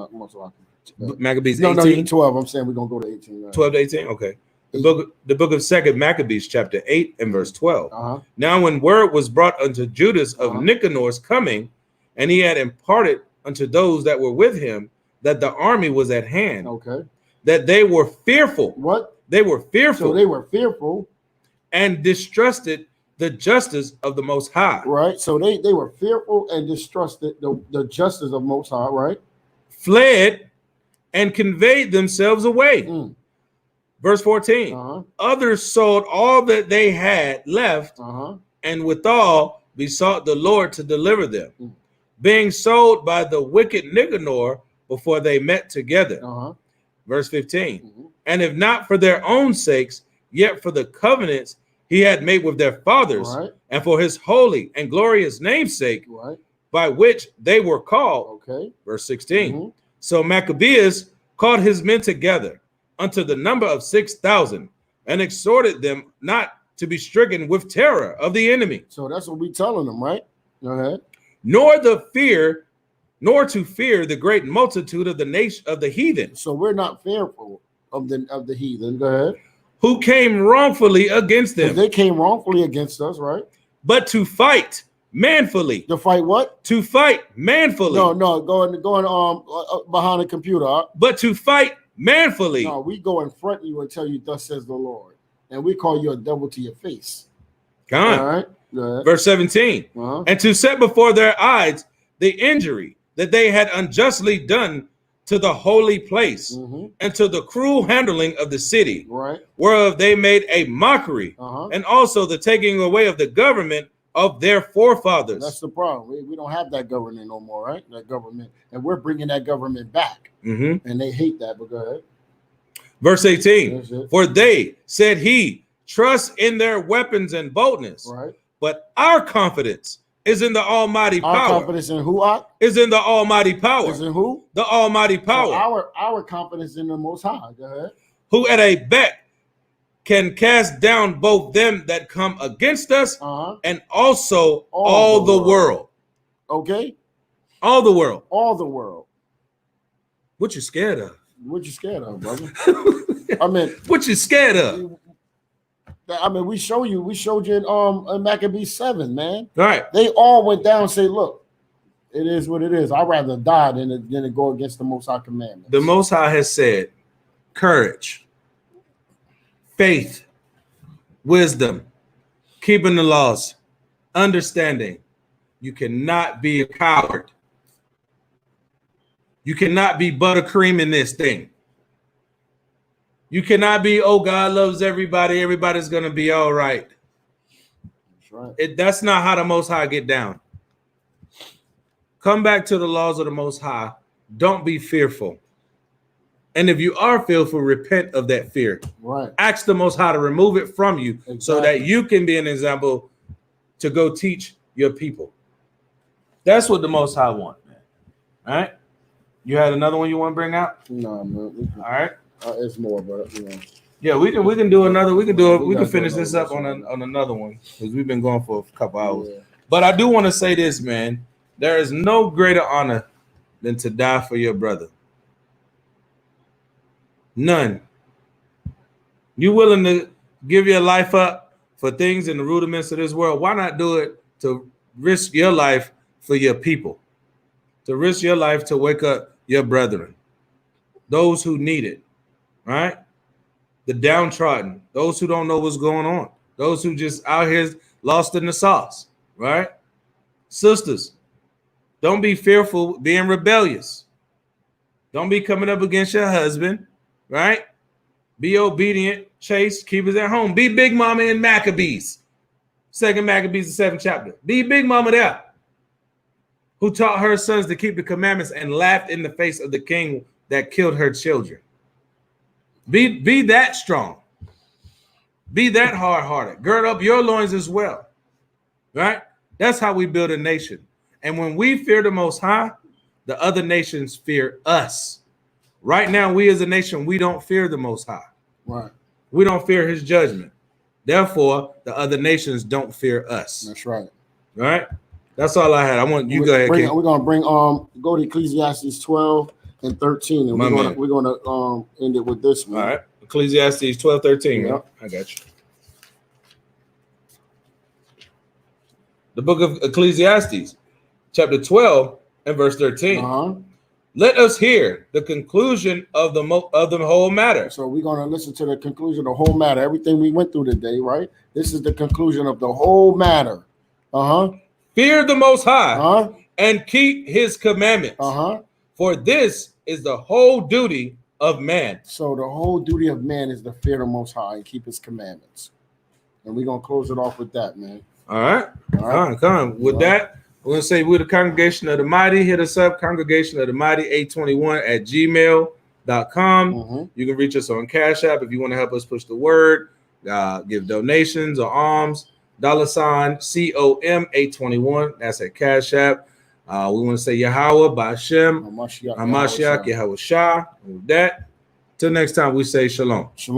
Maccabees 18. No, 12. I'm saying we're gonna go to 18. Right? 12 to 18. Okay. The book of Second Maccabees, chapter 8 and verse 12. Now, when word was brought unto Judas of Nicanor's coming, and he had imparted unto those that were with him that the army was at hand. Okay. That they were fearful. What? They were fearful. So they were fearful and distrusted the justice of the Most High. Right. So they were fearful and distrusted the justice of Most High. Right. Fled and conveyed themselves away. Verse 14. Others sold all that they had left, and withal besought the Lord to deliver them, being sold by the wicked Nicanor before they met together. Verse 15. And if not for their own sakes, yet for the covenants he had made with their fathers, and for his holy and glorious name's sake, by which they were called. Verse 16. So Maccabeus called his men together unto the number of 6,000, and exhorted them not to be stricken with terror of the enemy. So that's what we telling them, right? Go ahead. Nor to fear the great multitude of the nation of the heathen. So we're not fearful of the heathen. Go ahead. Who came wrongfully against them. They came wrongfully against us, right? But to fight manfully. To fight what? To fight manfully. No, going behind the computer. But to fight manfully. No, we go in front of you and tell you, thus says the Lord. And we call you a devil to your face. Come on. All right. Verse 17. And to set before their eyes the injury that they had unjustly done to the holy place, and to the cruel handling of the city, whereof they made a mockery, and also the taking away of the government of their forefathers. That's the problem. We don't have that government no more, right? That government, and we're bringing that government back, and they hate that. But go ahead. Verse 18. For they, said he, trust in their weapons and boldness, but our confidence is in the Almighty power. Our confidence in who? Is in the Almighty power. Is in who? The Almighty power. So our confidence in the Most High. Go ahead. Who at a beck can cast down both them that come against us, and also all the world. Okay. All the world. All the world. What you scared of? What you scared of, brother? I mean, what you scared of? I mean, we showed you in Maccabees 7, man. All right. They all went down and say, look, it is what it is. I'd rather die than to go against the Most High commandments. The Most High has said, courage, faith, wisdom, keeping the laws, understanding, You cannot be a coward. You cannot be buttercream in this thing. You cannot be, oh, God loves everybody. Everybody's going to be all right. That's right. That's not how the Most High get down. Come back to the laws of the Most High. Don't be fearful. And if you are fearful, repent of that fear. Right. Ask the Most High to remove it from you so that you can be an example to go teach your people. That's what the Most High wants, man. All right? You had another one you want to bring out? No, man. All right. It's more, but yeah, we can do another. We can finish this up on another one because we've been going for a couple hours. Yeah. But I do want to say this, man. There is no greater honor than to die for your brother. None. You willing to give your life up for things in the rudiments of this world? Why not do it to risk your life for your people? To risk your life to wake up your brethren, those who need it, right? The downtrodden, those who don't know what's going on, those who just out here lost in the sauce, right? Sisters, don't be fearful being rebellious. Don't be coming up against your husband, right? Be obedient, chaste, keep us at home. Be Big Mama in Maccabees. 2 Maccabees, the 7th chapter. Be Big Mama there, who taught her sons to keep the commandments and laughed in the face of the king that killed her children. Be that strong. Be that hard-hearted. Gird up your loins as well, right? That's how we build a nation. And when we fear the Most High, the other nations fear us. Right now, we as a nation, we don't fear the Most High. Right. We don't fear his judgment. Therefore, the other nations don't fear us. That's right. All right? That's all I had. I want you go ahead, King. We're gonna bring go to Ecclesiastes 12 and 13, and we're gonna end it with this one. All right. Ecclesiastes 12, 13. Yep. I got you. The book of Ecclesiastes, chapter 12 and verse 13. Let us hear the conclusion of the whole matter. So we're going to listen to the conclusion of the whole matter. Everything we went through today, right? This is the conclusion of the whole matter. Fear the Most High and keep his commandments. For this is the whole duty of man. So the whole duty of man is to fear the Most High and keep his commandments. And we're going to close it off with that, man. All right. Come on. With that, we're going to say we're the Congregation of the Mighty. Hit us up, Congregation of the Mighty 821 at gmail.com. You can reach us on Cash App if you want to help us push the word, give donations or alms. $COM 821. That's at Cash App. We want to say Yahweh, Ba'ashem, Hamashiach, Yahawashi. And with that, till next time, we say Shalom. Shalom.